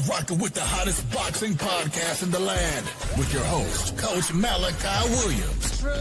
rocking with the hottest boxing podcast in the land with your host, Coach Malachi Williams. True.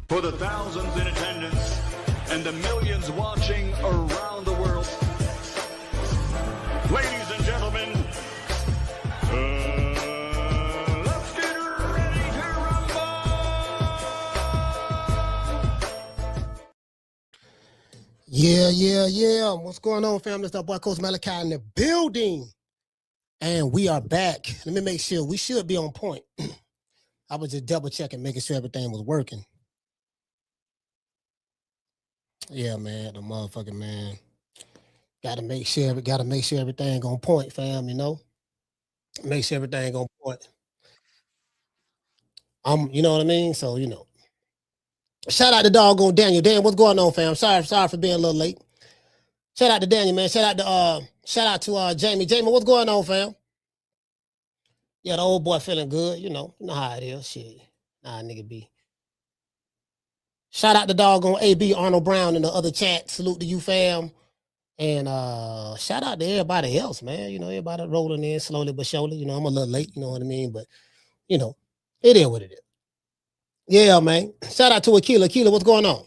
For the thousands in attendance and the millions watching around the world, ladies and gentlemen, let's get ready to rumble! Yeah. What's going on, family? It's our boy Coach Malachi in the building. And we are back. Let me make sure we should be on point. I was just double checking, making sure everything was working. Yeah, man, the motherfucking man. Gotta make sure everything on point, fam, you know? Make sure everything on point. You know what I mean? So, you know. Shout out to doggone Daniel. Dan, what's going on, fam? Sorry for being a little late. Shout out to Daniel, man. Shout out to Jamie. Jamie, what's going on, fam? Yeah, the old boy feeling good, you know how it is. Shit. Nah, nigga be. Shout out to doggone AB Arnold Brown in the other chat. Salute to you, fam. And shout out to everybody else, man. You know, everybody rolling in slowly but surely. You know, I'm a little late, you know what I mean? But, you know, it is what it is. Yeah, man. Shout out to Akila. Akila, what's going on?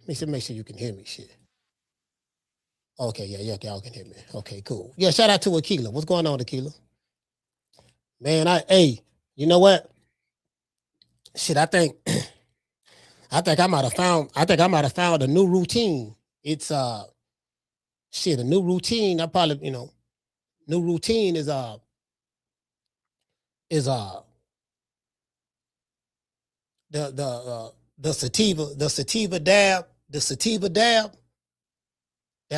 Let me make sure you can hear me, shit. Okay, yeah, y'all can hear me. Okay, cool. Yeah, shout out to Akila. What's going on, Akila? Man, you know what? Shit, I think I might have found a new routine. It's a new routine. I probably, new routine is the sativa dab, that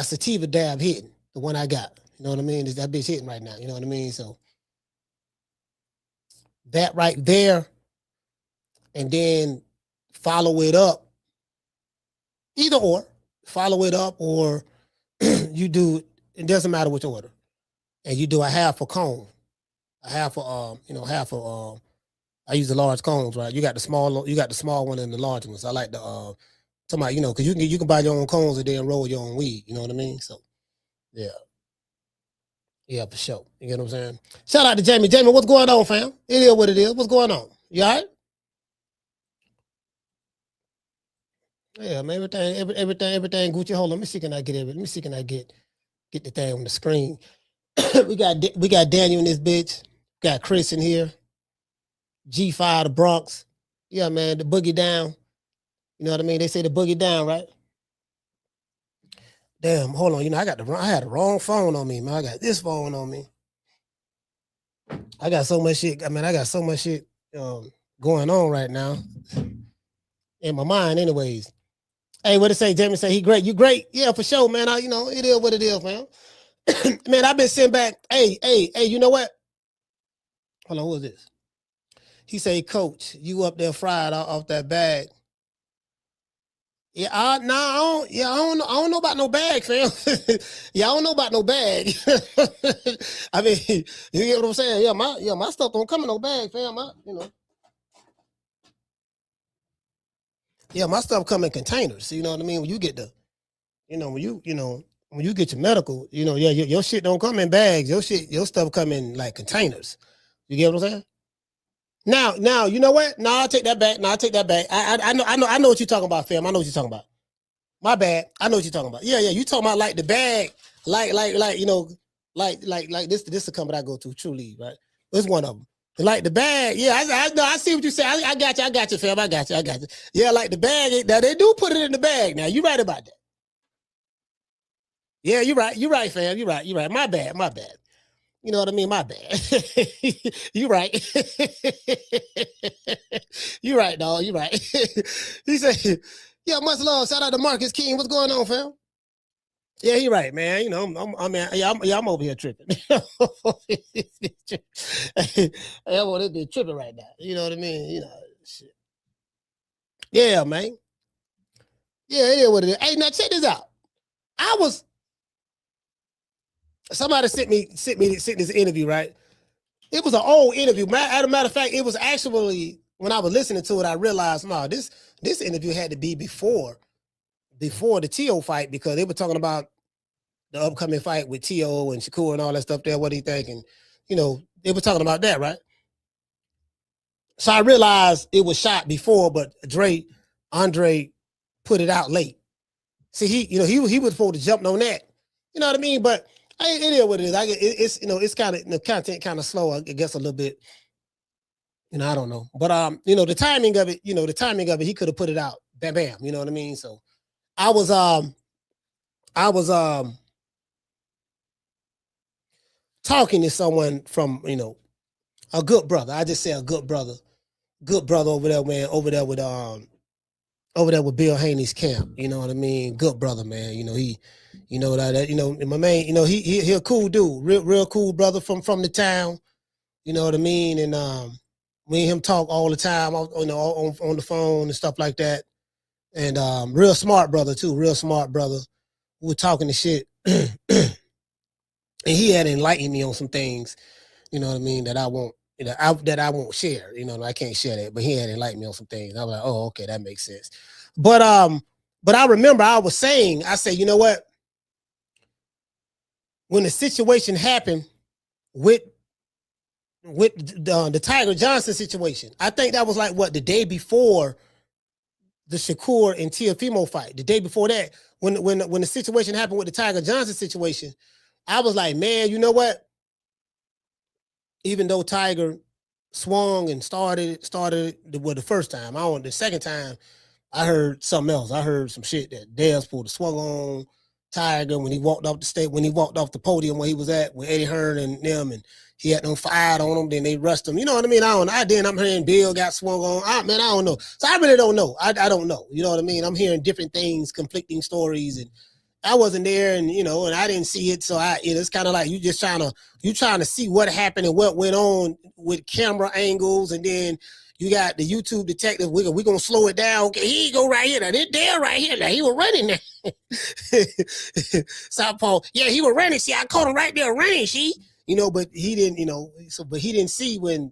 sativa dab hitting, the one I got. You know what I mean? That bitch hitting right now. You know what I mean? So that right there. And then follow it up, either or, follow it up, or you do, it doesn't matter which order. And you do a half a cone, I use the large cones, right? You got the small one and the large ones. I like the, because you can buy your own cones and then roll your own weed. You know what I mean? So, yeah. Yeah, for sure. You get what I'm saying? Shout out to Jamie. Jamie, what's going on, fam? It is what it is. What's going on? You all right? Yeah, man, everything Gucci. Hold on, let me see can I get the thing on the screen. we got Daniel in this bitch. Got Chris in here. G5 the Bronx. Yeah, man, the boogie down. You know what I mean? They say the boogie down, right? Damn, hold on. I had the wrong phone on me, man. I got this phone on me. I got so much shit. Going on right now in my mind, anyways. Hey, what it say? Jamie say he great. You great? Yeah, for sure, man. It is what it is, man. Man, I've been sitting back. Hey, you know what? Hold on, who is this? He say, Coach, you up there fried off that bag. Yeah, I don't know about no bag, fam. Yeah, I don't know about no bag. I mean, you get what I'm saying? Yeah, my stuff don't come in no bag, fam. Yeah, my stuff come in containers. You know what I mean? When you get when you get your medical, your shit don't come in bags. Your stuff come in like containers. You get what I'm saying? Now, you know what? No, I'll take that back. I know what you're talking about, fam. I know what you're talking about. My bad. I know what you're talking about. Yeah. You talking about like the bag, like you know, like this the company I go to, True Lead, right? It's one of them. Like the bag, yeah. I know. I see what you say. I got you, fam. I got you. Yeah, like the bag. Now they do put it in the bag. Now you right about that. Yeah, you're right, fam. You're right. My bad. You know what I mean? My bad. You right. You right, dog. You right. He said, yeah, much love. Shout out to Marcus King. What's going on, fam? Yeah, he right, man. You know, I'm over here tripping. I'm over here tripping right now. You know what I mean? You know, shit. Yeah, man. Yeah, it is what it is. Hey, now check this out. Somebody sent me this interview, right? It was an old interview. As a matter of fact, it was actually when I was listening to it, I realized, no, this interview had to be before the T.O. fight, because they were talking about the upcoming fight with T.O. and Shakur and all that stuff there. What do you think? And, you know, they were talking about that, right? So I realized it was shot before, but Andre put it out late. See, he was supposed to jump on that. You know what I mean? But it is what it is. It's you know, it's kind of, the content kind of slow, I guess, a little bit. You know, I don't know. But you know, the timing of it, he could have put it out. Bam, bam. You know what I mean? So I was talking to someone from, you know, a good brother. I just say a good brother over there, man, over there with Bill Haney's camp. You know what I mean? Good brother, man. You know, my man, you know, he a cool dude, real cool brother from the town. You know what I mean? And me and him talk all the time, you know, on the phone and stuff like that. And real smart brother too, real smart brother. We were talking the shit. And he had enlightened me on some things, you know what I mean, that I won't share. You know, I can't share that, but he had enlightened me on some things. I was like, oh, okay, that makes sense. But I remember I said, you know what? When the situation happened with the Tiger Johnson situation, I think that was like the day before the Shakur and Teofimo fight. The day before that, when the situation happened with the Tiger Johnson situation, I was like, man, you know what? Even though Tiger swung and started the first time, the second time, I heard something else. I heard some shit that Dez pulled a swung on Tiger when he walked off the podium where he was at with Eddie Hearn and them, and he had them fired on him. Then they rushed him. You know what I mean? I'm hearing Bill got swung on. I don't know. So I really don't know. I don't know. You know what I mean? I'm hearing different things, conflicting stories, and I wasn't there, and you know, and I didn't see it. So it's kind of like you trying to see what happened and what went on with camera angles, and then you got the YouTube detective. We're gonna slow it down. Okay, here you go right here. Now they're there right here. Now he was running there. Southpaw. Yeah, he was running. See, I caught him right there running. See, you know, but he didn't. You know, but he didn't see when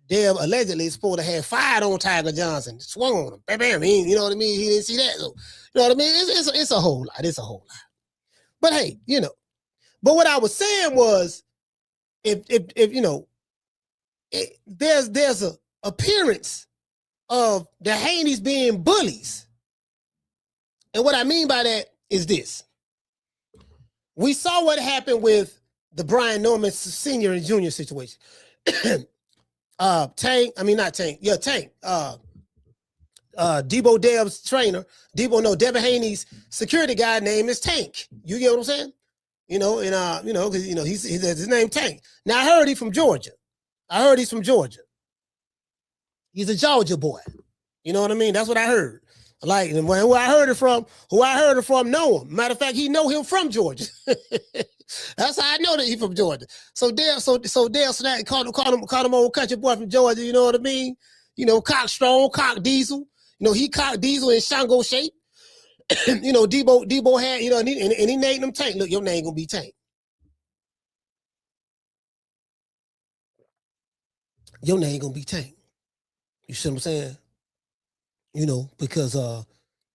Dev allegedly is supposed to have fired on Tiger Johnson, swung on him. Bam, bam. You know what I mean? He didn't see that. So, you know what I mean? It's a whole lot. It's a whole lot. But hey, you know. But what I was saying was, if you know, there's a appearance of the Haneys being bullies, and what I mean by that is this: we saw what happened with the Brian Norman Sr. and Jr. situation. Tank. Deebo Dev's trainer. Devin Haney's security guy name is Tank. You get what I'm saying? You know, and you know, because you know he's his name Tank. Now I heard he's from Georgia. He's a Georgia boy. You know what I mean? That's what I heard. Like, and who I heard it from know him. Matter of fact, he know him from Georgia. That's how I know that he's from Georgia. So Dale called him old country boy from Georgia. You know what I mean? You know, cock strong, cock diesel. You know, he cock diesel in Shango shape. You know, Deebo had, you know, and he named him Tank. Look, your name gonna be Tank. Your name gonna be Tank. You see what I'm saying? You know, because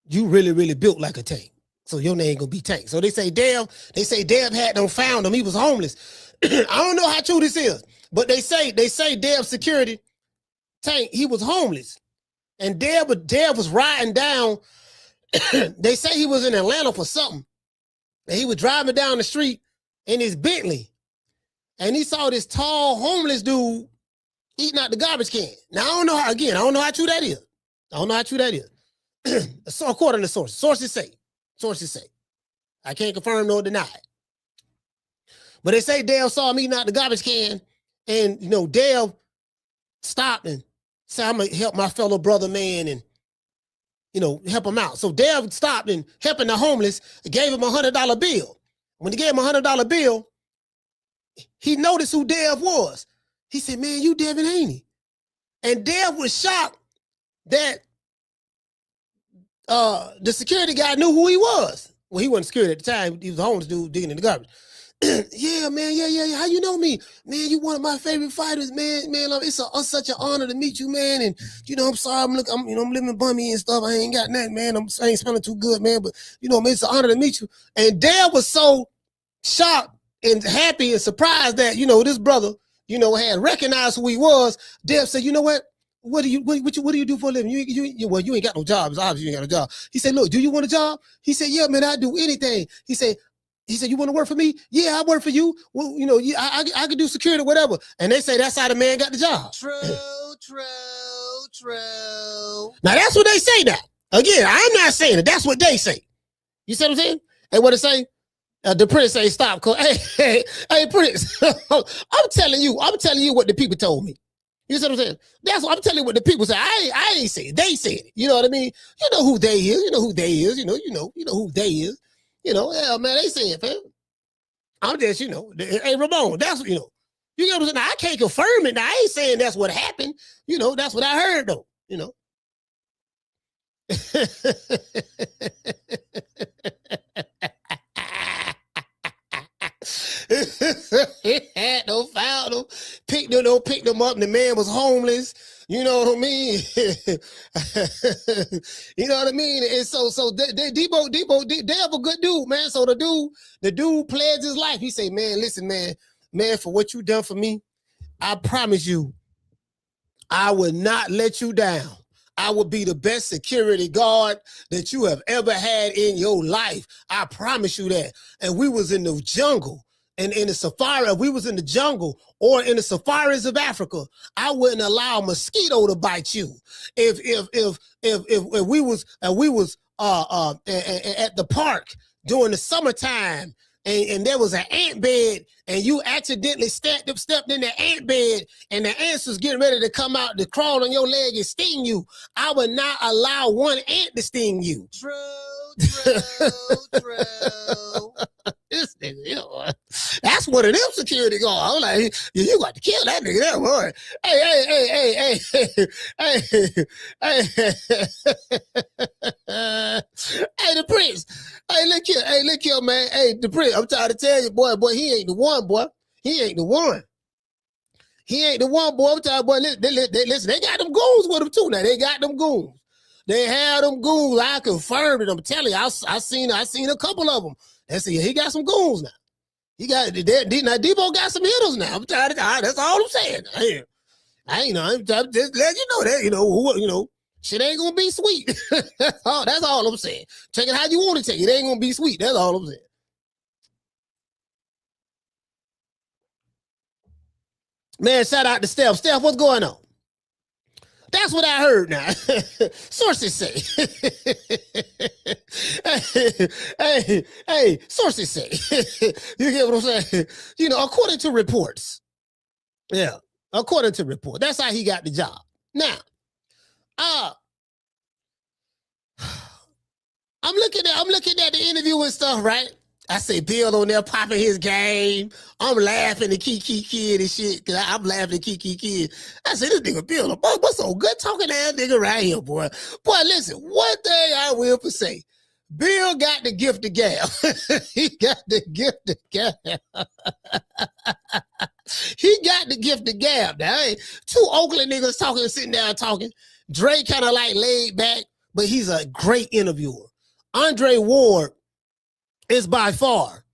you really built like a tank. So your name gonna be Tank. So they say Dev had them found him. He was homeless. I don't know how true this is, but they say Dev's security, Tank, he was homeless. And Dev was riding down They say he was in Atlanta for something. And he was driving down the street in his Bentley. And he saw this tall, homeless dude eating out the garbage can. Now, I don't know how true that is. I don't know how true that is. So, according to sources. Sources say. I can't confirm nor deny it. But they say Dale saw him eating out the garbage can. And, Dale stopped and said, I'm going to help my fellow brother, man, and, help him out. So Dale stopped and helping the homeless, gave him $100 bill. When he gave him $100 bill, he noticed who Dale was. He said, man, you Devin Haney. And Dale was shocked that the security guy knew who he was. Well, he wasn't security at the time. He was a homeless dude digging in the garbage. Yeah, man. Yeah. How you know me? Man, you one of my favorite fighters, man. It's such an honor to meet you, man. And, I'm sorry. I'm living bummy and stuff. I ain't got nothing, man. I ain't smelling too good, man. But, man, it's an honor to meet you. And Dale was so shocked and happy and surprised that, this brother, had recognized who he was. Dale said, you know what? What do you do for a living? You ain't got no job. It's obvious you ain't got no job. He said, look, do you want a job? He said, yeah, man, I do anything. He said, you want to work for me? Yeah, I work for you. Well, I could do security, whatever. And they say that's how the man got the job. True. Now, that's what they say now. Again, I'm not saying it. That's what they say. You see what I'm saying? And what it say? The Prince say, stop. Hey, Prince, I'm telling you what the people told me. You see what I'm saying? That's what I'm telling you what the people say. I ain't saying it. They said it. You know what I mean? You know who they is. You know who they is. You know who they is. Yeah, man, they say it, fam. I'm just, hey, Ramon, that's, you know what I'm saying? Now, I can't confirm it. Now, I ain't saying that's what happened. That's what I heard, though, He had no foul, no picked them up. And the man was homeless. You know what I mean? You know what I mean? And so Deebo, Dev a good dude, man. So the dude pledged his life. He said, man, listen, man, for what you done for me, I promise you, I will not let you down. I will be the best security guard that you have ever had in your life. I promise you that. And we was in the jungle. And in the safari, if we was in the jungle or in the safaris of Africa, I wouldn't allow a mosquito to bite you. If we was at the park during the summertime and there was an ant bed and you accidentally stepped in the ant bed and the ants was getting ready to come out to crawl on your leg and sting you, I would not allow one ant to sting you. True. This nigga, that's one of them security guards. I'm like, you got to kill that nigga, that boy. Hey, the Prince. Hey, look here, man. Hey, the Prince. I'm trying to tell you, boy, he ain't the one, boy. He ain't the one, boy. I'm telling you, boy, listen, they got them goons with them too. Now they got them goons. They had them goons. I confirmed it. I'm telling you, I seen a couple of them. That's it. He got some goons now. Now Deebo got some hitters now. I'm tired of that. That's all I'm saying. I'm just letting you know that shit ain't gonna be sweet. That's all I'm saying. Take it how you want to take it. It ain't gonna be sweet. That's all I'm saying. Man, shout out to Steph. Steph, what's going on? That's what I heard now. Sources say. hey, sources say. You get what I'm saying? According to reports. Yeah, according to report. That's how he got the job. Now, I'm looking at the interview and stuff, right? I say Bill on there popping his game. I'm laughing at Kiki Kid and shit, because I'm laughing at Kiki Kid. I said, this nigga Bill, what's so good talking ass nigga right here, boy? Boy, listen, one thing I will say, Bill got the gift of gab. He got the gift of gab. He got the gift of gab. Now, two Oakland niggas sitting down talking. Dre kind of like laid back, but he's a great interviewer. Andre Ward is by far,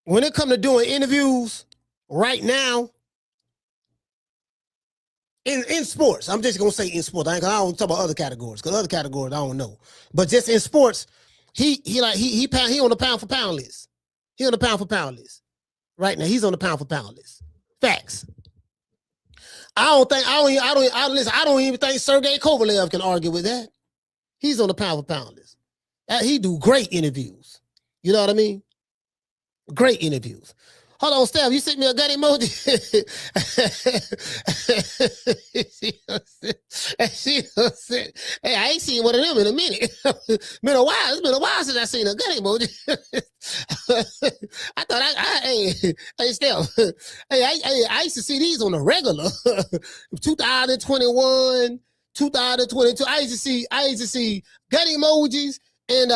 when it comes to doing interviews right now, In sports, I'm just gonna say in sports. I don't talk about other categories because other categories I don't know. But just in sports, he on the pound for pound list. He on the pound for pound list right now. He's on the pound for pound list. Facts. I don't even think Sergey Kovalev can argue with that. He's on the pound for pound list. He do great interviews. You know what I mean? Great interviews. Hold on, Steph. You sent me a gut emoji. Hey, I ain't seen one of them in a minute. It's been a while since I seen a gut emoji. I thought hey, Steph. I used to see these on the regular. 2021, 2022. I used to see gut emojis and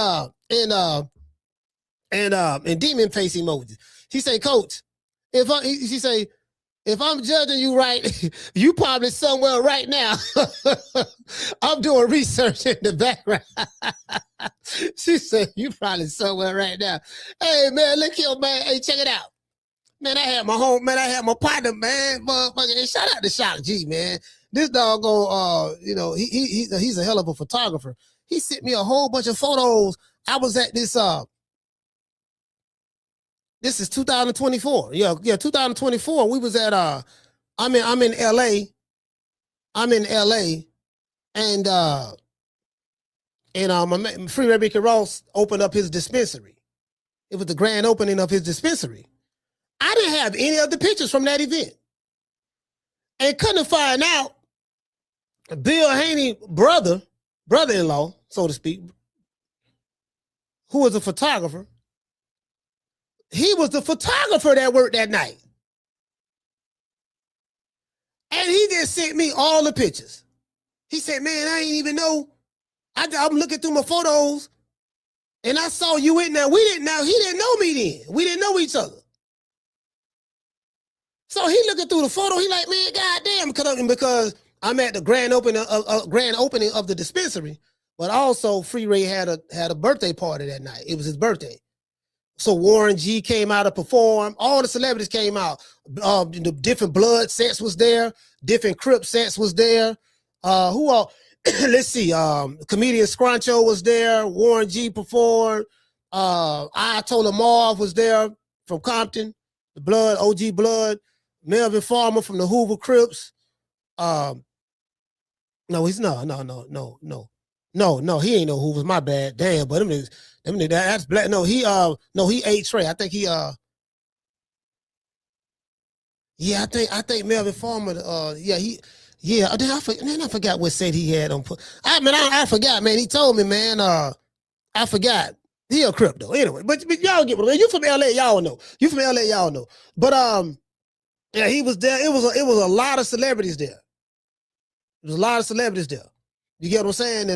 demon face emojis. She say, Coach, if I'm judging you right, you probably somewhere right now. I'm doing research in the background. She said, you probably somewhere right now. Hey, man, look here, man. Hey, check it out. Man, I had my partner, man. Motherfucker. Hey, shout out to Shock G, man. This doggone, he's a hell of a photographer. He sent me a whole bunch of photos. I was at this is 2024. Yeah, 2024. We was at I'm in LA. And my Free Rebecca Ross opened up his dispensary. It was the grand opening of his dispensary. I didn't have any of the pictures from that event. And couldn't find out Bill Haney brother-in-law, so to speak, who was a photographer. He was the photographer that worked that night. And he just sent me all the pictures. He said, man, I ain't even know. I'm looking through my photos and I saw you in there. He didn't know me then. We didn't know each other. So he looking through the photo. He like, man, goddamn, because I'm at the grand opening of the dispensary, but also Free Ray had a birthday party that night. It was his birthday. So Warren G came out to perform. All the celebrities came out. The different blood sets was there. Different Crip sets was there. Who else? Let's see. Comedian Scruncho was there. Warren G performed. Ayatollah Marv was there from Compton. The Blood, OG Blood. Melvin Farmer from the Hoover Crips. No, he's no. He ain't no Hoovers. My bad. Damn, but that's black. No, he ate Trey. I think I think Melvin Farmer. Then I forgot what set he had on. I forgot, man. He told me, man. I forgot. He a Crip though. Anyway, but y'all get what. You from LA, y'all know. Y'all know. But yeah, he was there. It was a lot of celebrities there. There was a lot of celebrities there. You get what I'm saying?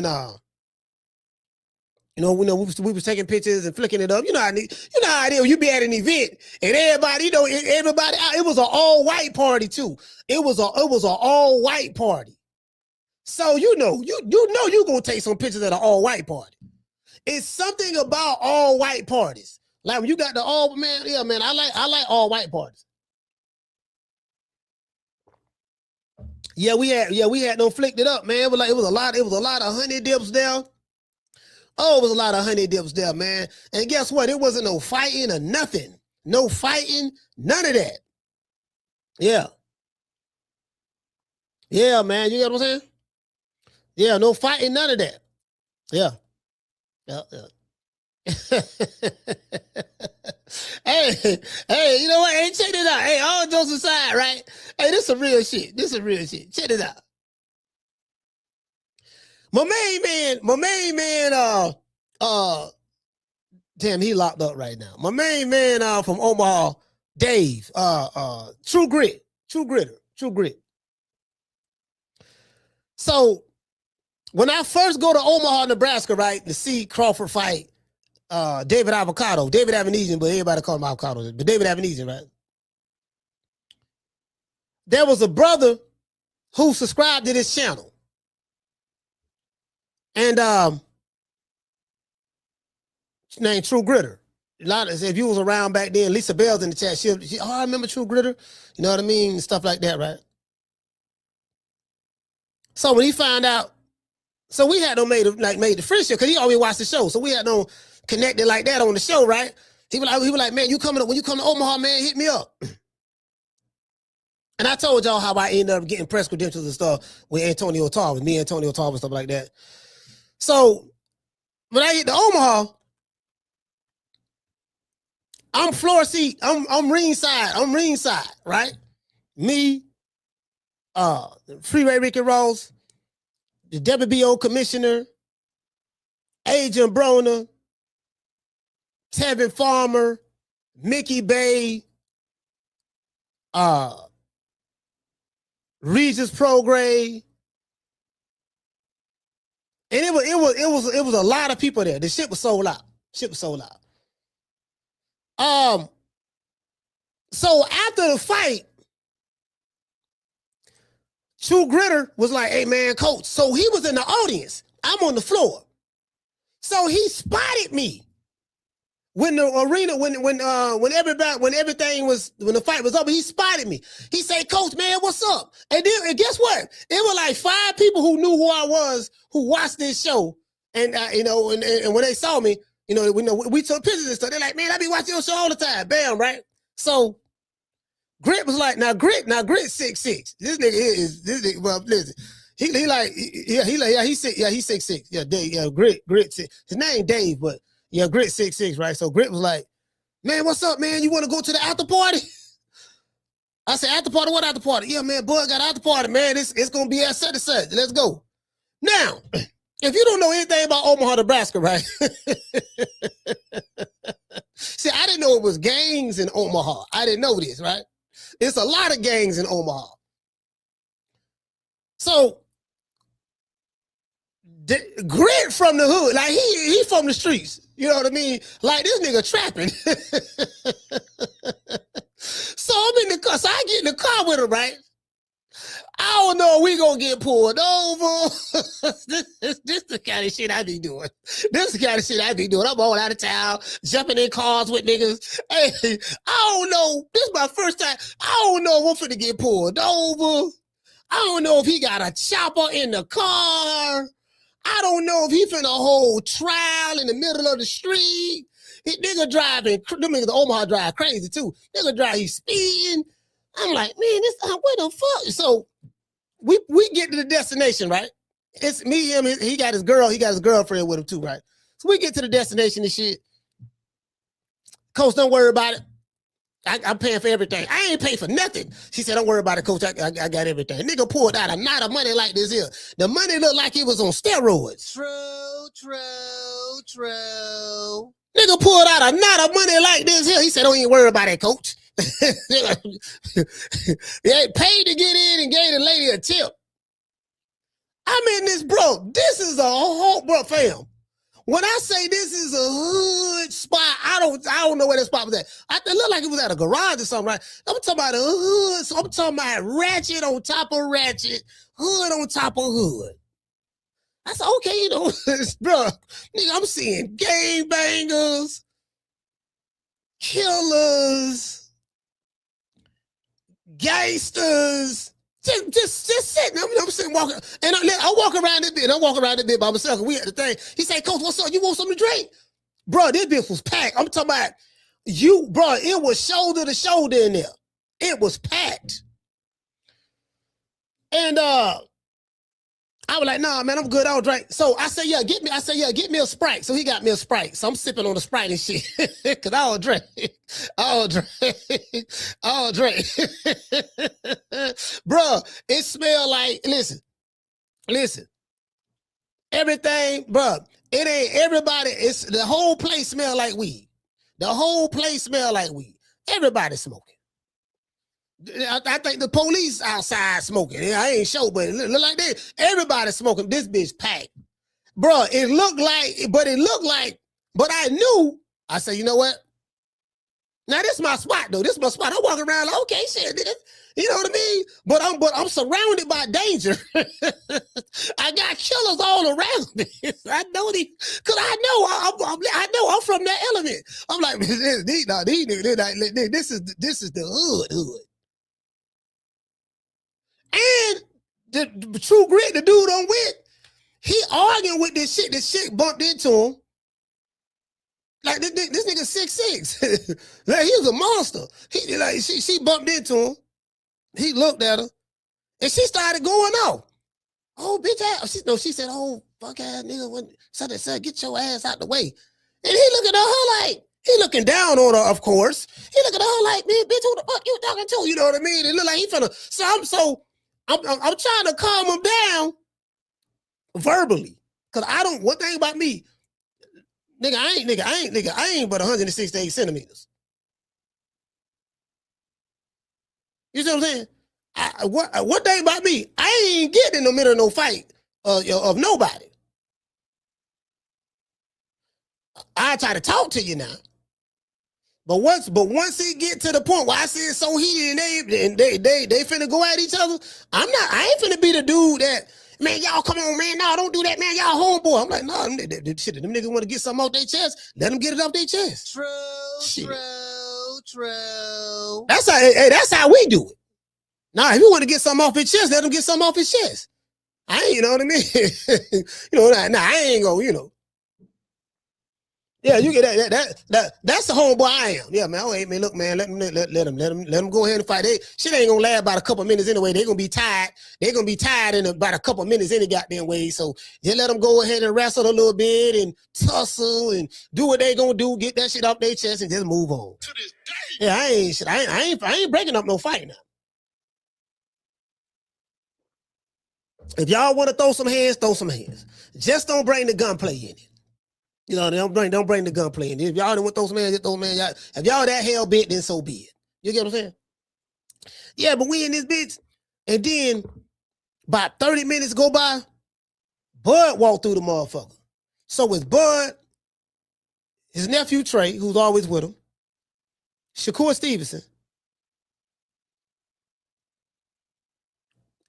And we was taking pictures and flicking it up. You know how it is. You be at an event and everybody, it was an all-white party too. It was an all-white party. So you gonna take some pictures at an all-white party. It's something about all-white parties. Like when you got the all, man, yeah, man, I like all-white parties. Yeah, we had no flicked it up, man. It was a lot of honey dips there. Oh, it was a lot of honey dips there, man. And guess what? It wasn't no fighting or nothing. No fighting, none of that. Yeah. Yeah, man. You get what I'm saying? Yeah, no fighting, none of that. Yeah. Yeah. Hey, you know what? Hey, check this out. Hey, all jokes aside, right? Hey, this is real shit. Check this out. My main man, damn, he locked up right now. My main man from Omaha, Dave, True Grit. So when I first go to Omaha, Nebraska, right, to see Crawford fight David Avenesian, but everybody call him Avocado, but David Avenesian, right? There was a brother who subscribed to this channel. And his name True Gritter. A lot of, if you was around back then, Lisa Bell's in the chat. She I remember True Gritter. You know what I mean? Stuff like that, right? So when he found out, so we had no made the friendship because he always watched the show. So we had no connected like that on the show, right? He was like, man, you coming up when you come to Omaha, man, hit me up. And I told y'all how I ended up getting press credentials and stuff with Antonio Tarver, me, Antonio Tarver, stuff like that. So when I get to Omaha, I'm floor seat. I'm ringside. I'm ringside, right? Me, Freeway Ricky Ross, the WBO commissioner, Agent Broner, Tevin Farmer, Mickey Bay, Regis Prograde, and it was a lot of people there. The shit was sold out. So after the fight, True Gritter was like, "Hey man, coach." So he was in the audience. I'm on the floor. So he spotted me when the arena, when the fight was over. He spotted me. He said, "Coach, man, what's up?" And guess what? It was like 5 people who knew who I was, who watched this show, and and when they saw me, we took pictures and stuff. They're like, "Man, I be watching your show all the time." Bam, right? So Grit was like, now Grit 6'6". This nigga, well, listen, he's 6'6". Yeah, Dave, yeah, Grit. His name Dave, but yeah, Grit 6'6", right? So Grit was like, "Man, what's up, man? You want to go to the after party?" I said, "After party? What after party?" "Yeah, man, Bud got after party, man. It's gonna be at such and such. Let's go." Now, if you don't know anything about Omaha, Nebraska, right? See, I didn't know it was gangs in Omaha. I didn't know this, right? It's a lot of gangs in Omaha. So Grit from the hood, like he from the streets. You know what I mean? Like this nigga trapping. So I'm in the car. So I get in the car with him, right? I don't know if we gonna get pulled over. This the kind of shit I be doing. I'm all out of town, jumping in cars with niggas. Hey, I don't know. This is my first time. I don't know if I'm finna get pulled over. I don't know if he got a chopper in the car. I don't know if he finna hold trial in the middle of the street. Nigga driving, them niggas Omaha drive crazy too. Nigga drive, he speeding. I'm like, man, what the fuck? So we get to the destination, right? It's me, him, he got his girlfriend with him too, right? So we get to the destination and shit. Coach, don't worry about it. I'm paying for everything. I ain't pay for nothing. She said, "Don't worry about it, coach. I got everything." Nigga pulled out a knot of money like this here. The money looked like it was on steroids. True. Nigga pulled out a knot of money like this here. He said, "Don't even worry about it, coach." They paid to get in and gave the lady a tip. I'm in this, bro. This is a whole, bro, fam. When I say this is a hood spot, I don't know where that spot was at. It looked like it was at a garage or something, right? I'm talking about a hood. So I'm talking about ratchet on top of ratchet, hood on top of hood. I said, okay, bro, nigga, I'm seeing gangbangers, killers, gangsters, just sitting. I'm sitting walking, and I walk around this bit by myself. We at the thing. He said, "Coach, what's up? You want something to drink?" Bro, this bitch was packed. I'm talking about you, bro. It was shoulder to shoulder in there. It was packed. And I was like, "Nah, man, I'm good. I'll drink." So I said, get me a Sprite. So he got me a Sprite. So I'm sipping on the Sprite and shit. Cause I'll drink. Bro, it smelled like, listen. Everything, bro. It ain't everybody. It's the whole place smell like weed. Everybody smoking. I think the police outside smoking. I ain't sure, but it look like that. Everybody smoking. This bitch packed. Bro, it looked like, but I knew. I said, you know what? Now this is my spot, though. This is my spot. I'm walking around like, okay, shit, you know what I mean? But I'm surrounded by danger. I got killers all around me. I know because I know I'm from that element. I'm like, these niggas, this is the hood. And the True Grit, the dude I'm with, he arguing with this shit. This shit bumped into him. Like this nigga 6'6". Like he was a monster. He like she bumped into him. He looked at her, and she started going off. Oh, bitch ass. She said, oh, fuck ass nigga. Said, get your ass out the way. And he looking at her like, he looking down on her, of course. He looking at her like, man, bitch, who the fuck you talking to? You know what I mean? It look like he finna. I'm trying to calm him down verbally. Cause one thing about me, I ain't but 168 centimeters. You see what I'm saying? One thing about me, I ain't getting in the middle of no fight of nobody. I try to talk to you now. But once it get to the point where I see it so heated and they finna go at each other, I ain't finna be the dude that, man, y'all come on, man, no, don't do that, man, y'all homeboy. I'm like, no, them niggas want to get something off their chest, let them get it off their chest. True. That's how we do it. Now, if you want to get something off his chest, let him get something off his chest. You know what I mean? I ain't gonna, Yeah, you get that. That's the homeboy I am. Yeah, man. Oh, hey, man, look, man, let them go ahead and fight. Shit ain't gonna last about a couple minutes anyway. They're gonna be tired. They're gonna be tired in about a couple minutes any goddamn way. So just let them go ahead and wrestle a little bit and tussle and do what they gonna do. Get that shit off their chest and just move on. To this day. Yeah, I ain't breaking up no fight now. If y'all want to throw some hands, throw some hands. Just don't bring the gunplay in it. You know, don't bring the gunplay in. If y'all don't want those man, just those man. If y'all that hell bent, then so be it. You get what I'm saying? Yeah, but we in this bitch, and then about 30 minutes go by, Bud walked through the motherfucker. So it's Bud, his nephew Trey, who's always with him, Shakur Stevenson,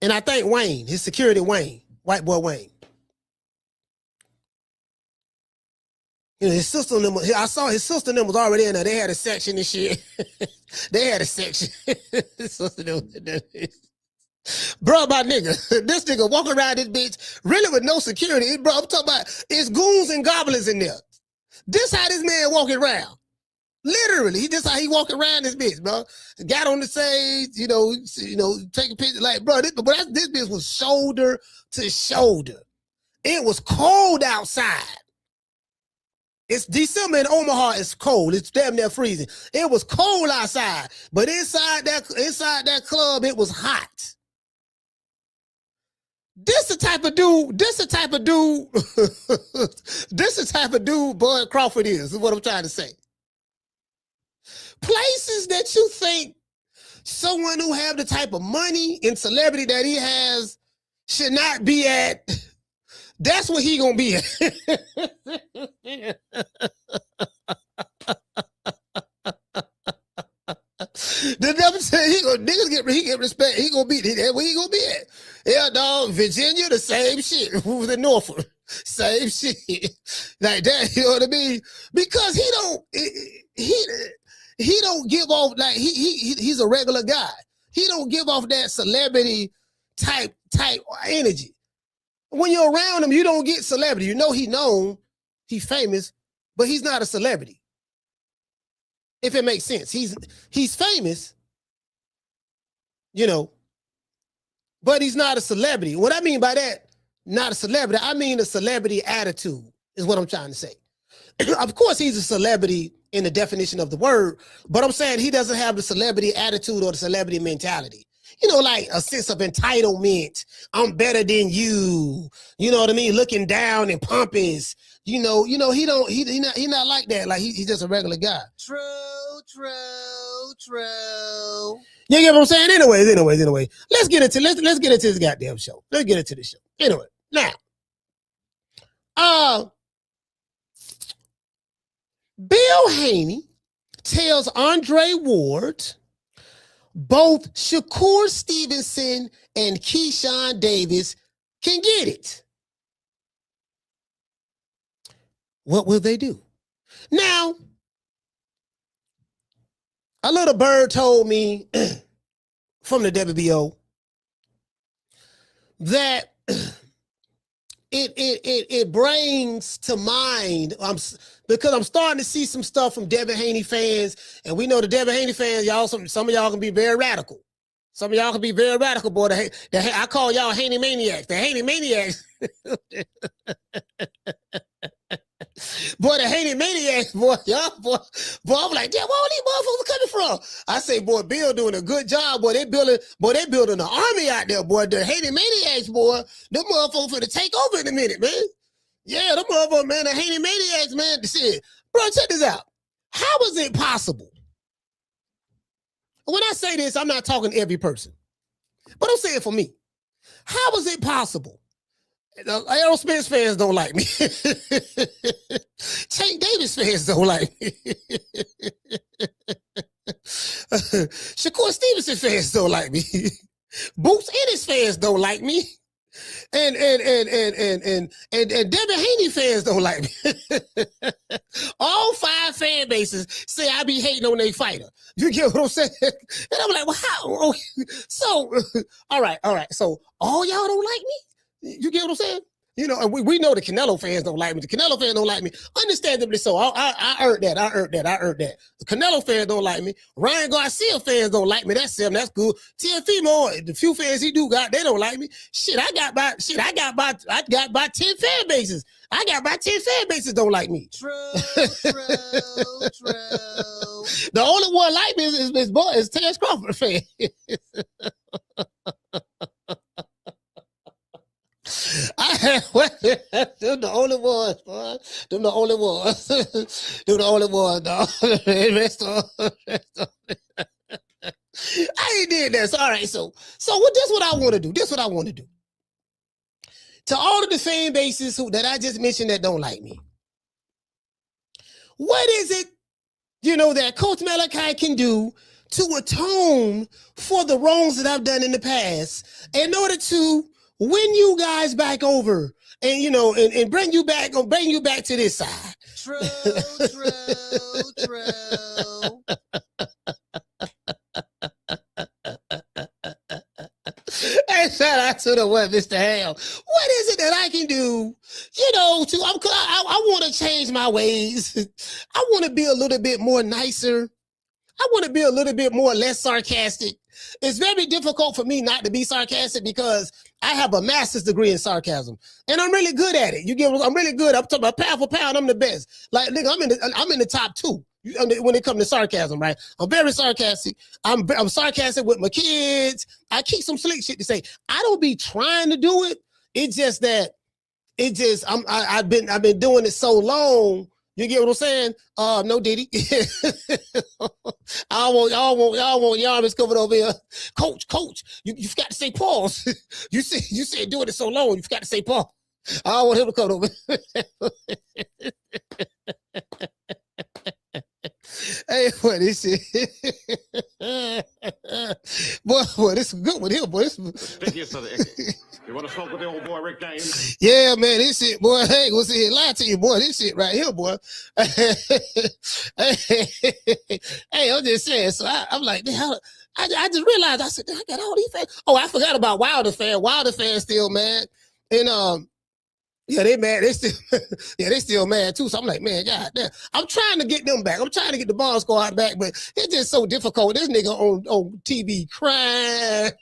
and I think Wayne, his security Wayne, white boy Wayne. You know, his sister and them, I saw his sister and them was already in there. They had a section and shit. They had a section. Bro, my nigga, this nigga walking around this bitch really with no security. Bro, I'm talking about it's goons and goblins in there. This how this man walking around. Literally, this how he walking around this bitch, bro. Got on the stage, you know, take a picture. Like, bro, this bitch was shoulder to shoulder. It was cold outside. It's December in Omaha. It's cold. It's damn near freezing. It was cold outside, but inside that club, it was hot. This the type of dude. This the type of dude Bud Crawford is what I'm trying to say. Places that you think someone who have the type of money and celebrity that he has should not be at. That's what he gonna be at. The devil said he get respect. He gonna be there. Where he gonna be at? Yeah, dog. Virginia, the same shit. Who's in Norfolk? Same shit. Like that. You know what I mean? Because he don't give off like he's a regular guy. He don't give off that celebrity type energy. When you're around him, you don't get celebrity. You know he known, he's famous, but he's not a celebrity. If it makes sense. He's famous, you know, but he's not a celebrity. What I mean by that, not a celebrity, I mean a celebrity attitude is what I'm trying to say. Of course, he's a celebrity in the definition of the word, but I'm saying he doesn't have the celebrity attitude or the celebrity mentality. You know, like a sense of entitlement. I'm better than you. You know what I mean? Looking down and pompous. You know, he not like that. Like he's just a regular guy. True. You get what I'm saying? Anyways. Let's get into this goddamn show. Let's get into the show. Anyway, now, Bill Haney tells Andre Ward both Shakur Stevenson and Keyshawn Davis can get it. What will they do? Now, a little bird told me from the WBO, that it brings to mind. Because I'm starting to see some stuff from Devin Haney fans, and we know the Devin Haney fans, y'all. Some of y'all can be very radical. Some of y'all can be very radical, boy. I call y'all Haney maniacs. The Haney maniacs. Boy, the Haney maniacs, boy, y'all, boy, I'm like, damn, where all these motherfuckers coming from? I say, boy, Bill doing a good job, boy. They building an army out there, boy. The Haney maniacs, boy, them motherfuckers finna take over in a minute, man. Yeah, them motherfuckers, man, the Haney maniacs, man. Shit, bro, check this out. How is it possible? When I say this, I'm not talking to every person, but I'm saying for me. How is it possible? Aerosmith fans don't like me. Tank Davis fans don't like me. Shakur Stevenson fans don't like me. Boots Ennis fans don't like me. And Devin Haney fans don't like me. All 5 fan bases say I be hating on their fighter. You get what I'm saying? And I'm like, well, how? So, all right. So all y'all don't like me? You get what I'm saying? You know, and we know the Canelo fans don't like me. The Canelo fans don't like me. Understandably so. I earned that. The Canelo fans don't like me. Ryan Garcia fans don't like me. That's him. That's good. Teofimo, the few fans he do got, they don't like me. Shit, I got about 10 fan bases. I got about 10 fan bases don't like me. True. The only one like me is Terrence Crawford fan. Them the only ones, boy. Them the only ones. Them the only ones, dog. I ain't did that. So, all right, so this is what I want to do. To all of the fan bases that I just mentioned that don't like me, what is it, that Coach Malachi can do to atone for the wrongs that I've done in the past in order to win you guys back over and and bring you back to this side? True. Hey, shout out to the what, Mr. Hale. What is it that I can do, I want to change my ways. I want to be a little bit more nicer. I want to be a little bit less sarcastic. It's very difficult for me not to be sarcastic because I have a master's degree in sarcasm, and I'm really good at it. I'm really good. I'm talking about pound for pound. I'm the best. Like, nigga, I'm in the top 2 when it comes to sarcasm, right? I'm very sarcastic. I'm sarcastic with my kids. I keep some slick shit to say. I don't be trying to do it. It's just that I've been doing it so long. You get what I'm saying? No, Diddy. Y'all want Yarmus coming over here. Coach, you forgot to say pause. you said doing it so long, you forgot to say pause. I don't want him to come over. Hey, boy, this shit. boy, this is a good one here, boy. You want to smoke with the old boy Rick James? Yeah, man, this shit, boy. I ain't gonna sit here and lie to you, boy. This shit right here, boy. Hey, I'm just saying. So I'm like, I just realized. I said, I got all these fans. Oh, I forgot about Wilder fans. Wilder fans still mad, and yeah, they mad. They still mad too. So I'm like, man, God damn. I'm trying to get them back. I'm trying to get the Ball Squad back, but it's just so difficult. This nigga on TV crying.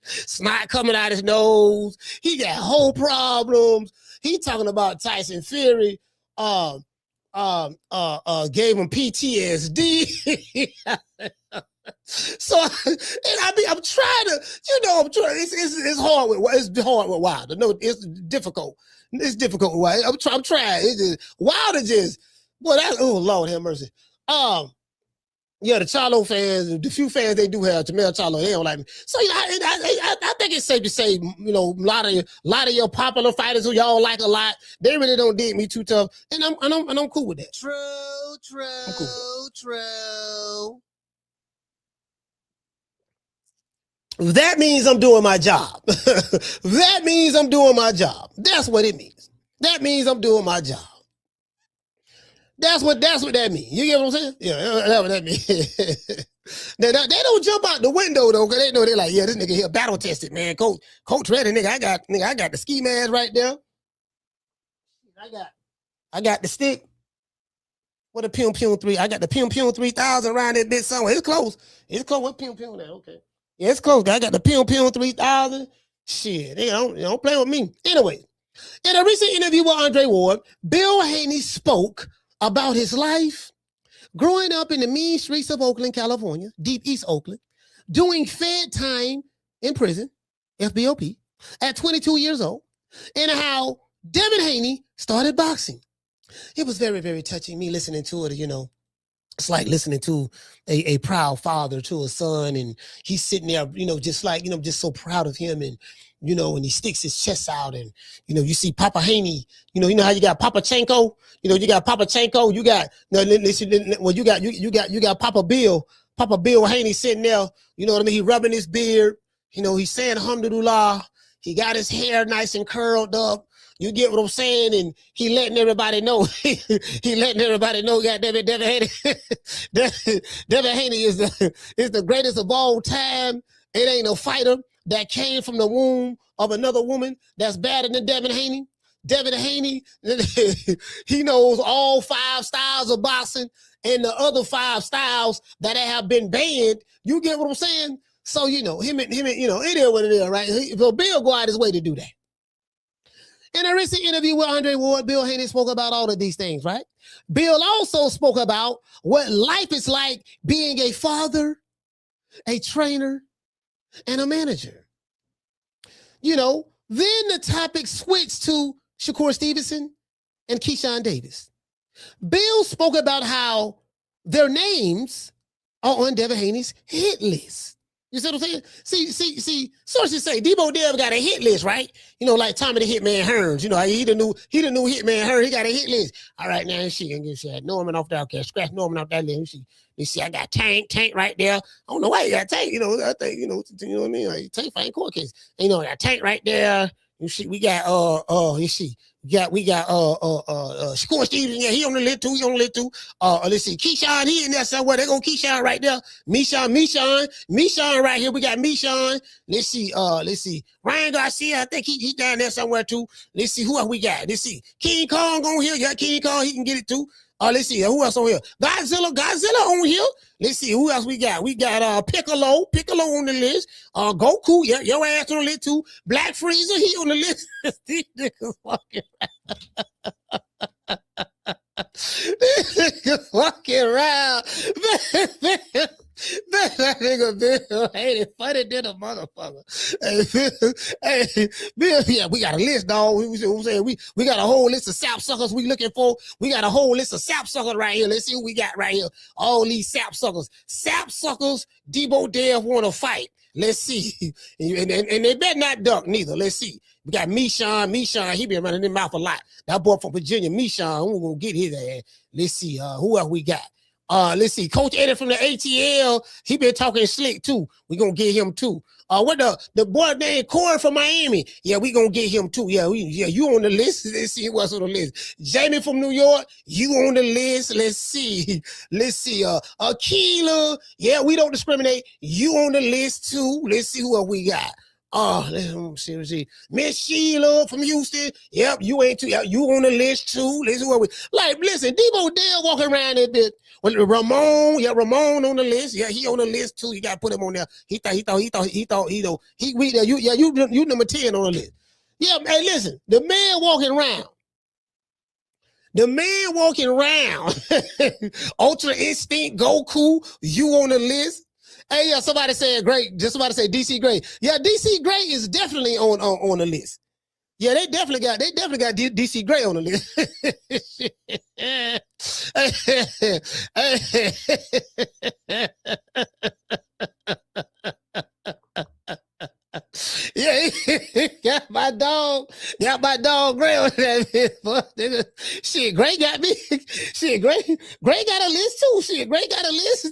Snot coming out his nose. He got whole problems. He talking about Tyson Fury gave him PTSD. So I'm trying to, it's hard with Wilder. No, it's difficult. It's difficult with Wilder. I'm trying. Wilder just, boy, oh Lord have mercy. Yeah, the Charlo fans, the few fans they do have, Jamel Charlo, they don't like me. So I think it's safe to say, a lot of your popular fighters who y'all like a lot, they really don't dig me too tough, and I'm cool with that. True. That means I'm doing my job. That means I'm doing my job. That's what it means. That means I'm doing my job. That's what that means. You get what I'm saying? Yeah, that's what that means. They don't jump out the window though, because they know they're like, yeah, this nigga here battle tested, man. Coach ready, nigga. I got the ski mask right there. I got the stick. What a Pum 3. I got the Pum 3000 around that bitch somewhere. It's close. It's close. What Pum there? Okay. Yeah, it's close. I got the Pum 3000. Shit, they don't play with me. Anyway, in a recent interview with Andre Ward, Bill Haney spoke about his life growing up in the mean streets of Oakland, California, deep East Oakland, doing fed time in prison, FBOP, at 22 years old, and how Devin Haney started boxing. It was very, very touching, me listening to it, It's like listening to a proud father to a son, and he's sitting there, just like, just so proud of him, and, and he sticks his chest out, and, you see Papa Haney, you know how you got Papa Chenko, you got Papa Chenko, you got, you got Papa Bill Haney sitting there, you know what I mean? He rubbing his beard, he's saying alhamdulillah, he got his hair nice and curled up. You get what I'm saying? And he letting everybody know. he letting everybody know, goddamn Devin Haney. Devin Haney is the greatest of all time. It ain't no fighter that came from the womb of another woman that's better than Devin Haney. Devin Haney, he knows all 5 styles of boxing and the other 5 styles that have been banned. You get what I'm saying? So, him, it is what it is, right? So Bill go out his way to do that. In a recent interview with Andre Ward, Bill Haney spoke about all of these things, right? Bill also spoke about what life is like being a father, a trainer, and a manager. Then the topic switched to Shakur Stevenson and Keyshawn Davis. Bill spoke about how their names are on Devin Haney's hit list. You see what I'm saying? See, sources say Deebo Dev got a hit list, right? Like Tommy the Hitman Hearns. He the new Hitman Hearns. He got a hit list. All right, now she Norman off there. Okay, scratch Norman off that list. You see, I got Tank right there. I don't know why you got Tank. I think, you know what I mean? Like, Tank fighting court case. I got Tank right there. You see, we got you see, we got Shakur Stevenson. Yeah, he on the list too. Let's see, Keyshawn, he in there somewhere. They gonna Keyshawn right there. Meeshawn right here. We got Meeshawn. Let's see, Ryan Garcia. I think he down there somewhere too. Let's see who else we got. Let's see, King Kong on here. Yeah, King Kong, he can get it too. Let's see, who else on here? Godzilla on here. Let's see, who else we got? We got Piccolo on the list. Goku, yeah, your ass on the list too. Black Freezer, he on the list. These niggas walking around. These niggas walking around. That nigga Bill Haney funny than a motherfucker. Hey, Bill, yeah, we got a list, dog. We got a whole list of sap suckers we looking for. We got a whole list of sap suckers right here. Let's see what we got right here. All these sap suckers. Sap suckers, Deebo Dev want to fight. Let's see. And they better not duck neither. Let's see. We got Meeshawn, he been running his mouth a lot. That boy from Virginia, Meeshawn, who gonna get his ass? Let's see, who else we got? Let's see, Coach Eddie from the ATL, he been talking slick too. We gonna get him too. What the boy named Corey from Miami? Yeah, we gonna get him too. Yeah, you on the list. Let's see what's on the list. Jamie from New York, you on the list. Let's see. Keela, yeah, we don't discriminate. You on the list too. Let's see who else we got. Let's see. Miss Sheila from Houston. Yep, you ain't too. You on the list too. Let's see what we like. Listen, Deebo Dale walking around that bit. Well, Ramon on the list. Yeah, he on the list too. You got to put him on there. You number 10 on the list. Yeah, hey, listen, the man walking around. Ultra Instinct, Goku, you on the list. Hey, yeah, somebody said great. Just somebody say DC Gray. Yeah, DC Gray is definitely on the list. Yeah, they definitely got DC Gray on the list. Yeah, got my dog Gray on that. Shit, Gray got me. Shit, Gray got a list too. Shit, Gray got a list.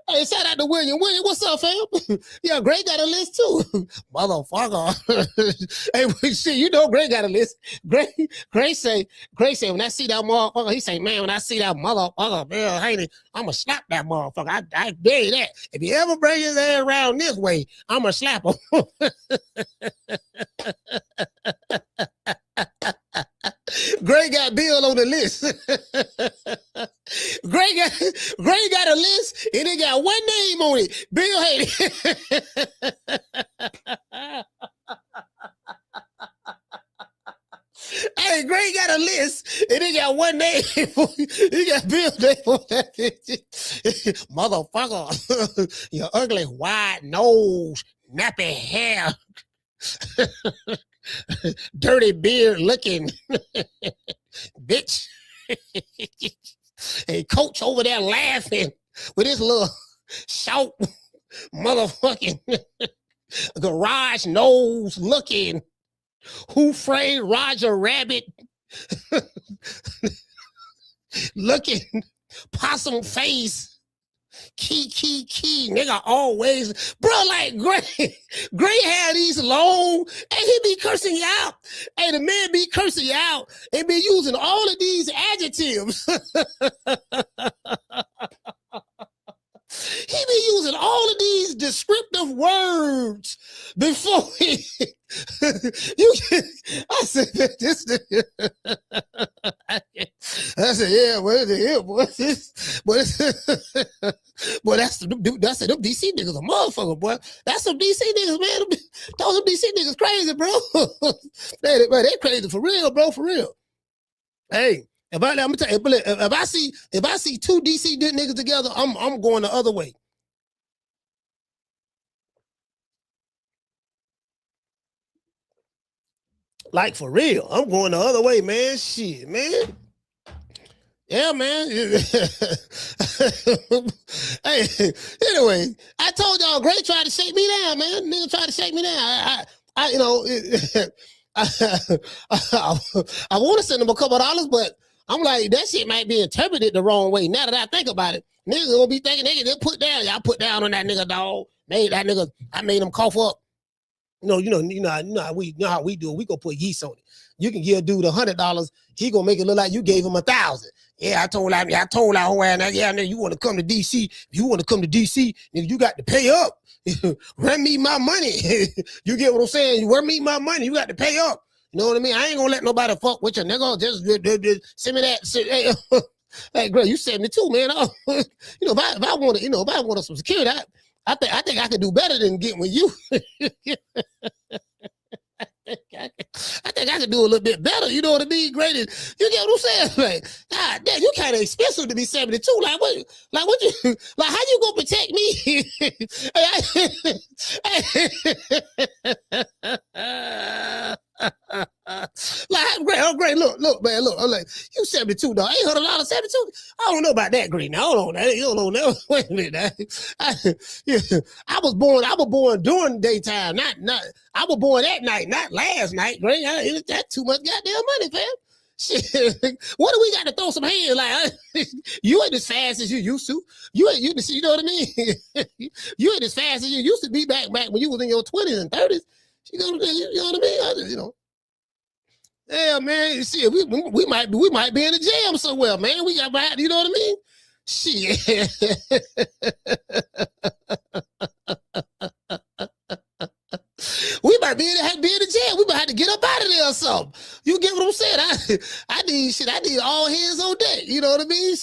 Hey, shout out to William. William, what's up, fam? Yeah, Gray got a list too. Motherfucker. Hey, shit, you know Gray got a list. Gray say, when I see that motherfucker, he say, man, when I see that motherfucker, Bill Haney, I'm gonna slap that motherfucker. I dare you that. If he ever bring his ass around this way, I'm gonna slap him. Gray got Bill on the list. Gray got a list and it got one name on it. Bill Haney. Hey, Gray got a list and it got one name. He got Bill's name on that bitch. Motherfucker. Your ugly white nose, nappy hair. Dirty beard looking bitch. And coach over there laughing with his little short motherfucking garage nose looking. Who framed Roger Rabbit looking possum face. Key, nigga, always. Bro, like, Gray had these long, and he be cursing you out. And the man be cursing you out and be using all of these adjectives. He be using all of these descriptive words before he. I said, this. I said, yeah, where's the hell? What's this? Boy, that's them DC niggas a motherfucker, boy. That's some DC niggas, man. Those some DC niggas crazy, bro. they crazy for real, bro, for real. Hey. I'm gonna tell you, if I see two DC niggas together, I'm going the other way. Like for real, I'm going the other way, man. Shit, man. Yeah, man. Hey, anyway, I told y'all, Gray tried to shake me down, man. Nigga tried to shake me down. I want to send him a couple of dollars, but I'm like, that shit might be interpreted the wrong way. Now that I think about it, niggas gonna be thinking they put down. Y'all put down on that nigga, dog. I made him cough up. You know how we do it. We gonna put yeast on it. You can give a dude $100, he gonna make it look like you gave him 1,000. Yeah, I told that whole ass, yeah, nigga, you want to come to DC? If you want to come to DC, nigga, you got to pay up. Run me my money. You get what I'm saying? You run me my money. You got to pay up. You know what I mean? I ain't gonna let nobody fuck with you, nigga. Just send me that. Hey, girl, you 72, man. You know, if I wanted some security, I think I could do better than getting with you. I think I could do a little bit better. You know what I mean? Great. You get what I'm saying? Like, God damn, you kind of expensive to be 72. Like what you, like, how you gonna protect me? Like, Great, look, man, look. I'm like, you 72, dog. $800, 72. I don't know about that, Green. Now, hold on, you don't know. Wait a minute. I was born during the daytime, not. I was born that night, not last night, Green. That's too much goddamn money, fam. Shit, what do we got to throw some hands? Like, you ain't as fast as you used to. You know what I mean? You ain't as fast as you used to be back when you was in your 20s and 30s. You know what I mean? Yeah, man. You see, we might be in a jam somewhere, man. We got, you know what I mean? Shit. We might be in the jam. We might have to get up out of there or something. You get what I'm saying? I need all hands on deck. You know what I mean?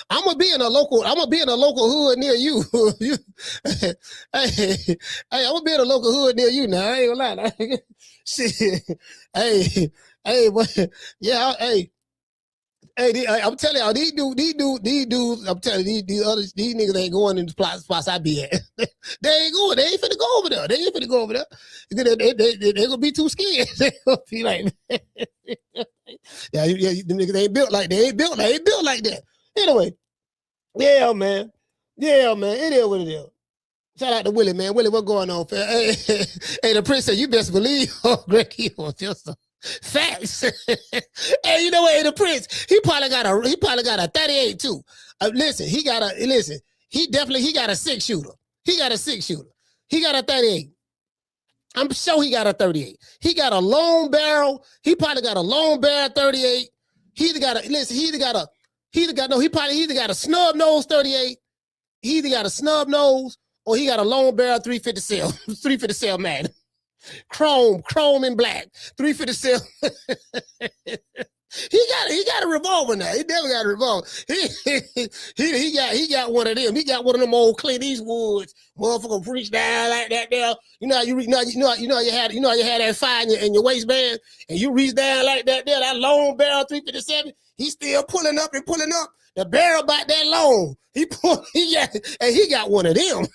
I'm gonna be in a local hood near you. Hey, I'm gonna be in a local hood near you now. I ain't gonna lie. Shit. Hey, but yeah, hey. Hey, I'm telling y'all, these dudes, I'm telling you, these niggas ain't going in the spots I be at. They ain't going. They ain't finna go over there. They gonna be too scared. They gonna be like, yeah, them niggas ain't built like they ain't built like that. Anyway, yeah, man, it is what it is. Shout out to Willie, man. Willie, what's going on, fam? Hey, the Prince said, you best believe, Greg, he was just a facts. Hey, you know what? Hey, the Prince, he probably got a 38 too. Listen, he got a 6-shooter. He got a 6-shooter. He got a 38. I'm sure he got a 38. He got a long barrel. He probably got a long barrel 38. He either got a snub nose 38. He either got a snub nose or he got a long barrel 350 cell, 350 cell mag. Chrome and black, 350 cell. He got a revolver now. He definitely got a revolver. He got one of them. He got one of them old Clint Eastwoods. Motherfucker reach down like that there. You know you had that fire in your waistband, and you reach down like that there. That long barrel 357. He's still pulling up. The barrel about that long. He got one of them.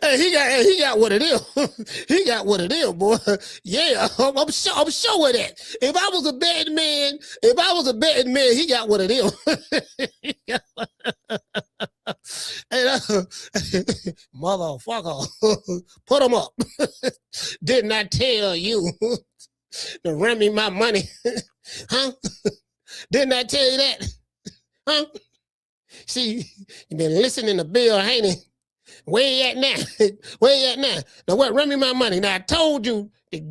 Hey, he got one of them. He got one of them, boy. Yeah, I'm sure of that. If I was a betting man, he got one of them. Hey, motherfucker, put them up. Didn't I tell you to rent me my money? Huh? Didn't I tell you that? Huh? See, you been listening to Bill Haney. Where you at now? Now what? Run me my money. Now I told you to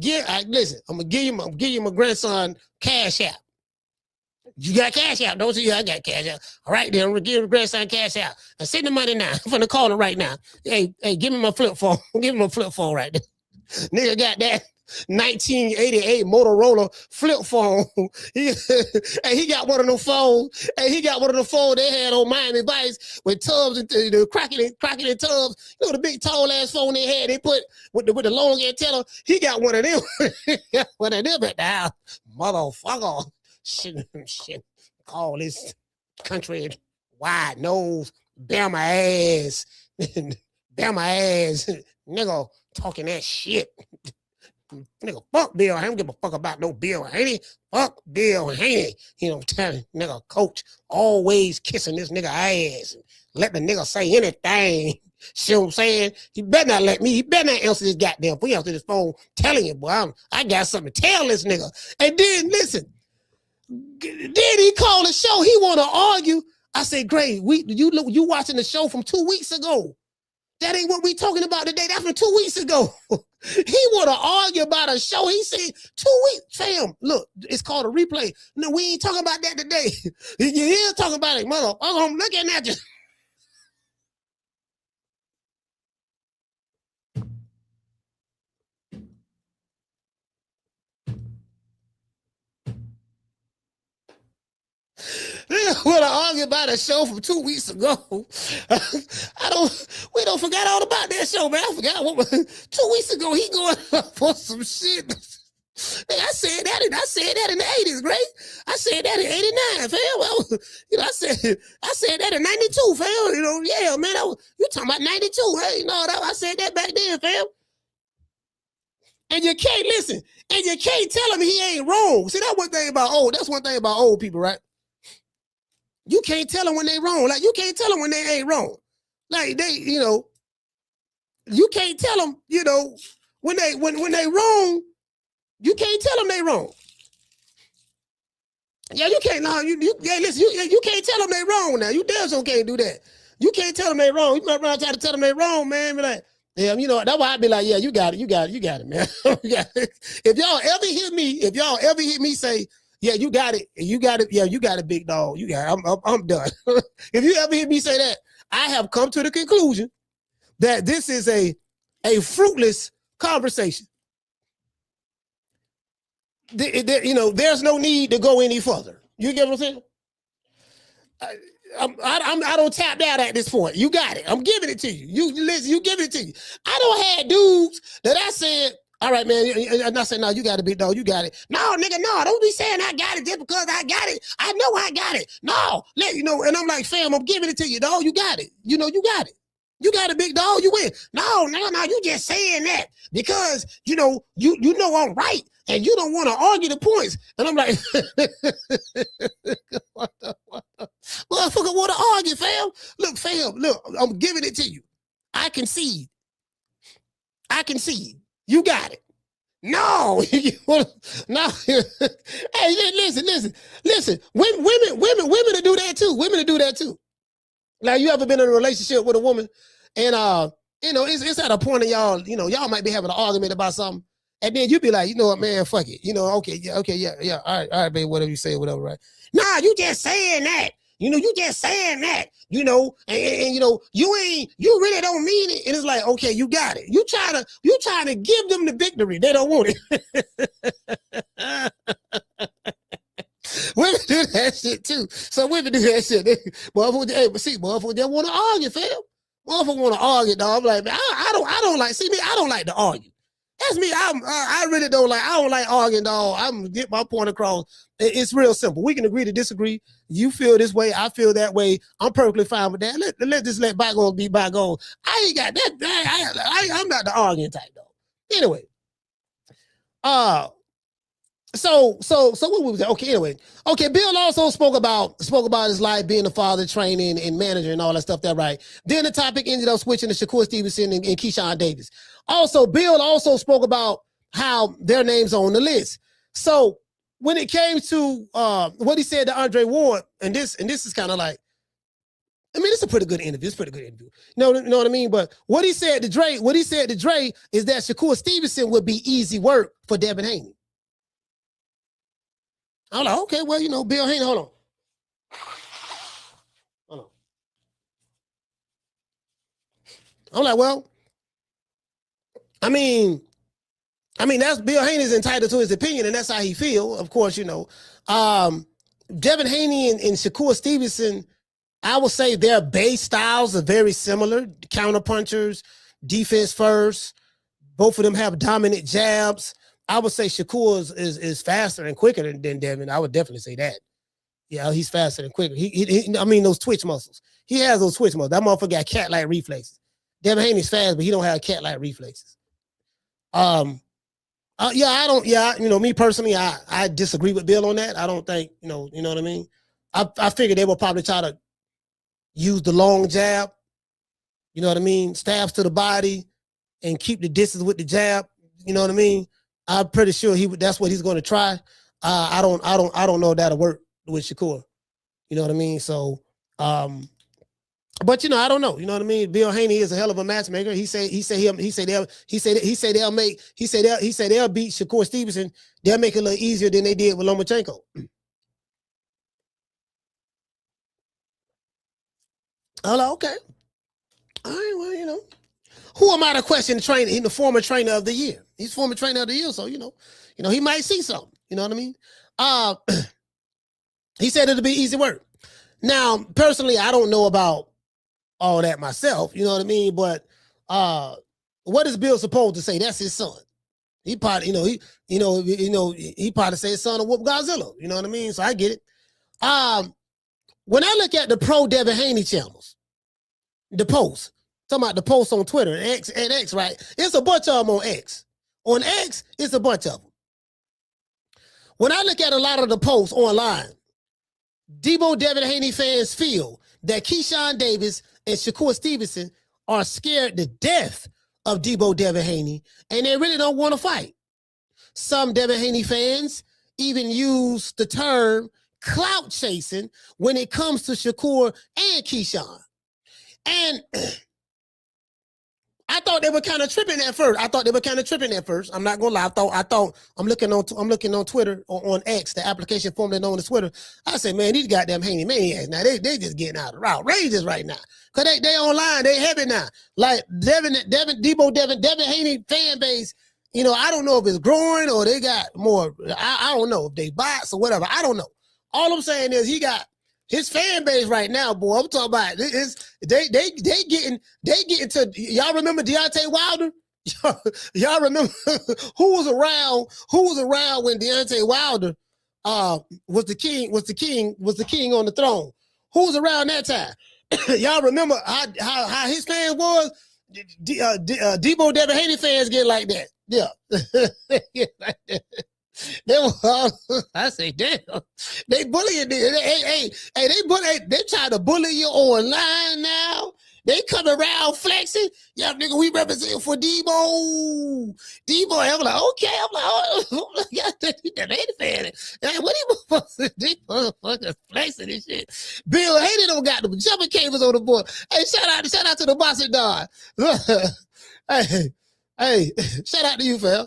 listen. I'm gonna give you my grandson Cash App. You got Cash App, don't you? I got Cash App. All right, then I'm gonna give your grandson Cash App. Now send the money now. I'm gonna call him right now. Hey, give me my flip phone. Give me my flip phone right there. Nigga got that 1988 Motorola flip phone. He got one of them phones. He got one of the phones they had on Miami Vice with tubs and the cracking tubs. You know the big tall ass phone they had. They put with the long antenna. He got one of them. One of them at the house. Motherfucker. Shit. Call this country wide nose. Bear my ass. Nigga talking that shit. Nigga, fuck Bill. I don't give a fuck about no Bill Haney. Fuck Bill Haney. You know, telling nigga coach always kissing this nigga ass. Let the nigga say anything. See what I'm saying? He better not answer this goddamn phone. He answer this phone telling you, boy, I got something to tell this nigga. And then listen, then he called the show. He want to argue. I said, Gray, you watching the show from 2 weeks ago. That ain't what we talking about today. That's from 2 weeks ago. He want to argue about a show. He said 2 weeks. Fam, look, it's called a replay. No, we ain't talking about that today. You hear talking about it, mother. I'm looking at you. We argue about a show from 2 weeks ago. We don't forget all about that show, man. I forgot what 2 weeks ago he going up for some shit. Hey, I said that in the 80s, right? I said that in 89, fam. Well, you know, I said that in 92, fam. You know, yeah, man. You talking about 92, hey? No, I said that back then, fam. And you can't listen, and you can't tell him he ain't wrong. See, that's one thing about old people, right? You can't tell them when they wrong. Like, you can't tell them when they ain't wrong. Like, they, you know, you can't tell them, you know, when they wrong, you can't tell them they wrong. Yeah, you can't, no, listen, you can't tell them they wrong now. You damn sure can't do that. You can't tell them they wrong. You might run try to tell them they wrong, man. Be like, yeah, you know, that's why I'd be like, yeah, you got it, man. If y'all ever hear me say, yeah, you got it. Yeah, you got it, big dog. You got it. I'm done. If you ever hear me say that, I have come to the conclusion that this is a fruitless conversation. You know, there's no need to go any further. You get what I'm saying? I don't tap out at this point. You got it. I'm giving it to you. You listen. You giving it to you. I don't have dudes that I said, all right, man. And I said, no, you got it, big dog. You got it. No, nigga, no. Don't be saying I got it just because I got it. I know I got it. No, you know. And I'm like, fam, I'm giving it to you, dog. You got it. You know, you got it. You got it, big dog. You win. No. You just saying that because you know I'm right, and you don't want to argue the points. And I'm like, what the? Motherfucker want to argue, fam. Look, fam, look, I'm giving it to you. I concede. You got it. No, no. Hey, listen. Women to do that too. Women to do that too. Now, you ever been in a relationship with a woman, and it's at a point of y'all might be having an argument about something, and then you be like, you know what, man, fuck it. Okay, yeah. All right, babe, whatever you say, whatever, right? Nah, you just saying that. You just saying that, and you really don't mean it. And it's like, okay, you got it. You trying to give them the victory. They don't want it. Women do that shit too. So women do that shit. Motherfucker, they want to argue, fam. Motherfucker want to argue, dog. I'm like, man, I don't like to argue. That's me. I really don't like. I don't like arguing, dog. I'm gonna get my point across. It's real simple. We can agree to disagree. You feel this way. I feel that way. I'm perfectly fine with that. Let bygones be bygones. I ain't got that. I'm not the arguing type, though. Anyway, so what was that? Okay, anyway. Okay, Bill also spoke about his life being a father, training, and manager and all that stuff, that right. Then the topic ended up switching to Shakur Stevenson and Keyshawn Davis. Also, Bill also spoke about how their names are on the list. So when it came to what he said to Andre Ward, and this is kind of like, I mean, it's a pretty good interview. You know what I mean? But what he said to Dre is that Shakur Stevenson would be easy work for Devin Haney. I'm like, okay, well, Bill Haney, hold on. I'm like, well, I mean, that's Bill Haney's entitled to his opinion, and that's how he feel. Of course, Devin Haney and Shakur Stevenson, I would say their base styles are very similar. Counterpunchers, defense first. Both of them have dominant jabs. I would say Shakur is faster and quicker than Devin. I would definitely say that. Yeah, he's faster and quicker. Those twitch muscles. He has those twitch muscles. That motherfucker got cat-like reflexes. Devin Haney's fast, but he don't have cat-like reflexes. Me personally, I disagree with Bill on that. I don't think, you know what I mean? I figured they will probably try to use the long jab, you know what I mean? Stabs to the body and keep the distance with the jab, you know what I mean? I'm pretty sure that's what he's going to try. I don't know if that'll work with Shakur. You know what I mean? So, but I don't know. You know what I mean? Bill Haney is a hell of a matchmaker. He said they'll beat Shakur Stevenson. They'll make it a little easier than they did with Lomachenko. I'm like, okay. All right, well, who am I to question the trainer? He's the former trainer of the year. He's former trainer of the year, so he might see something. You know what I mean? He said it'll be easy work. Now, personally, I don't know about all that myself. You know what I mean? But what is Bill supposed to say? That's his son. He probably, he probably say his son will whoop Godzilla. You know what I mean? So I get it. When I look at the pro-Devin Haney channels, the posts. Talking about the posts on Twitter and X, right? It's a bunch of them on X. On X, it's a bunch of them. When I look at a lot of the posts online, Deebo Devin Haney fans feel that Keyshawn Davis and Shakur Stevenson are scared to death of Deebo Devin Haney, and they really don't want to fight. Some Devin Haney fans even use the term clout chasing when it comes to Shakur and Keyshawn. And I thought they were kind of tripping at first. I'm not gonna lie. I thought I'm looking on Twitter on X, the application formerly known as Twitter. I said, man, these goddamn Haney maniacs now, they just getting outrageous right now. Cause they online, they heavy now. Like Deebo Devin Haney fan base, I don't know if it's growing or they got more. I don't know if they bots or whatever. I don't know. All I'm saying is he got his fan base right now, boy. I'm talking about they getting to, y'all remember Deontay Wilder? Y'all remember who was around when Deontay Wilder was the king on the throne? Who was around that time? Y'all remember how his fans was? Deebo Devin Haney fans get like that. Yeah. Get like that. I say, damn, they bullying this. They try to bully you online now. They come around flexing. Yeah, nigga, we represent for Deebo. Deebo, I'm like, okay. I'm like, oh, yeah, they the fan. Hey, what you supposed to do? Motherfuckers flexing this shit. Bill Haney don't got them jumping cables on the board. Hey, shout out to the boxing dog. hey, shout out to you, fam.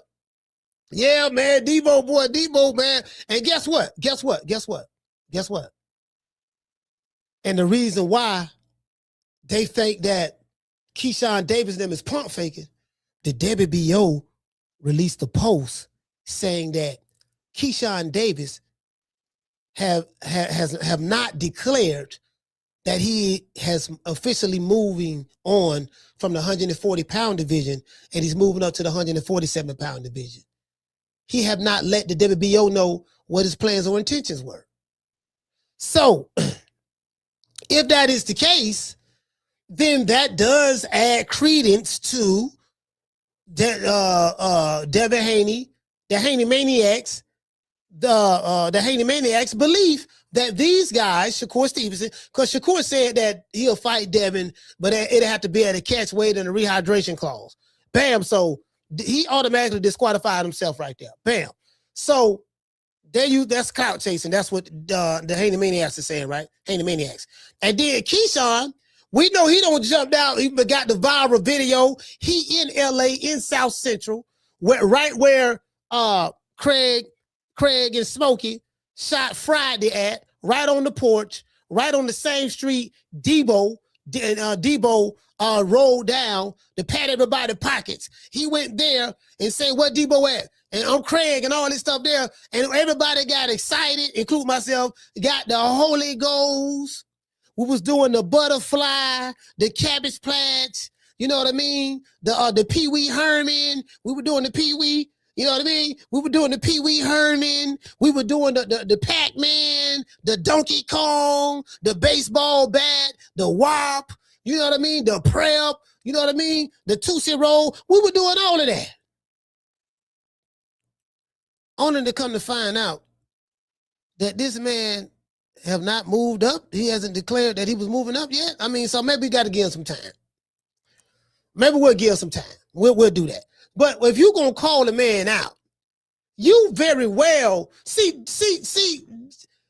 Yeah, man, Deebo, man. And guess what? And the reason why they think that Keyshawn Davis and them is pump faking, the WBO released a post saying that Keyshawn Davis have not declared that he has officially moving on from the 140-pound division and he's moving up to the 147-pound division. He have not let the WBO know what his plans or intentions were. So, if that is the case, then that does add credence to Devin Haney, the Haney Maniacs, the Haney Maniacs' belief that these guys, Shakur Stevenson, because Shakur said that he'll fight Devin, but it'd have to be at a catch weight and a rehydration clause. Bam. So he automatically disqualified himself right there. Bam. So that's clout chasing. That's what the Haney Maniacs are saying, right? Haney Maniacs. And then Keyshawn, we know he don't jump out. He got the viral video. He in LA, in South Central, right where Craig and Smokey shot Friday at, right on the porch, right on the same street. Deebo rolled down to pat everybody's pockets. He went there and said, "What Deebo at?" And I'm Craig and all this stuff there. And everybody got excited, including myself, got the Holy Ghost. We was doing the butterfly, the cabbage plants, you know what I mean? The Pee Wee Herman. We were doing the Pee Wee, you know what I mean? We were doing the Pee Wee Herman. We were doing the Pac-Man, the Donkey Kong, the baseball bat, the WAP, you know what I mean? The prep, you know what I mean? The Tootsie Roll. We were doing all of that. Only to come to find out that this man have not moved up. He hasn't declared that he was moving up yet. I mean, so maybe we got to give him some time. Maybe we'll give him some time. We'll do that. But if you're going to call the man out, you very well see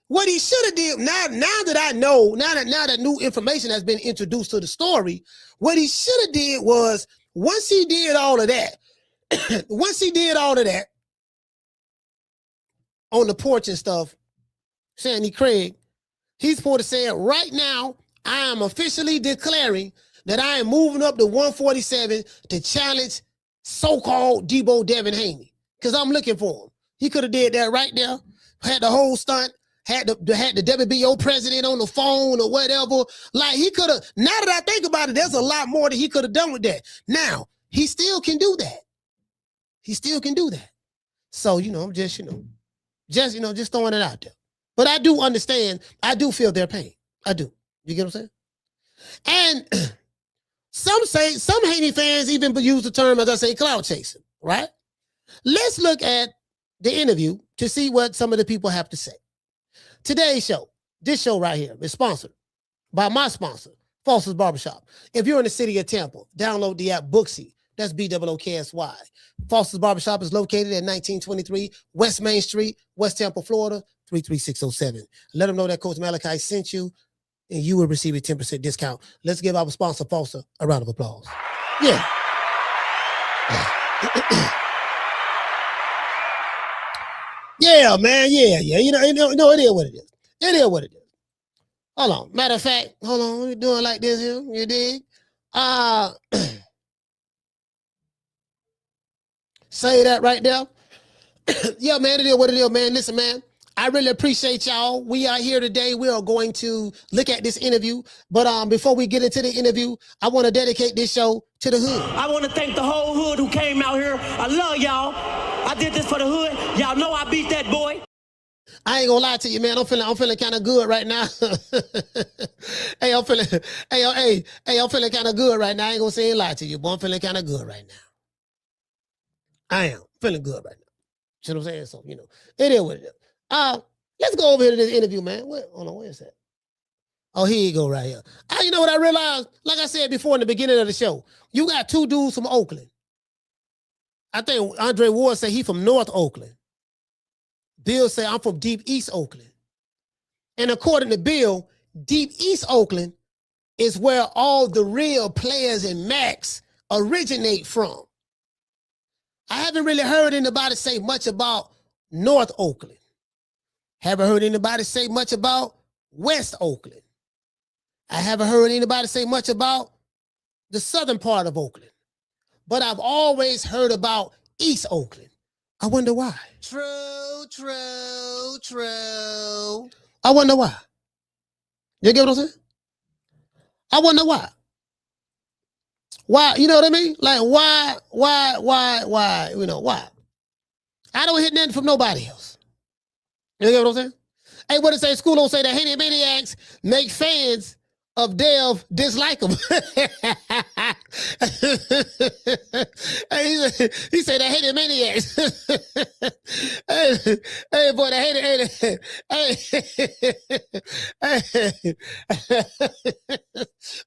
what he should have did. Now that I know, now that new information has been introduced to the story, what he should have did was once he did all of that on the porch and stuff, Sandy Craig, he's supposed to say, right now, I am officially declaring that I am moving up to 147 to challenge so-called Deebo Devin Haney. Because I'm looking for him. He could have did that right there, had the whole stunt, had the WBO president on the phone or whatever. Like he could have, now that I think about it, there's a lot more that he could have done with that. Now, he still can do that. So, I'm just throwing it out there. But I do understand. I do feel their pain. I do. You get what I'm saying? And some Haney fans even use the term, as I say, clout chasing, right? Let's look at the interview to see what some of the people have to say. Today's show, this show right here, is sponsored by my sponsor, Foster's Barbershop. If you're in the city of Tampa, download the app Booksy. That's BOOKSY. Foster's Barbershop is located at 1923 West Main Street, West Tampa, Florida, 33607. Let them know that Coach Malachi sent you, and you will receive a 10% discount. Let's give our sponsor, Foster, a round of applause. Yeah. Yeah, man. Yeah. It is what it is. It is what it is. Hold on. Matter of fact, hold on. We're doing like this here. You dig? Say that right there. Yeah, man, it is what it is, man. Listen, man, I really appreciate y'all. We are here today. We are going to look at this interview. But before we get into the interview, I want to dedicate this show to the hood. I want to thank the whole hood who came out here. I love y'all. I did this for the hood. Y'all know I beat that boy. I ain't gonna lie to you, man. I'm feeling kind of good right now. I'm feeling kind of good right now. I ain't gonna say a lie to you, but I'm feeling kind of good right now. I am feeling good right now. You know what I'm saying? So, you know, it is what it is. Let's go over here to this interview, man. Hold on, where is that? Oh, here you go right here. You know what I realized? Like I said before in the beginning of the show, you got two dudes from Oakland. I think Andre Ward said he from North Oakland. Bill said I'm from Deep East Oakland. And according to Bill, Deep East Oakland is where all the real players in Max originate from. I haven't really heard anybody say much about North Oakland. Haven't heard anybody say much about West Oakland. I haven't heard anybody say much about the southern part of Oakland. But I've always heard about East Oakland. I wonder why. True. I wonder why. You get what I'm saying? I wonder why. Why, you know what I mean? Like, why, you know, why? I don't hit nothing from nobody else. You get what I'm saying? Hey, what it say? School don't say that Haney Maniacs make fans of Dev dislike him. Hey, he said that Haney Maniacs. hey, boy, the Haney.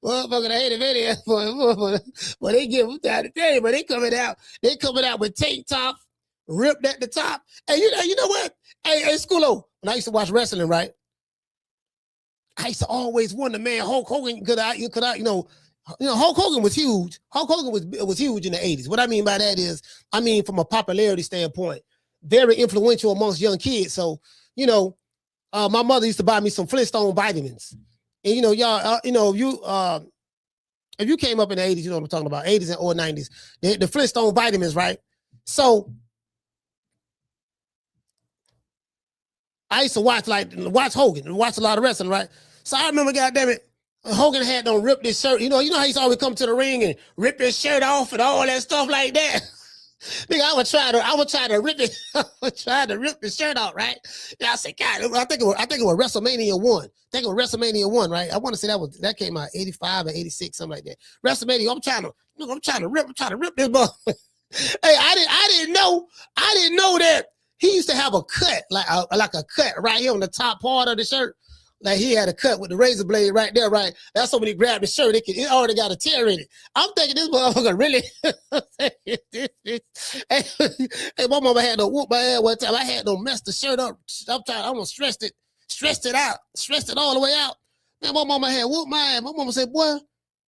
Motherfucker, the Haney Maniacs, boy, they give them time today, but they coming out with tank tops, ripped at the top. Hey, you know what? Hey, Schoolo, when I used to watch wrestling, right? I used to always wonder, man, Hulk Hogan could you know, Hulk Hogan was huge. Hulk Hogan was huge in the 80s. What I mean by that is, I mean, from a popularity standpoint, very influential amongst young kids. So, you know, my mother used to buy me some Flintstone vitamins. And, you know, y'all, you know, if you came up in the 80s, you know what I'm talking about, 80s or 90s, the Flintstone vitamins, right? So I used to watch Hogan, watch a lot of wrestling, right? So I remember, goddammit, Hogan had them rip this shirt. You know how he used to always come to the ring and rip his shirt off and all that stuff like that. Nigga, I would try to rip it. I would try to rip the shirt off, right? And I said, God, I think it was WrestleMania 1. I think it was WrestleMania 1, right? I want to say that came out 85 or 86, something like that. WrestleMania, I'm trying to rip this ball. Hey, I didn't know that he used to have a cut, like a cut right here on the top part of the shirt. Like he had a cut with the razor blade right there, right? That's so when he grabbed the shirt, it already got a tear in it. I'm thinking this motherfucker really. Hey, my mama had to whoop my ass one time. I had to mess the shirt up. I almost stressed it all the way out. Man, my mama had whooped my ass. My mama said, boy,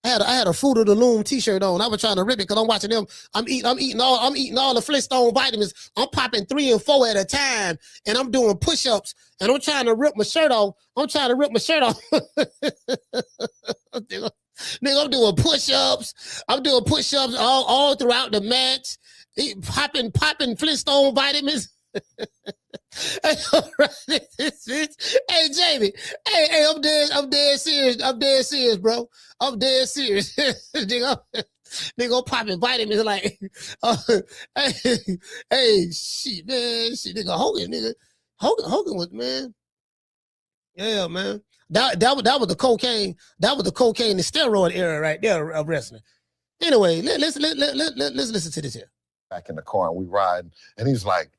I had a Fruit of the Loom t-shirt on. I was trying to rip it because I'm watching them. I'm eating all the Flintstone vitamins. I'm popping 3 and 4 at a time, and I'm doing push-ups, and I'm trying to rip my shirt off. Nigga, I'm doing push-ups. All throughout the match. Popping Flintstone vitamins. Hey, Jamie. Hey, I'm dead serious, bro. I'm dead serious. Nigga, I'm popping vitamins like, hey, shit, man. Shit, nigga, Hogan was, man. Yeah, man. That was the cocaine. That was the cocaine and steroid era right there of wrestling. Anyway, let's listen to this here. Back in the car and we riding, and he's like,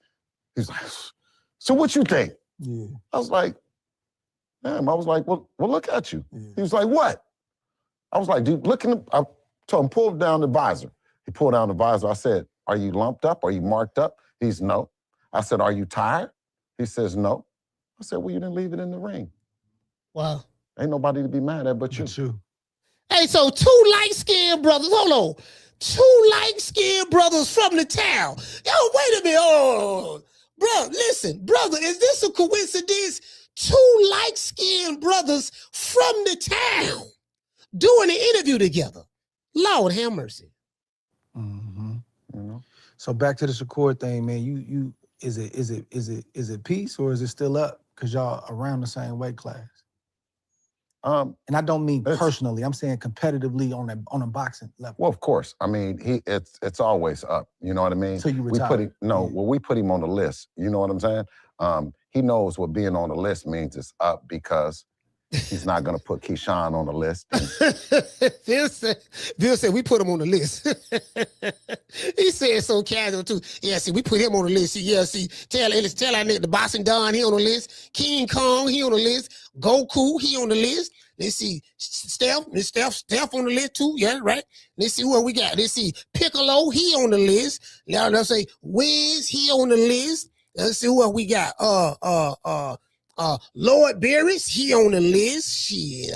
so what you think? Yeah. I was like, damn. I was like, well, look at you. Yeah. He was like, what? I was like, dude, look in the, I told him, pull down the visor. He pulled down the visor. I said, are you lumped up? Are you marked up? He's no. I said, are you tired? He says, no. I said, well, you didn't leave it in the ring. Wow. Ain't nobody to be mad at but you. Hey, so 2 light-skinned brothers, hold on. 2 light-skinned brothers from the town. Yo, wait a minute. Oh, bro, listen, brother, is this a coincidence? 2 light-skinned brothers from the town doing an interview together. Lord have mercy. Mm-hmm. You know? So back to the Shakur thing, man. You is it peace or is it still up? Because y'all around the same weight class. And I don't mean personally. I'm saying competitively on a boxing level. Well, of course. I mean, it's always up. You know what I mean? So you retired. We put him on the list. You know what I'm saying? He knows what being on the list means. It's up because He's not going to put Keyshawn on the list. Bill said we put him on the list. He said so casual too. Yeah, see, we put him on the list. See, tell our nigga the boxing Don, he on the list. King Kong, he on the list. Goku, he on the list. Let's see, Steph on the list too. Yeah, right. Let's see what we got. Let's see, Piccolo, he on the list. Now let's say Wiz, he on the list. Let's see what we got. Lord Barris, he on the list. Shit.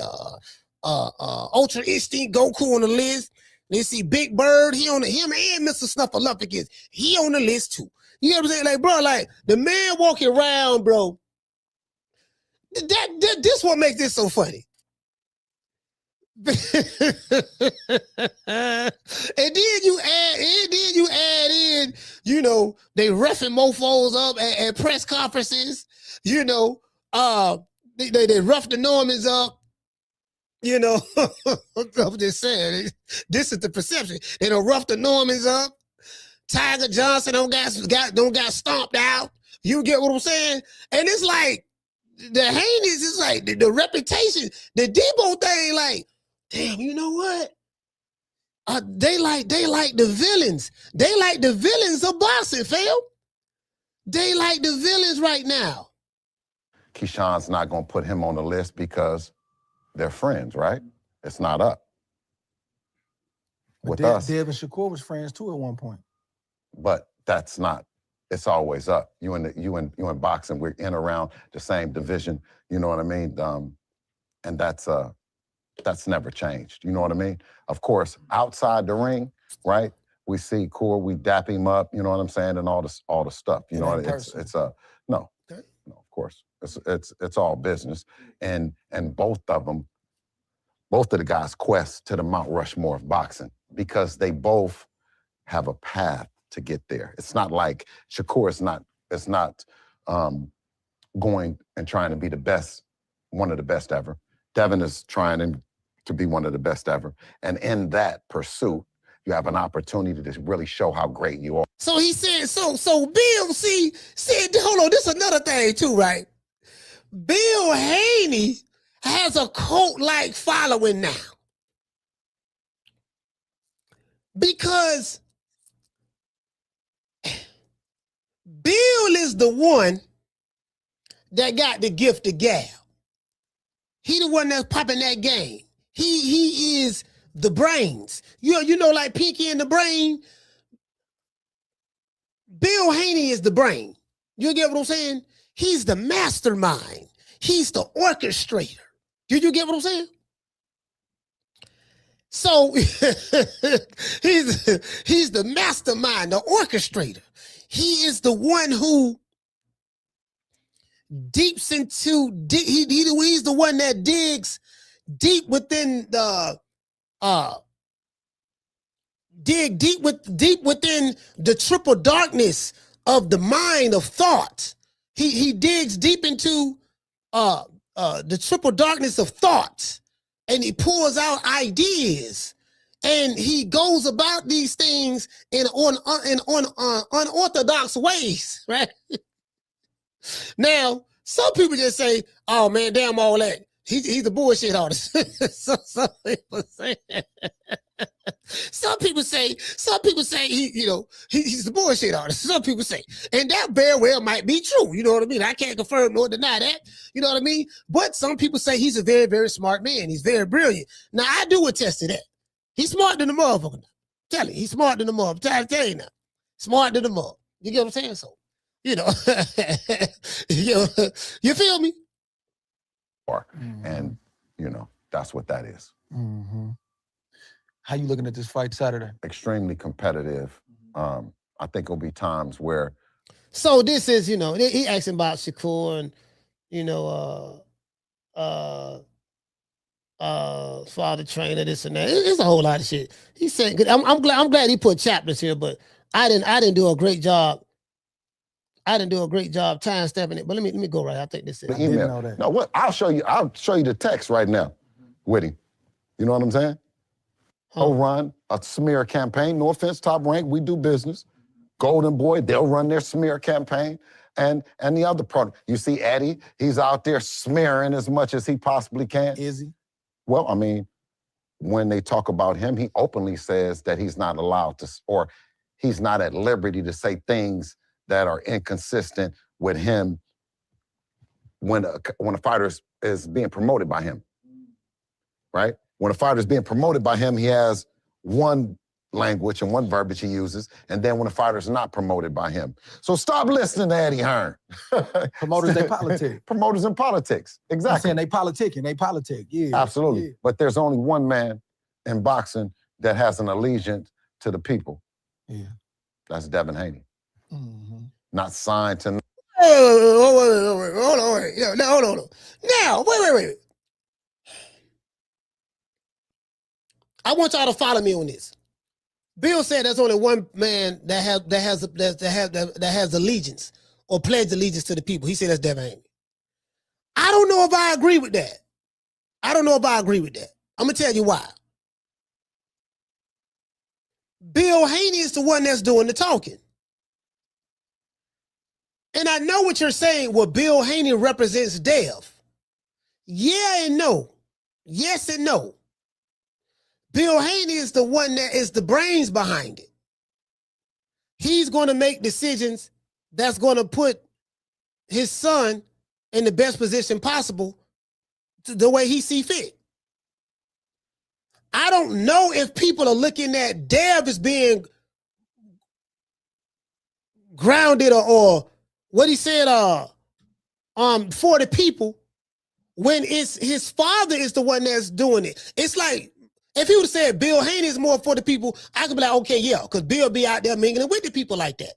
Ultra Instinct Goku on the list. Let's see, Big Bird, him and Mr. Snuffleupagus, he on the list too. You know what I'm saying? Like, bro, like the man walking around, bro. This what makes this so funny. And then you add in, you know, they roughing mofos up at press conferences, you know, they rough the Normans up, you know. I'm just saying, this is the perception. They don't rough the Normans up. Tiger Johnson don't got stomped out. You get what I'm saying? And it's like the Haneys is like the reputation, the Deebo thing, like, damn, you know what? They like the villains. They like the villains of boxing, fam. They like the villains right now. Keyshawn's not going to put him on the list because they're friends, right? It's not up. With us. Dev and Shakur was friends too at one point. But that's not. It's always up. You in boxing, we're in around the same division. You know what I mean? And that's never changed. You know what I mean? Of course, outside the ring, right? We see Core, we dap him up. You know what I'm saying? And all the stuff. You know, it's no, of course, it's all business. And both of the guys quest to the Mount Rushmore of boxing because they both have a path to get there. It's not like Shakur is not going and trying to be the best, one of the best ever. Devin is trying to be one of the best ever. And in that pursuit, you have an opportunity to really show how great you are. So he said, so Bill, said, hold on, this is another thing too, right? Bill Haney has a cult-like following now. Because Bill is the one that got the gift of gab. He the one that's popping that game. He is the brains. You know, like Pinky and the Brain. Bill Haney is the brain. You get what I'm saying? He's the mastermind. He's the orchestrator. You get what I'm saying? So he's the mastermind, the orchestrator. He is the one who deeps into, he's the one that digs deep within the deep within the triple darkness of the mind of thought. He digs deep into the triple darkness of thought, and he pulls out ideas, and he goes about these things in unorthodox ways, right? Now, some people just say, "Oh man, damn all that. He's a bullshit artist." Some people say he's the bullshit artist. Some people say, and that very well might be true. You know what I mean? I can't confirm nor deny that. You know what I mean? But some people say he's a very, very smart man. He's very brilliant. Now I do attest to that. He's smarter than the motherfucker. Tell you, he's smarter than the motherfucker. I'm tell you now, smarter than the mother. You get what I'm saying? So, you know, you feel me? And you know, that's what that is. Mm-hmm. How you looking at this fight Saturday? Extremely competitive. I think there'll be times where. So this is, you know, he asking about Shakur and, you know, father trainer, this and that. It's a whole lot of shit. He said, I'm glad he put chapters here, but I didn't do a great job. I didn't do a great job time stepping it. But let me go right. I think this is. The email. No, what? I'll show you the text right now with him. You know what I'm saying? He'll run a smear campaign. No offense, Top Rank. We do business. Golden Boy, they'll run their smear campaign. And the other product, you see Eddie, he's out there smearing as much as he possibly can. Is he? Well, I mean, when they talk about him, he openly says that he's not allowed to, or he's not at liberty to say things that are inconsistent with him when a fighter is being promoted by him, right? When a fighter is being promoted by him, he has one language and one verbiage he uses, and then when a fighter is not promoted by him. So stop listening to Eddie Hearn. Promoters, they politic. Promoters in politics, exactly. I'm saying they politic, yeah. Absolutely, yeah. But there's only one man in boxing that has an allegiance to the people. Yeah. That's Devin Haney. Mm-hmm. Not signed to... Hold on. Now, wait. I want y'all to follow me on this. Bill said there's only one man that has allegiance or pledged allegiance to the people. He said that's Devin Haney. I don't know if I agree with that. I'm gonna tell you why. Bill Haney is the one that's doing the talking. And I know what you're saying. Well, Bill Haney represents Dev. Yeah and no. Yes and no. Bill Haney is the one that is the brains behind it. He's going to make decisions that's going to put his son in the best position possible the way he see fit. I don't know if people are looking at Dev as being grounded or what he said for the people when it's his father is the one that's doing it. It's like, if he would have said Bill Haney is more for the people, I could be like, okay, yeah, because Bill be out there mingling with the people like that.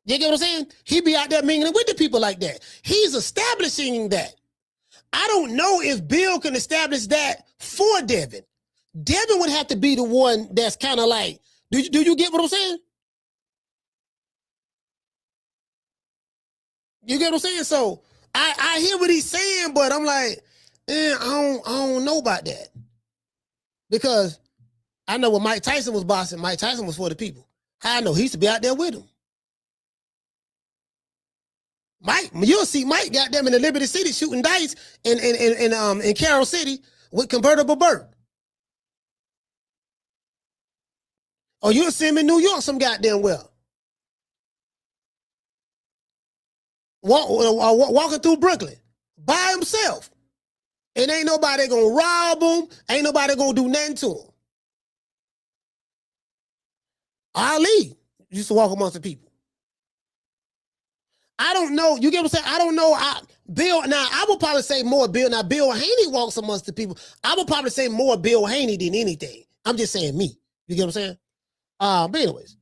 You get what I'm saying? He be out there mingling with the people like that. He's establishing that. I don't know if Bill can establish that for Devin. Devin would have to be the one that's kind of like, do you get what I'm saying? You get what I'm saying? So I hear what he's saying, but I'm like, I don't know about that. Because I know when Mike Tyson was boxing, Mike Tyson was for the people. How I know? He used to be out there with him. You'll see Mike got them in the Liberty City shooting dice in Carroll City with convertible Burt. Or you'll see him in New York some goddamn well. Walking through Brooklyn by himself. And ain't nobody gonna rob him. Ain't nobody gonna do nothing to him. Ali used to walk amongst the people. I don't know. You get what I'm saying? I don't know. Bill, now I would probably say more Bill. Now Bill Haney walks amongst the people. I would probably say more Bill Haney than anything. I'm just saying me. You get what I'm saying? But anyways.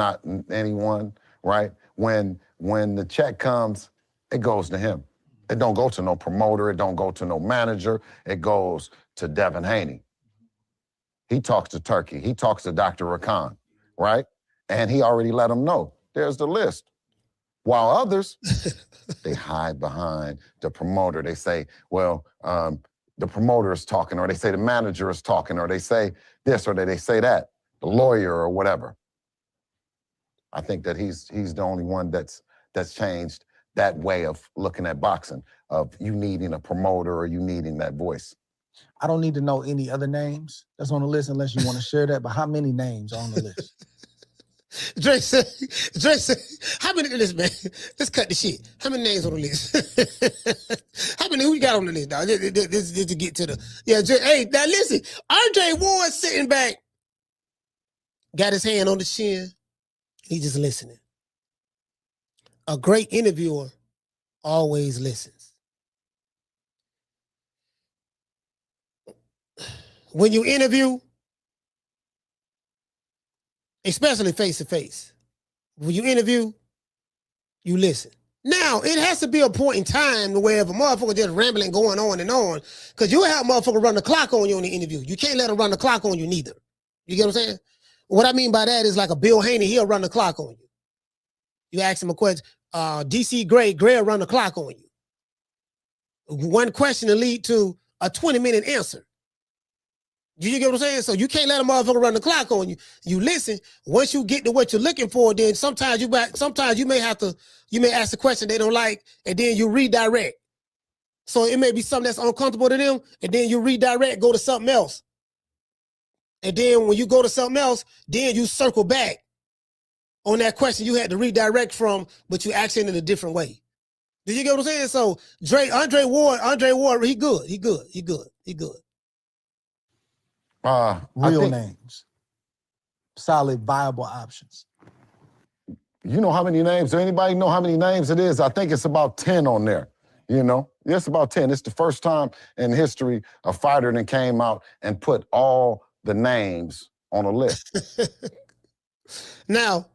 Not anyone, right? When the check comes, it goes to him. It don't go to no promoter. It don't go to no manager. It goes to Devin Haney. He talks to Turkey. He talks to Dr. Rakan, right? And he already let him know. There's the list. While others, they hide behind the promoter. They say, well, the promoter is talking, or they say the manager is talking, or they say this, or they say that, the lawyer or whatever. I think that he's the only one that's changed that way of looking at boxing, of you needing a promoter or you needing that voice. I don't need to know any other names that's on the list unless you want to share that, but how many names are on the list? Drake said, how many on the list, man? Let's cut the shit. How many names on the list? How many, who you got on the list, dog? This to get to the, yeah, hey, now listen, Andre Ward sitting back, got his hand on the chin, he just listening. A great interviewer always listens. When you interview, especially face-to-face, when you interview, you listen. Now, it has to be a point in time where if a motherfucker just rambling, going on and on, because you have a motherfucker run the clock on you in the interview. You can't let him run the clock on you neither. You get what I'm saying? What I mean by that is like a Bill Haney, he'll run the clock on you. You ask him a question, DC Gray will run the clock on you. One question will lead to a 20-minute answer. You get what I'm saying? So you can't let a motherfucker run the clock on you. You listen. Once you get to what you're looking for, then sometimes you may ask the question they don't like, and then you redirect. So it may be something that's uncomfortable to them, and then you redirect, go to something else. And then when you go to something else, then you circle back on that question you had to redirect from, but you ask it in a different way. Did you get what I'm saying? So Andre Ward, he good. Real names. Solid, viable options. You know how many names? Does anybody know how many names it is? I think it's about 10 on there. You know, it's about 10. It's the first time in history a fighter then came out and put all the names on a list. Now,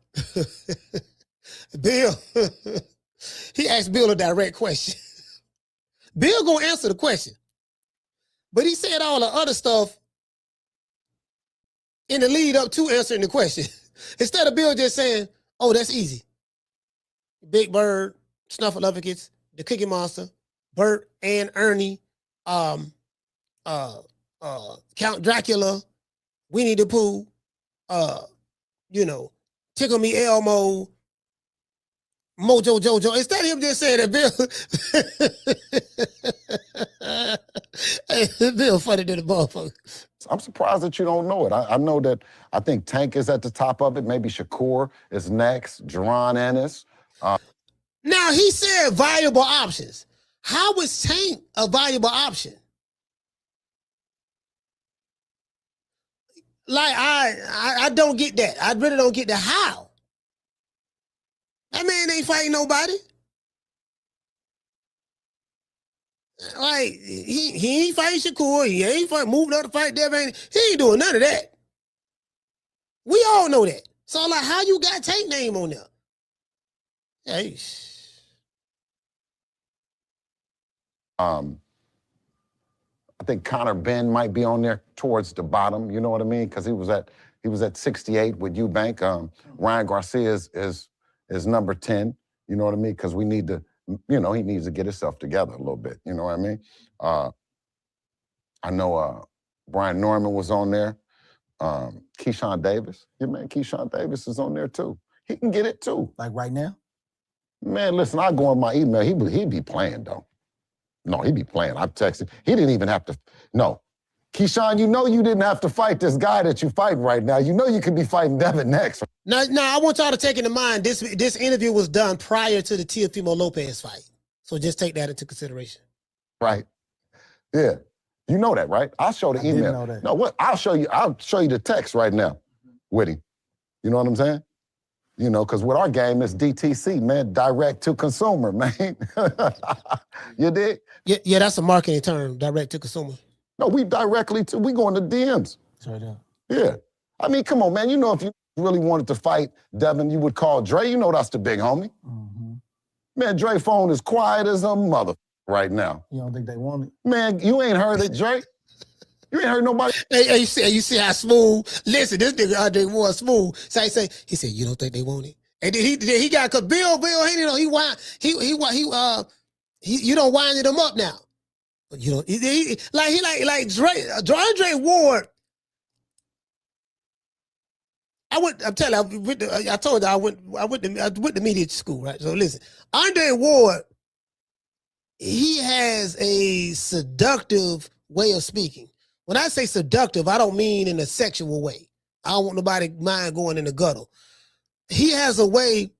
Bill, he asked Bill a direct question. Bill gonna answer the question, but he said all the other stuff in the lead up to answering the question. Instead of Bill just saying, "Oh, that's easy." Big Bird, Snuffleupagus, the Cookie Monster, Bert and Ernie, Count Dracula, Winnie the Pooh, Tickle Me Elmo, Mojo Jojo. Instead of him just saying that, Bill funny to the motherfucker. I'm surprised that you don't know it. I know that I think Tank is at the top of it. Maybe Shakur is next, Jerron Ennis. Now, he said valuable options. How is Tank a valuable option? Like, I don't get that. I really don't get that. How? That man ain't fighting nobody. Like, he ain't fighting Shakur. He ain't moving up to fight Devin Haney. He ain't doing none of that. We all know that. So, like, how you got Tank name on there? Hey. I think Connor Ben might be on there towards the bottom. You know what I mean? Because he was at 68 with Eubank. Ryan Garcia is number 10. You know what I mean? Because we need to, he needs to get himself together a little bit. You know what I mean? I know Brian Norman was on there. Keyshawn Davis. Yeah, man, Keyshawn Davis is on there too. He can get it too. Like right now? Man, listen, I go on my email. He'd be playing though. No, he'd be playing. I've texted. He didn't even have to. No. Keyshawn, you didn't have to fight this guy that you fighting right now. You could be fighting Devin next. Now, I want y'all to take into mind, this interview was done prior to the Teofimo Lopez fight. So just take that into consideration. Right. Yeah. You know that, right? I'll show the email. Didn't know that. No, what? I'll show you the text right now with him. You know what I'm saying? Because with our game, it's DTC, man, direct to consumer, man. You dig? Yeah, that's a marketing term, direct to consumer. No, we go into DMs. That's right there. Yeah. I mean, come on, man. If you really wanted to fight Devin, you would call Dre. That's the big homie. Mm-hmm. Man, Dre phone is quiet as a mother right now. You don't think they want it? Man, you ain't heard it, Dre. You ain't heard nobody. Hey, you see how smooth? Listen, this nigga Andre Ward smooth. So he said, you don't think they want it? And then he got, cause Bill Haney, you don't winding him up now. But like Dre, Andre Ward. I told you I went to media school, right? So listen, Andre Ward, he has a seductive way of speaking. When I say seductive, I don't mean in a sexual way. I don't want nobody mind going in the gutter. He has a way,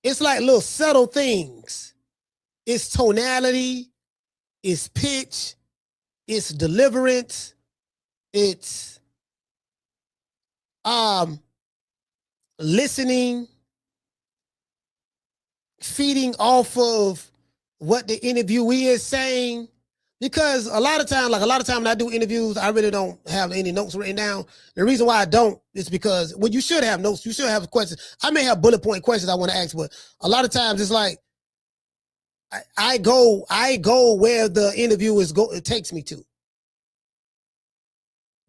it's like little subtle things. It's tonality, it's pitch, it's deliverance, it's listening, feeding off of what the interviewee is saying. Because a lot of time when I do interviews, I really don't have any notes written down. The reason why I don't is because you should have notes, you should have questions. I may have bullet point questions I want to ask, but a lot of times it's like I go where the interview it takes me to.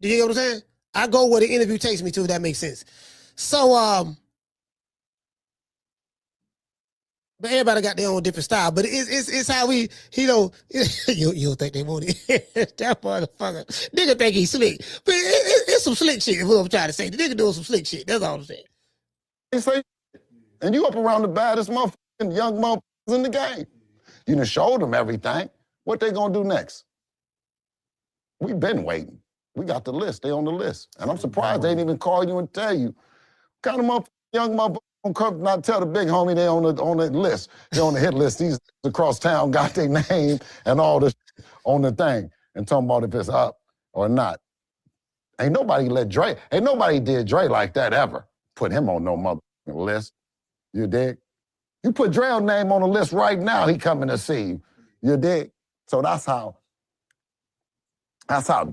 Do you get what I'm saying? I go where the interview takes me to, if that makes sense. So But everybody got their own different style. But it's how we, you know, you don't think they want it. That motherfucker. Nigga think he's slick. But it's some slick shit, is what I'm trying to say. The nigga doing some slick shit. That's all I'm saying. They say, and you up around the baddest motherfucking young motherfuckers in the game. You done showed them everything. What they gonna do next? We've been waiting. We got the list. They on the list. And I'm surprised they didn't even call you and tell you. What kind of young motherfuckers don't come not tell the big homie they on the list. They on the hit list. These across town got their name and all this on the thing and talking about if it's up or not. Ain't nobody did Dre like that ever. Put him on no motherfucking list. You dig? You put Dre's name on the list right now, he coming to see you. You dig? So that's how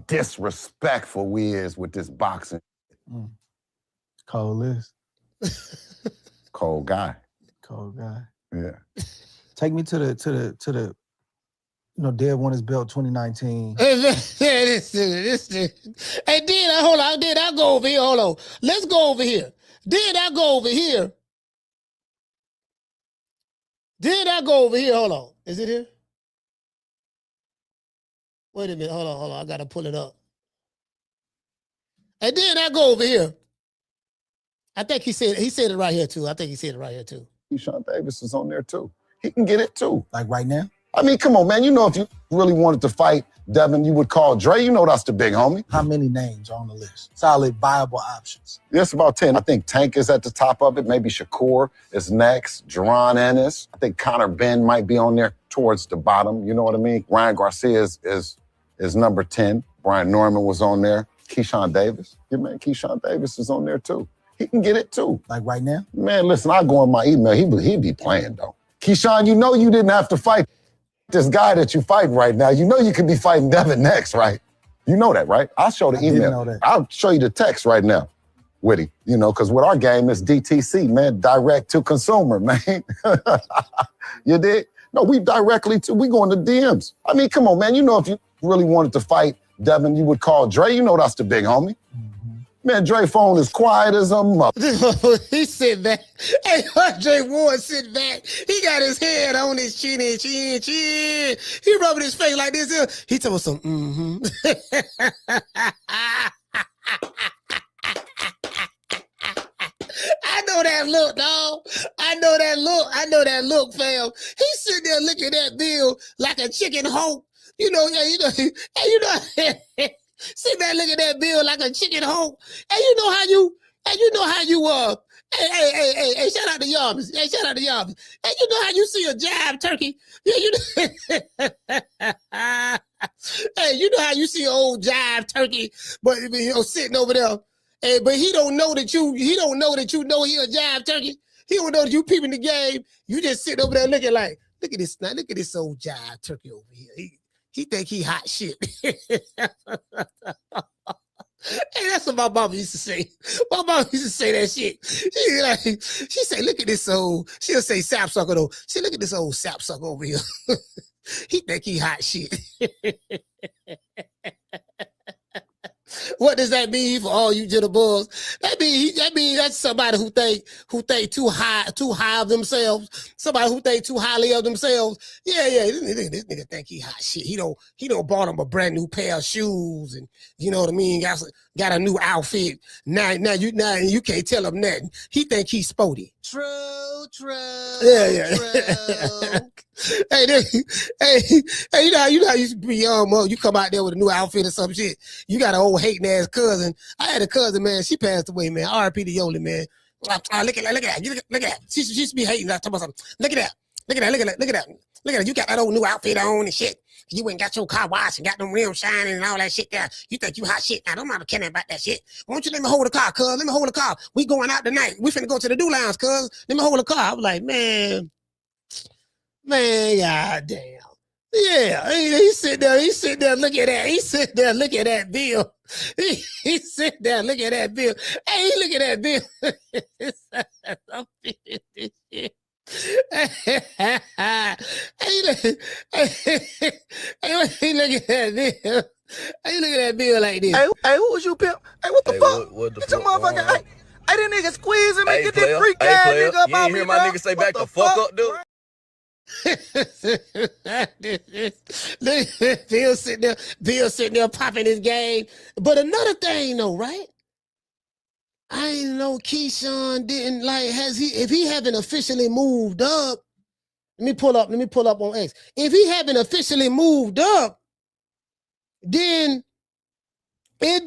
disrespectful we is with this boxing. Cold list. Cold guy. Cold guy. Yeah. Take me to the you know, Dev won his belt 2019. This thing. Hey, hold on. I'll go over here. Hold on. Let's go over here. I'll go over here. I'll go over here. Hold on. Is it here? Wait a minute. Hold on. I got to pull it up. And then I go over here. I think he said it right here, too. Keyshawn Davis is on there, too. He can get it, too. Like right now? I mean, come on, man. You know, if you really wanted to fight Devin, you would call Dre. You know that's the big homie. How many names are on the list? Solid, viable options. Yes, about 10. I think Tank is at the top of it. Maybe Shakur is next. Jerron Ennis. I think Connor Ben might be on there towards the bottom. You know what I mean? Ryan Garcia is number 10. Brian Norman was on there. Keyshawn Davis. Yeah, man, Keyshawn Davis is on there, too. He can get it, too. Like right now? Man, listen, I go in my email. He'd be playing, though. Keyshawn, you know you didn't have to fight this guy that you fighting right now. You know you could be fighting Devin next, right? You know that, right? I'll show the email. Didn't know that. I'll show you the text right now, Witty. You know, because with our game, it's DTC, man, direct to consumer, man. You did? No, we going to DMs. I mean, come on, man. You know if you really wanted to fight Devin, you would call Dre. You know that's the big homie. Man, Dre phone is quiet as a mother. He sit back. Hey, Dre Ward sit back. He got his head on his chin. He rubbing his face like this. He told us some, I know that look, dog. I know that look, fam. He sitting there looking at that bill like a chicken hope. You know, sit back looking at that bill like a chicken hope. And you know how you hey, shout out to Yarmouth. Hey, shout out to Yarmouth. Hey, you know how you see a jive turkey? Yeah, you know. Hey, you know how you see an old jive turkey, but you know, sitting over there. Hey, but he don't know that you know he a jive turkey. He don't know that you peeping the game. You just sitting over there looking like, look at this old jive turkey over here. He think he hot shit. Hey, that's what my mama used to say. My mama used to say that shit. She say, look at this old, she'll say sapsucker though. She look at this old sapsucker over here. He think he hot shit. What does that mean for all you jitterbugs? That mean that's somebody who think too high of themselves. Somebody who think too highly of themselves. Yeah. This nigga think he hot shit. He don't bought him a brand new pair of shoes, and you know what I mean. Got a new outfit. Now you can't tell him nothing. He think he's sporty. True. Yeah. True. Hey, you know how you used to be young, you come out there with a new outfit or some shit. You got an old hating ass cousin. I had a cousin, man. She passed away, man. R.I.P. to Yoli, man. Look at that. She used to be hating. I talk about something. Look at that. You got that old new outfit on and shit. You ain't got your car washed and got them rims shining and all that shit there. You think you hot shit. Now, don't matter caring about that shit. Why don't you let me hold the car, cuz? Let me hold the car. We going out tonight. We finna go to the Do Lounge, cuz. Let me hold the car. I was like, man, goddamn. Yeah, he sit there, look at that. He sit there, look at that bill. He sit there, look at that bill. Hey, look at that bill. I'm feeling this shit. Hey, look at that bill. Hey, look at that bill like this. Hey, who was you, pimp? Hey, what the fuck? Get your motherfucker. Hey, that nigga squeezing me. Get that freak ass nigga up. You ain't hear my nigga say back the fuck up, dude? Bill sitting there popping his game. But another thing though, right? I ain't know Keyshawn didn't like, if he haven't officially moved up, let me pull up on X. If he haven't officially moved up, then it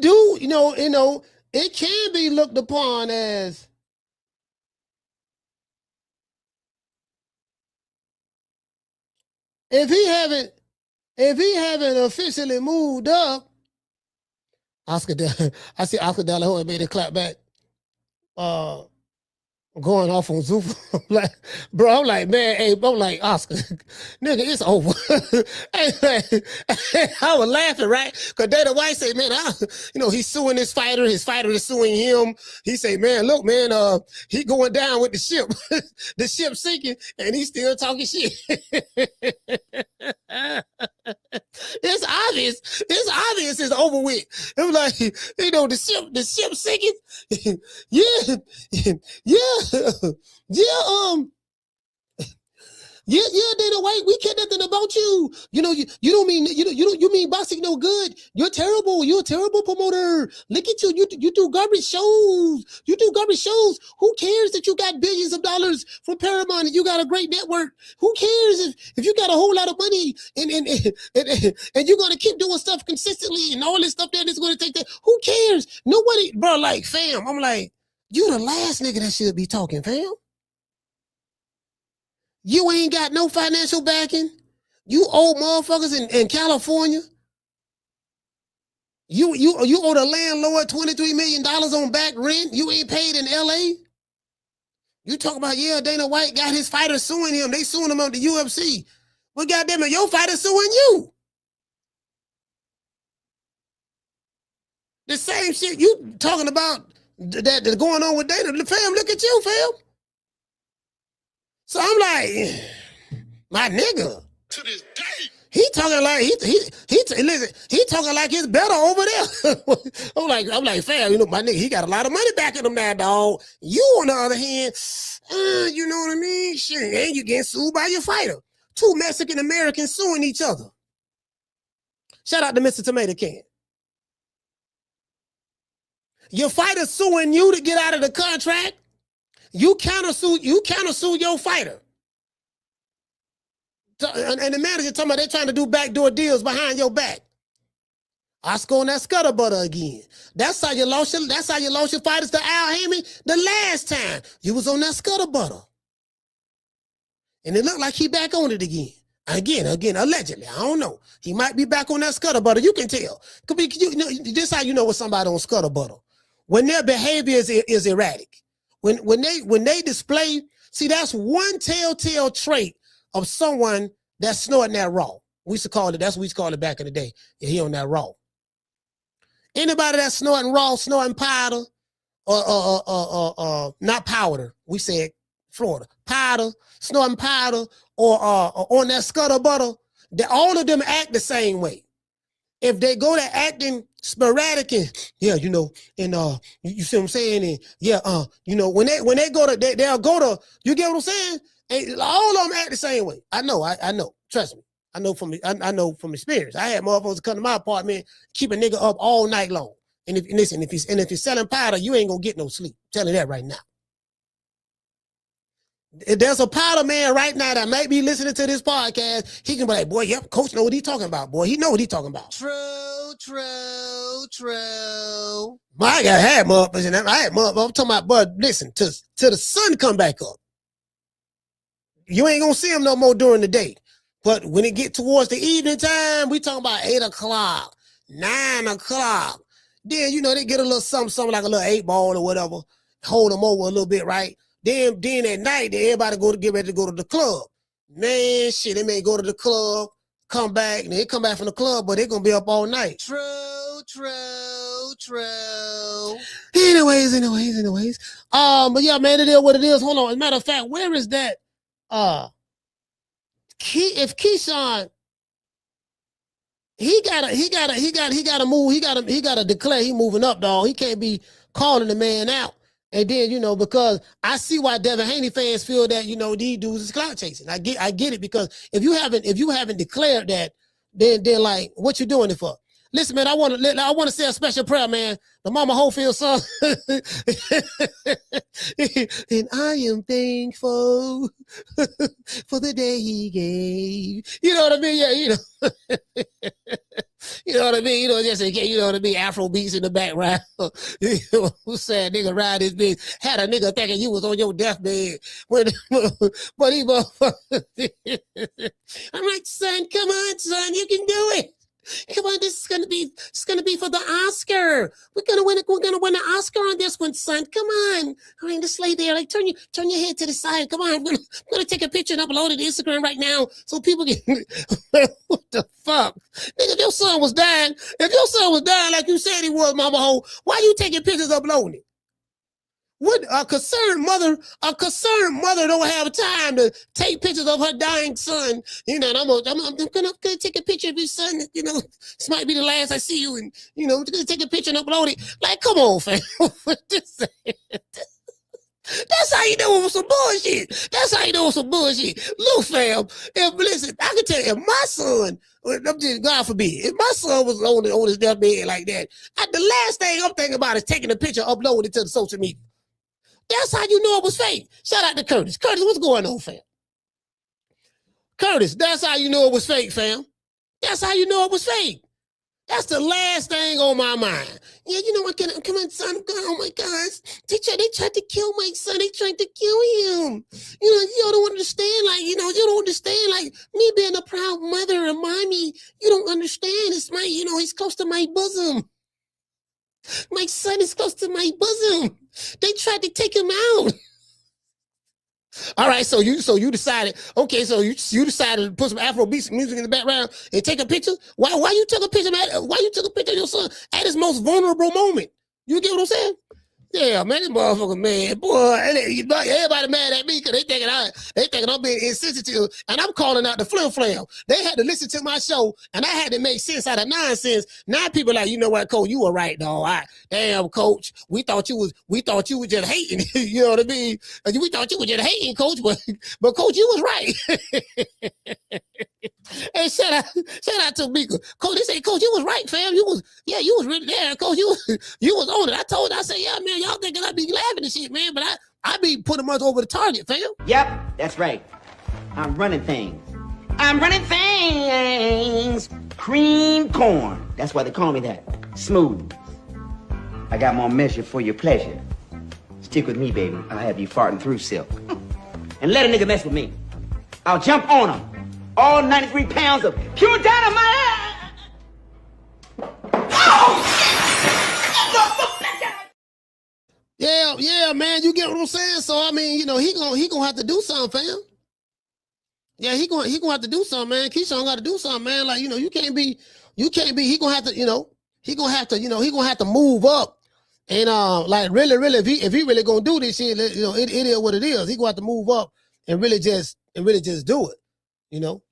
it can be looked upon as if he haven't officially moved up. I see Oscar De La Hoya made a clap back. Going off on Zufa. I'm like, man, hey, I'm like, Oscar, nigga, it's over. I was laughing, right? Because Dana White said, man, he's suing his fighter is suing him. He said, man, look, man, he going down with the ship. The ship sinking, and he's still talking shit. It's obvious it's over with. I'm like, the ship sinking. Yeah. Yeah, Dana White, we care nothing about you. You mean boxing no good. You're terrible. You're a terrible promoter. Look at you. You do garbage shows. Who cares that you got billions of dollars from Paramount and you got a great network? Who cares if you got a whole lot of money and you're gonna keep doing stuff consistently and all this stuff that's gonna take that? Who cares? Nobody, bro, like, fam. I'm like, you the last nigga that should be talking, fam. You ain't got no financial backing. You owe motherfuckers in California. You owe the landlord $23 million on back rent. You ain't paid in LA. You talk about, yeah, Dana White got his fighter suing him. They suing him on the UFC. Well, goddamn it, your fighter suing you. The same shit you talking about that's going on with Dana. Fam, look at you, fam. So I'm like, my nigga. To this day. He talking like he talking like it's better over there. I'm like, fam, my nigga, he got a lot of money backing him now, dog. You on the other hand, you know what I mean? Shit, and you getting sued by your fighter. Two Mexican Americans suing each other. Shout out to Mr. Tomato Can. Your fighter suing you to get out of the contract. You countersue your fighter. And the manager talking about they're trying to do backdoor deals behind your back. Oscar on that scutterbutter again. That's how you lost your fighters to Al Heyman the last time. You was on that scutterbutter. And it looked like he back on it again. Again, allegedly. I don't know. He might be back on that scutterbutter. You can tell. This how you know when somebody on scutterbutter. When their behavior is erratic. When they display, see, that's one telltale trait of someone that's snorting that raw. That's what we used to call it back in the day. Yeah, he on that raw. Anybody that's snorting raw, snorting powder, or not powder, we said Florida, powder, snorting powder, or on that scutterbutter, all of them act the same way. If they go to acting sporadic and you see what I'm saying? And when they go to they'll go to, you get what I'm saying? And all of them act the same way. I know. Trust me. I know from experience. I had motherfuckers come to my apartment, keep a nigga up all night long. And if he's selling powder, you ain't gonna get no sleep. I'm telling you that right now. If there's a powder man right now that might be listening to this podcast, he can be like, boy, yep, coach know what he talking about. Boy, he know what he talking about. True. I had motherfuckers and I had motherfuckers. I'm talking about, but listen, till the sun come back up. You ain't gonna see him no more during the day. But when it get towards the evening time, we talking about 8 o'clock, 9 o'clock. Then, they get a little something like a little 8-ball or whatever, hold them over a little bit, right? Then at night, everybody get ready to go to the club. Man, shit, they may go to the club, come back, and they come back from the club, but they're going to be up all night. True. Anyways. But yeah, man, it is what it is. Hold on. As a matter of fact, where is that? If Keyshawn, he gotta move. He gotta declare he moving up, dog. He can't be calling the man out. And then, you know, because I see why Devin Haney fans feel that, you know, these dudes is clout chasing. I get it, because if you haven't declared that, then like, what you doing it for? Listen, man, I want to say a special prayer, man. The Mama Hopefield song. And I am thankful for the day he gave. You know what I mean? Yeah, you know. You know what I mean? You know, just in case, you know what I mean? Afro beats in the background. You know, who said nigga ride this bitch? Had a nigga thinking you was on your deathbed. But he I'm like, son, come on, son, you can do it. Come on, this is gonna be for the Oscar. We're gonna win the Oscar on this one, son. Come on. I mean, just lay there. Like, turn your head to the side. Come on, I'm gonna take a picture and upload it to Instagram right now so people can. What the fuck, nigga? If your son was dying like you said he was, Mama Ho, why you taking pictures uploading it? What a concerned mother don't have time to take pictures of her dying son. You know, and I'm gonna take a picture of your son. You know, this might be the last I see you, and you know, gonna take a picture and upload it. Like, come on, fam. That's how you know it was some bullshit. That's how you know it was some bullshit. Look, fam, listen, I can tell you, if my son, God forbid, if my son was on his deathbed like that, the last thing I'm thinking about is taking a picture, uploading it to the social media. That's how you know it was fake. Shout out to Curtis. Curtis, what's going on, fam? Curtis, that's how you know it was fake, fam. That's how you know it was fake. That's the last thing on my mind. Yeah, you know what? Come on, son. Oh my gosh, they tried to kill my son. They tried to kill him. You know, you don't understand. Like, you know, you don't understand. Like, me being a proud mother and mommy, you don't understand. It's my, you know, he's close to my bosom. My son is close to my bosom. They tried to take him out. All right, so you decided, okay, so you decided to put some Afrobeat music in the background and take a picture? Why you took a picture of your son at his most vulnerable moment? You get what I'm saying? Yeah, man, this motherfucker, man, boy, everybody mad at me because they thinking I'm being insensitive, and I'm calling out the flim flam. They had to listen to my show, and I had to make sense out of nonsense. Now people like, you know what, Coach, you were right, dog. Damn, Coach, we thought you was just hating. You know what I mean? We thought you were just hating, Coach, but Coach, you was right. Hey, shout out to Mika. Coach, they say, Coach, you was right, fam. You was really there, Coach. You was on it. I said, yeah, man, y'all thinking I be laughing and shit, man, but I be putting much over the target, fam. Yep, that's right. I'm running things. Cream corn. That's why they call me that. Smooth. I got more measure for your pleasure. Stick with me, baby. I'll have you farting through silk. And let a nigga mess with me. I'll jump on him. All 93 pounds of pure dynamite. Yeah, man, you get what I'm saying? So I mean, you know, he gonna have to do something, fam. Yeah, he gonna have to do something, man. Keyshawn got to do something, man. Like, you know, he gonna have to, you know, he gonna have to move up. And like really, if he really gonna do this shit, you know, it is what it is. He gonna have to move up and really just do it, you know.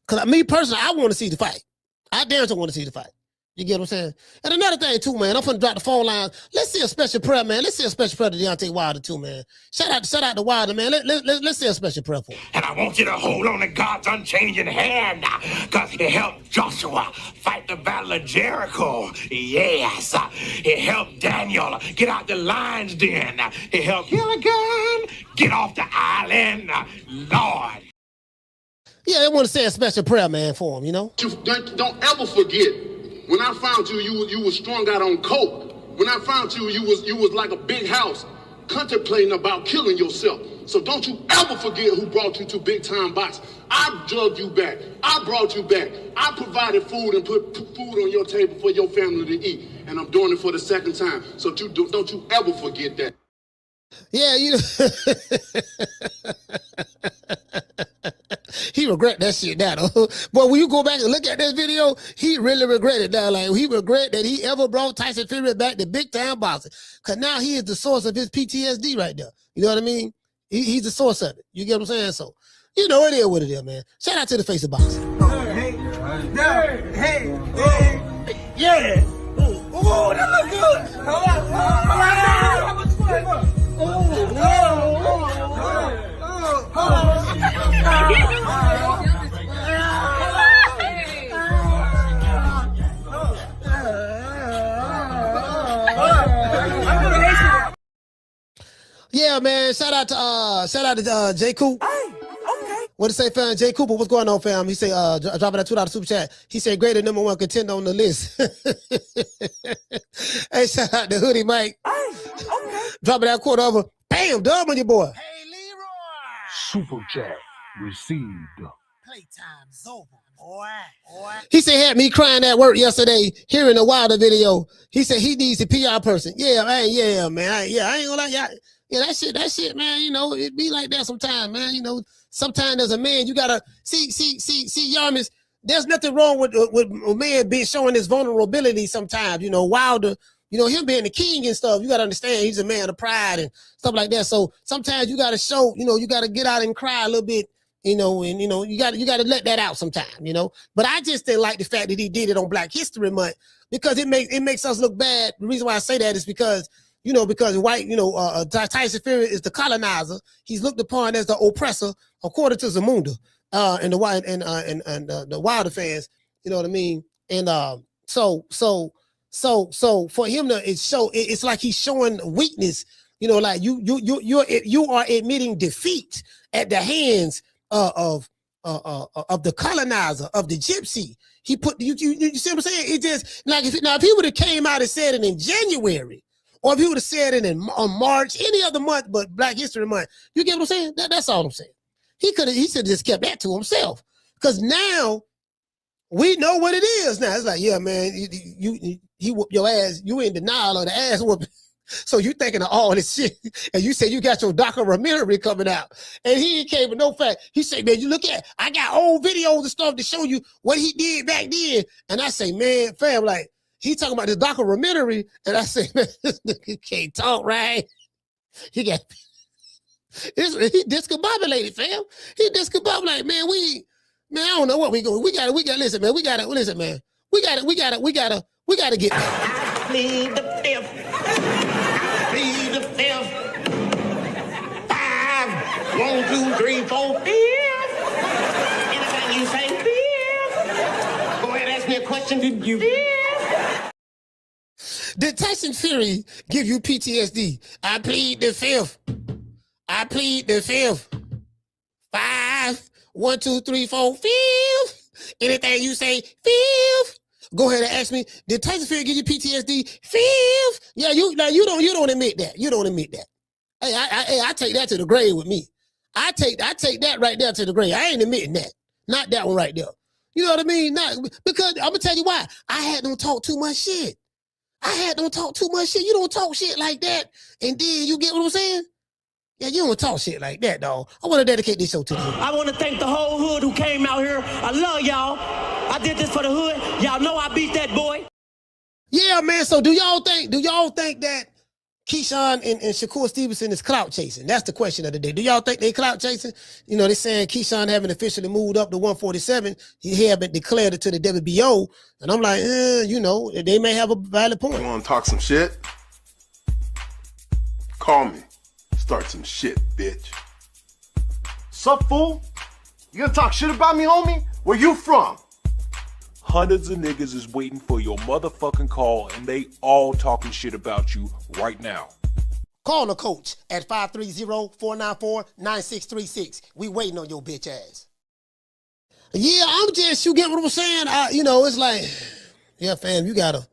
Cause me personally, I want to see the fight. I damn sure want to see the fight. You get what I'm saying? And another thing too, man, I'm finna drop the phone lines. Let's see a special prayer, man. Let's see a special prayer to Deontay Wilder too, man. Shout out to Wilder, man. Let's see a special prayer for him. And I want you to hold on to God's unchanging hand, because he helped Joshua fight the battle of Jericho. Yes. He helped Daniel get out the lion's den. He helped Gilligan get off the island. Lord. Yeah, I want to say a special prayer, man, for him, you know? Don't ever forget, when I found you, you was strung out on coke. When I found you, you was like a big house, contemplating about killing yourself. So don't you ever forget who brought you to Big Time Box. I drugged you back. I brought you back. I provided food and put food on your table for your family to eat. And I'm doing it for the second time. So don't you ever forget that. Yeah, you know. He regret that shit now, though. But when you go back and look at that video, he really regretted that. Like, he regret that he ever brought Tyson Fury back to Big Time Boxing. Because now he is the source of his PTSD right there. You know what I mean? He's the source of it. You get what I'm saying? So, you know, it is what it is, man. Shout out to the face of boxing. Hey. Yeah. Oh, that look good. Yeah, man. Shout out to J. Coop. What to say, fam? Jay Cooper, what's going on, fam? He say, dropping that $2 super chat. He said, greater #1 contender on the list. Hey, shout out to Hoodie Mike. Dropping that quarter over. Bam, dub on your boy. Hey, Leroy. Super chat received. Playtime's over, boy. He said, had me crying at work yesterday, hearing the Wilder video. He said he needs a PR person. Yeah, man. I ain't gonna lie, yeah, that shit, man. You know, it be like that sometimes, man. You know, sometimes as a man, you gotta see, Yarmis. There's nothing wrong with a man being showing his vulnerability sometimes. You know, Wilder, you know, him being the king and stuff, you gotta understand he's a man of pride and stuff like that. So sometimes you gotta show, you know, you gotta get out and cry a little bit, you know, and you know, you gotta let that out sometime, you know. But I just didn't like the fact that he did it on Black History Month because it makes us look bad. The reason why I say that is because, you know, because white, you know, Tyson Fury is the colonizer. He's looked upon as the oppressor, according to Zamunda, and the Wilder fans. You know what I mean? And so for him to it's like he's showing weakness. You know, like you are admitting defeat at the hands of the colonizer, of the gypsy. He put you see what I'm saying? It just like if he would have came out and said it in January. Or if he would have said it on March, any other month but Black History Month, you get what I'm saying? That's all I'm saying. He should have just kept that to himself. Because now we know what it is. Now it's like, yeah, man, he whooped your ass. You in denial of the ass whooping. So you thinking of all this shit. And you say you got your documentary coming out. And he came with no fact. He said, man, you look at, I got old videos and stuff to show you what he did back then. And I say, man, fam, like, he talking about the documentary, and I say, man, this nigga can't talk right. He discombobulated, fam. He discombobulated, man. I don't know what we got to listen, man. We got to get back. I plead the fifth. I plead the fifth. 5, 1, 2, 3, 4, 5. Anything you say, 5. Go ahead, ask me a question. Did you? 5. Did Tyson Fury give you PTSD? I plead the fifth. I plead the fifth. 5, 1, 2, 3, 4, 5. Anything you say, 5. Go ahead and ask me. Did Tyson Fury give you PTSD? 5. Yeah, you don't admit that. You don't admit that. Hey, I take that to the grave with me. I take that right there to the grave. I ain't admitting that. Not that one right there. You know what I mean? Not because I'm gonna tell you why. I had them talk too much shit. You don't talk shit like that. And then you get what I'm saying? Yeah, you don't talk shit like that, dog. I want to dedicate this show to the hood. I want to thank the whole hood who came out here. I love y'all. I did this for the hood. Y'all know I beat that boy. Yeah, man. So do y'all think that Keyshawn and Shakur Stevenson is clout chasing? That's the question of the day. Do y'all think they clout chasing? You know, they're saying Keyshawn haven't officially moved up to 147. He haven't declared it to the WBO. And I'm like, you know, they may have a valid point. You want to talk some shit? Call me. Start some shit, bitch. Sup, fool? You gonna talk shit about me, homie? Where you from? Hundreds of niggas is waiting for your motherfucking call, and they all talking shit about you right now. Call the coach at 530-494-9636. We waiting on your bitch ass. Yeah, you get what I'm saying? You know, it's like, yeah, fam, you get what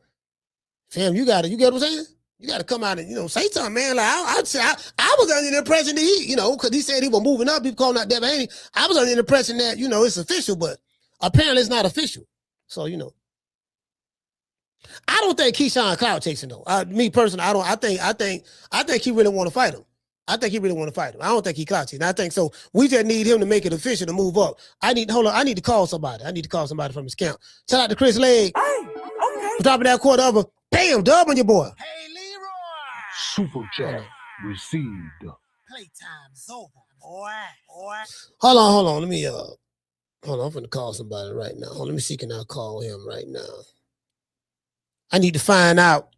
I'm saying? You got to come out and, you know, say something, man. Like, I was under the impression that he, you know, because he said he was moving up. People calling out Devin Haney. I was under the impression that, you know, it's official, but apparently it's not official. So, you know. I don't think Keyshawn clout chasing, though. Me personally, I think he really want to fight him. I don't think he clout chasing. I think so. We just need him to make it official to move up. I need to call somebody. From his camp. Shout out to Chris Legg. Hey, okay. Dropping that quarter over. Bam, dub on your boy. Hey, Leroy. Super chat received. Playtime's over, boy. Hold on. Let me I'm finna call somebody right now. Let me see, can I call him right now? I need to find out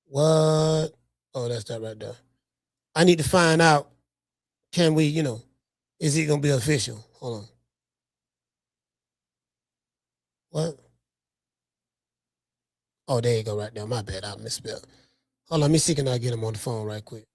What? Oh, that's that right there. I need to find out, can we, is it going to be official? Hold on. What? Oh, there you go right there. My bad. I misspelled. Hold on. Let me see. Can I get him on the phone right quick?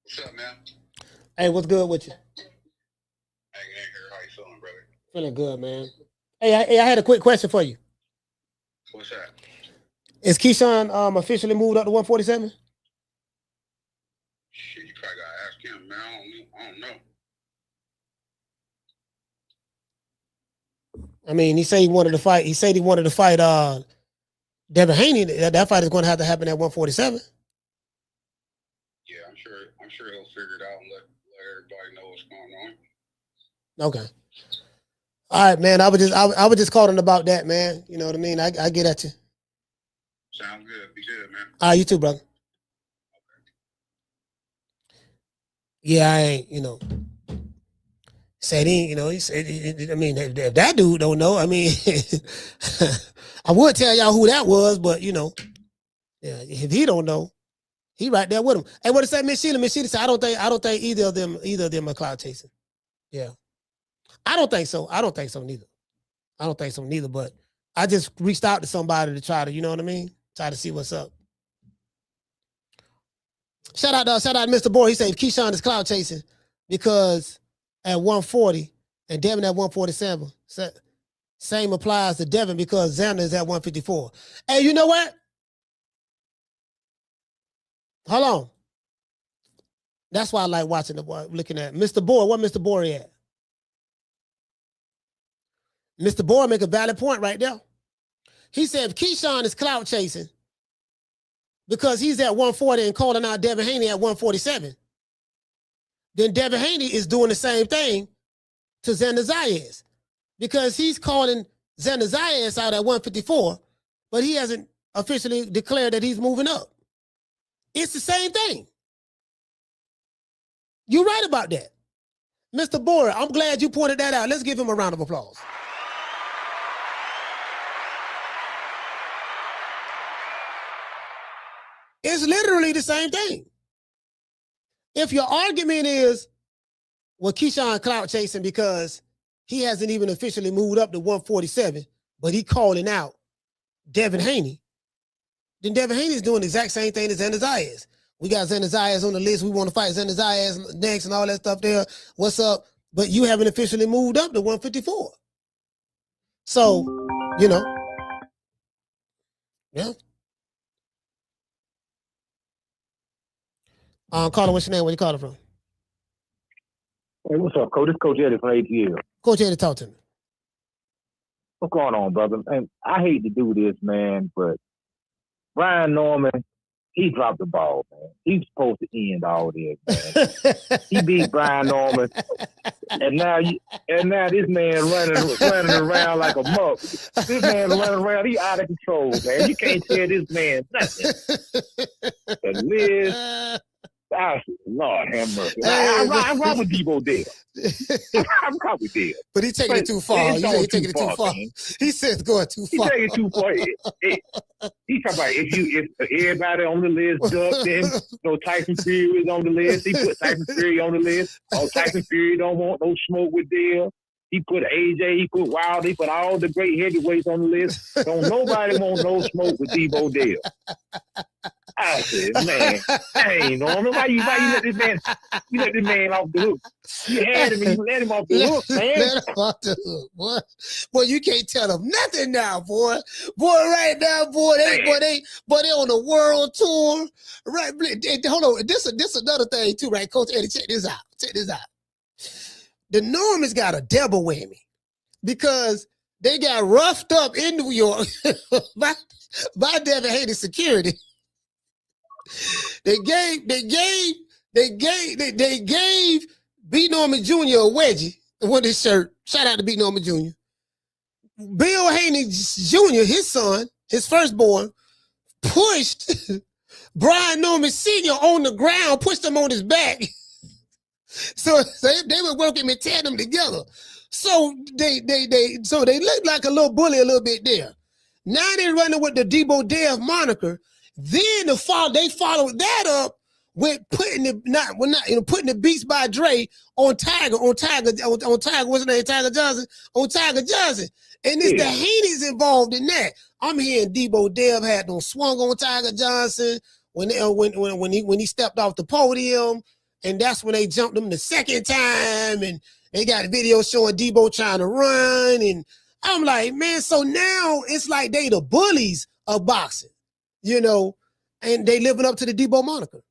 What's up, man? Hey, what's good with you? Hanging in here. How you feeling, brother? Feeling good, man. Hey, I had a quick question for you. What's that? Is Keyshawn officially moved up to 147? Shit, you probably gotta ask him, man. I don't know. I mean, he said he wanted to fight. He said he wanted to fight Devin Haney. That fight is going to have to happen at 147. Yeah, I'm sure he'll figure it out and let everybody know what's going on. Okay. All right, man. I was just calling about that, man. You know what I mean? I get at you. Sounds good. Be good, man. All right, you too, brother. Yeah, I ain't, said he, he said, I mean, if that dude don't know, I mean, I would tell y'all who that was, but, yeah, if he don't know, he right there with him. Hey, what did say, Miss Sheila? Miss Sheila said, I don't think either of them are clout chasing. Yeah. I don't think so neither, but I just reached out to somebody to try to, you know what I mean? Try to see what's up. Shout out Mr. Boy. He said Keyshawn is clout chasing because at 140 and Devin at 147. Same applies to Devin because Xander is at 154. Hey, you know what? Hold on. That's why I like watching looking at Mr. Boy. What Mr. Boy at? Mr. Boy make a valid point right there. He said if Keyshawn is clout chasing because he's at 140 and calling out Devin Haney at 147, then Devin Haney is doing the same thing to Xander Zayas because he's calling Xander Zayas out at 154, but he hasn't officially declared that he's moving up. It's the same thing. You're right about that. Mr. Boyer, I'm glad you pointed that out. Let's give him a round of applause. It's literally the same thing. If your argument is, well, Keyshawn clout chasing because he hasn't even officially moved up to 147, but he calling out Devin Haney, then Devin Haney is doing the exact same thing as Xander Zayas. We got Xander Zayas on the list. We want to fight Xander Zayas next and all that stuff there. What's up? But you haven't officially moved up to 154. So, yeah. Caller, what's your name? Where you calling from? Hey, what's up, Coach? This is Coach Eddie from ATL. Coach Eddie, talk to me. What's going on, brother? And I hate to do this, man, but Brian Norman, he dropped the ball, man. He's supposed to end all this, man. He beat Brian Norman, and now this man running around like a muck. This man running around, he out of control, man. You can't tell this man nothing. But Liz, Lord have mercy. I rock with Deebo Dale. I rock with Dale. But he's taking it too far. He's taking it too far. He says going too far. He's taking it too far. He talking about if everybody on the list ducked then Tyson Fury is on the list. He put Tyson Fury on the list. Oh, Tyson Fury don't want no smoke with Dale. He put AJ, he put Wilder, he put all the great heavyweights on the list. Don't nobody want no smoke with Deebo Dale. I said, man, that ain't normal. Why you let this man off the hook? You had him and you let him off the hook, man. Let him off the hook, boy. You can't tell them nothing now, boy. Right now, they on a world tour. Right, hold on. This another thing too, right? Coach Eddie, check this out. The Normans got a double whammy because they got roughed up in New York by Devin Haney security. They gave B. Norman Jr. a wedgie with his shirt. Shout out to B. Norman Jr. Bill Haney Jr., his son, his firstborn, pushed Brian Norman Sr. on the ground, pushed him on his back. So they were working in tandem together. So they looked like a little bully a little bit there. Now they're running with the Deebo Dev moniker. Then they followed that up with putting the Beats by Dre on Tiger, what's his name? Tiger Johnson, on Tiger Johnson. And it's the Haney's involved in that. I'm hearing Deebo Dev had them swung on Tiger Johnson when he stepped off the podium, and that's when they jumped him the second time, and they got a video showing Deebo trying to run, and I'm like, man, so now it's like they the bullies of boxing, you know, and they living up to the Deebo moniker.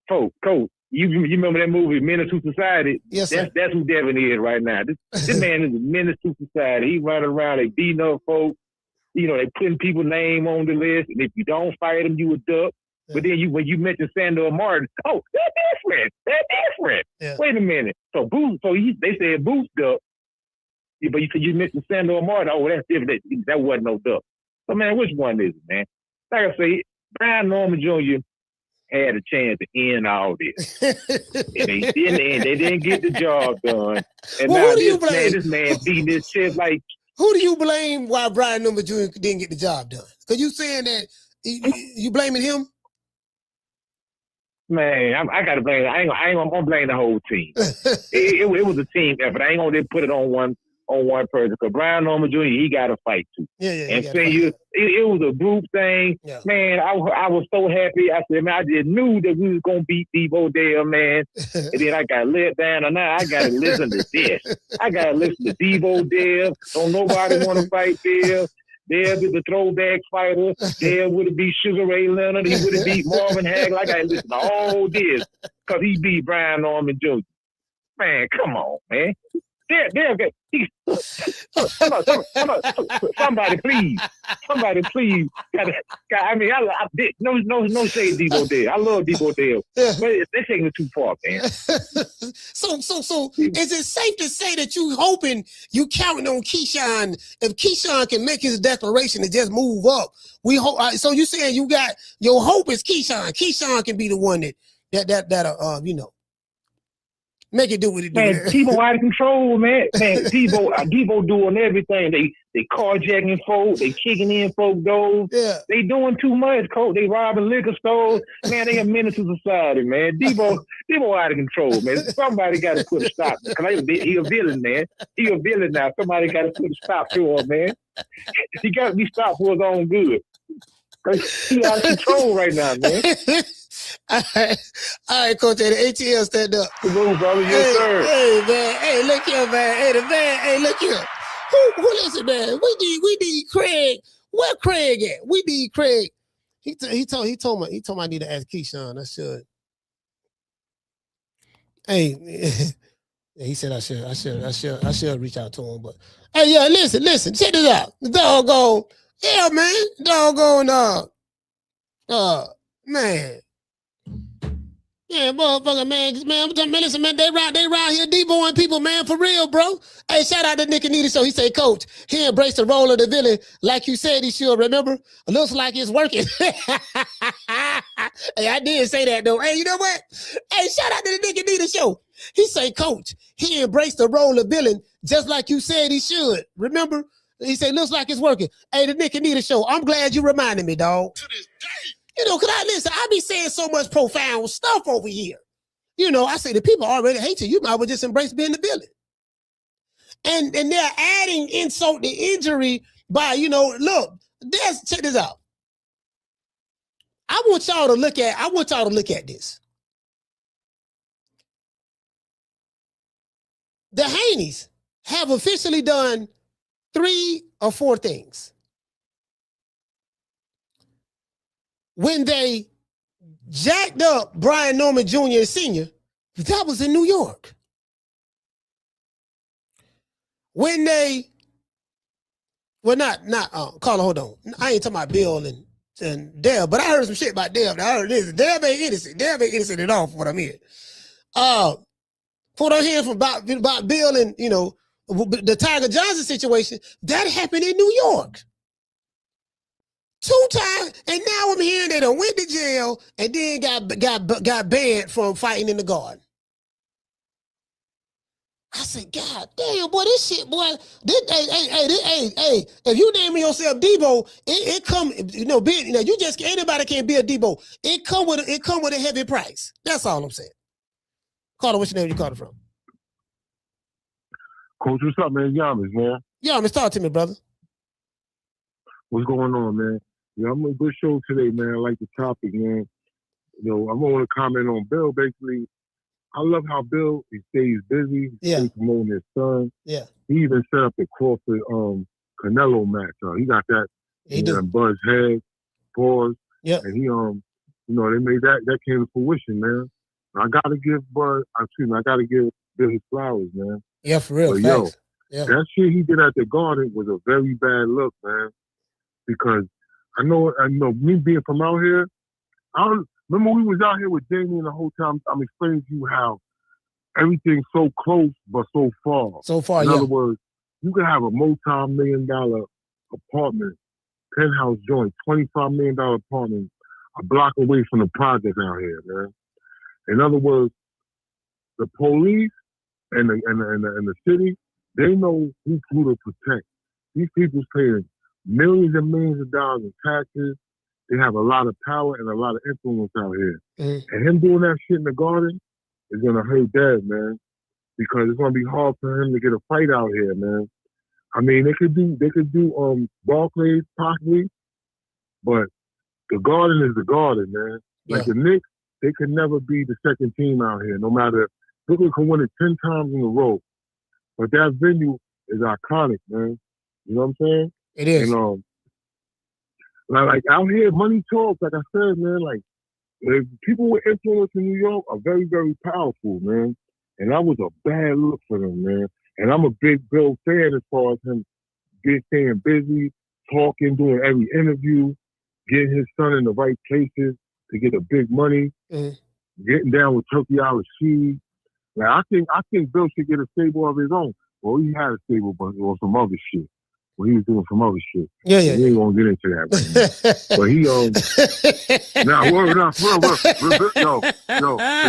Coach, you remember that movie, Menace to Society? Yes, sir. That's who Devin is right now. This man is a menace to society. He running around, they beating up folks. You know, they putting people's name on the list, and if you don't fight them, you a duck. Yeah. But then when you mention Sandor Martin, oh, they're different. Yeah. Wait a minute. So they said Boots duck. Yeah, but you mentioned Sandor Martin. Oh, that's different. That wasn't no duck. So man, which one is it, man? Like I say, Brian Norman Jr. had a chance to end all this. And they didn't get the job done. And well, now this man beating his chest like. Who do you blame why Brian Norman Jr. didn't get the job done? Because you saying that you blaming him? Man, I got to blame. I ain't gonna blame the whole team. it was a team effort. I ain't gonna put it on one person. Because Brian Norman Jr. he got to fight too. Yeah. And it was a group thing. Yeah. Man, I was so happy. I said, man, I just knew that we was gonna beat Deebo Dev, man. And then I got let down, and now I gotta listen to this. I gotta listen to Deebo Dev. Don't nobody want to fight Dev. Dev is the throwback fighter. Dev would have beat Sugar Ray Leonard. He would have beat Marvin Hagler. I got to listen to all this because he beat Brian Norman Jr. Man, come on, man. Somebody please. No shade Deebo Dev. I love Deebo Dev, but they're taking it too far, man. So is it safe to say that you counting on Keyshawn? If Keyshawn can make his declaration and just move up, we hope. So you saying you got your hope is Keyshawn. Keyshawn can be the one that make it do what it do. Man, Deebo out of control, man. Man, Deebo doing everything. They carjacking folks. They kicking in folk doors. Yeah. They doing too much, coach. They robbing liquor stores. Man, they a menace to society, man. Deebo out of control, man. Somebody got to put a stop. He a villain, man. He a villain now. Somebody got to put a stop to him, man. He got to be stopped for his own good. He out of control right now, man. All right, Coach. The ATL stand up. Good move, brother. Yes, sir. Hey, man. Hey, look here, man. Hey, the man. Hey, look here. Who listen, man? We need Craig. Where Craig at? We need Craig. He told me I need to ask Keyshawn. I should. Hey, he said I should reach out to him. But hey, yeah, listen. Check this out. The doggone. Yeah, man. Doggone. Man. Yeah, motherfucker, man, listen, man, they around here Deeboing people, man, for real, bro. Hey, shout out to Nick and Nita Show. He said, Coach, he embraced the role of the villain like you said he should, remember? It looks like it's working. Hey, I did say that, though. Hey, you know what? Hey, shout out to the Nick and Nita Show. He said, Coach, he embraced the role of villain just like you said he should, remember? He said, looks like it's working. Hey, the Nick and Nita Show, I'm glad you reminded me, dog. To this day. You know, because I be saying so much profound stuff over here. You know, I say the people already hate you. You might as well just embrace being the villain. And they're adding insult to injury by, you know, look, check this out. I want y'all to look at this. The Haneys have officially done 3 or 4 things. When they jacked up Brian Norman Jr. and Sr., that was in New York. When they, Carla, hold on. I ain't talking about Bill and Deb, but I heard some shit about Deb. I heard this. Deb ain't innocent. Deb ain't innocent at all for what I'm hearing. For what I'm hearing about Bill and, you know, the Tiger Johnson situation, that happened in New York. And now I'm hearing they done went to jail and then got banned from fighting in the Garden. I said, God damn, boy, this shit, boy. Hey, if you name yourself Deebo, it come, you just anybody can be a Deebo. It come with a heavy price. That's all I'm saying. Carter, what's your name? You called it from? Coach, what's up, man? Yamas, man. Yamas, talk to me, brother. What's going on, man? Yeah, I'm on a good show today, man. I like the topic, man. I want to comment on Bill. Basically, I love how Bill, he stays busy. He stays promoting his son. Yeah. He even set up the Crawford Canelo match. He got that. He did. Buzz head, pause. Yeah. And he they made that came to fruition, man. I gotta give Bill his flowers, man. Yeah, for real. But, that shit he did at the Garden was a very bad look, man. Because I know me being from out here, remember we was out here with Jamie in the whole time. I'm explaining to you how everything's so close but so far. So far, In other words, you can have a multi-million-dollar apartment, penthouse joint, $25 million apartment, a block away from the project out here, man. In other words, the police and the city, they know who to protect. These people's paying millions and millions of dollars in taxes. They have a lot of power and a lot of influence out here. Mm-hmm. And him doing that shit in the Garden is gonna hurt Dad, man. Because it's gonna be hard for him to get a fight out here, man. I mean, they could do Barclays possibly, but the Garden is the Garden, man. Like the Knicks, they could never be the second team out here, no matter. Brooklyn can win it 10 times in a row. But that venue is iconic, man. You know what I'm saying? It is. And, like out here, money talks, like I said, man, like people with influence in New York are very, very powerful, man. And that was a bad look for them, man. And I'm a big Bill fan as far as him staying busy, talking, doing every interview, getting his son in the right places to get the big money, getting down with Turkey Al-Rashid. Like, I think Bill should get a stable of his own. Well, he had a stable, but on some other shit. Well, he was doing some other shit. Yeah. We ain't gonna get into that right now. But he yo, for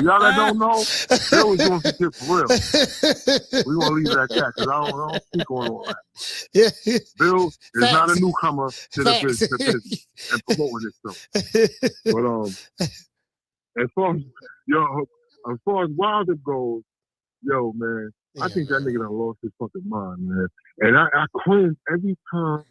y'all that don't know, Bill was doing some shit for real. We gonna leave it at that because I don't speak on all that. Yeah. Bill is not a newcomer to the business and promoting this stuff. But as far as Wilder goes, yo, man, I think that nigga done lost his fucking mind, man. And I cringe every time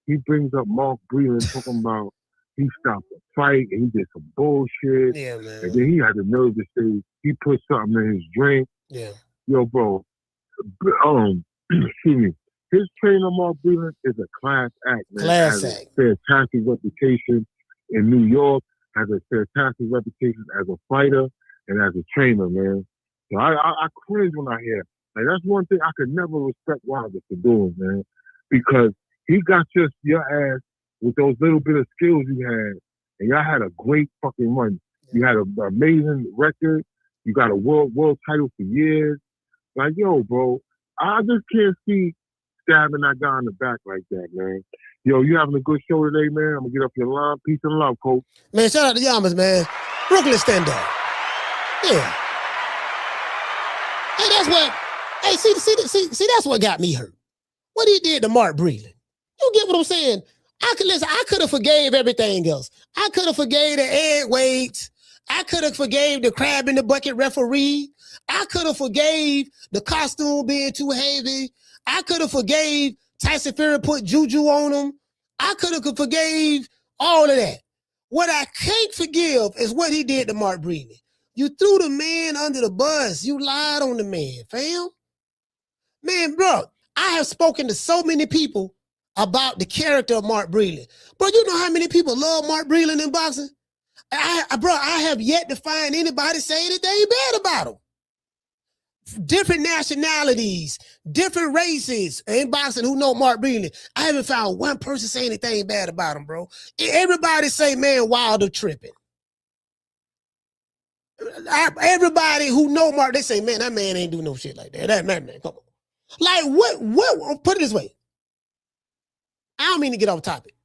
he brings up Mark Breland talking about he stopped a fight and he did some bullshit. Yeah, man. And then he had the nerve to say he put something in his drink. Yeah. Yo, bro, excuse me. His trainer, Mark Breland, is a class act, man. Class has act. A fantastic reputation in New York, has a fantastic reputation as a fighter and as a trainer, man. So I cringe when I hear. Like, that's one thing I could never respect Wilder for doing, man. Because he got just your ass with those little bit of skills you had, and y'all had a great fucking run. You had an amazing record. You got a world title for years. Like, yo, bro, I just can't see stabbing that guy in the back like that, man. Yo, you having a good show today, man. I'm going to get up your line. Peace and love, Coach. Man, shout out to Yamas, man. Brooklyn stand up. Yeah. Hey, that's what... Hey, see, that's what got me hurt. What he did to Mark Breland. You get what I'm saying? I could have forgave everything else. I could have forgave the Ed Waits. I could have forgave the crab in the bucket referee. I could have forgave the costume being too heavy. I could have forgave Tyson Fury put juju on him. I could have forgave all of that. What I can't forgive is what he did to Mark Breland. You threw the man under the bus. You lied on the man, fam. Man, bro, I have spoken to so many people about the character of Mark Breland. Bro, you know how many people love Mark Breland in boxing? I have yet to find anybody say anything bad about him. Different nationalities, different races in boxing who know Mark Breland. I haven't found one person say anything bad about him, bro. Everybody say, man, Wilder tripping. Everybody who know Mark, they say, man, that man ain't do no shit like that. That man, come on. Like, what, put it this way. I don't mean to get off topic.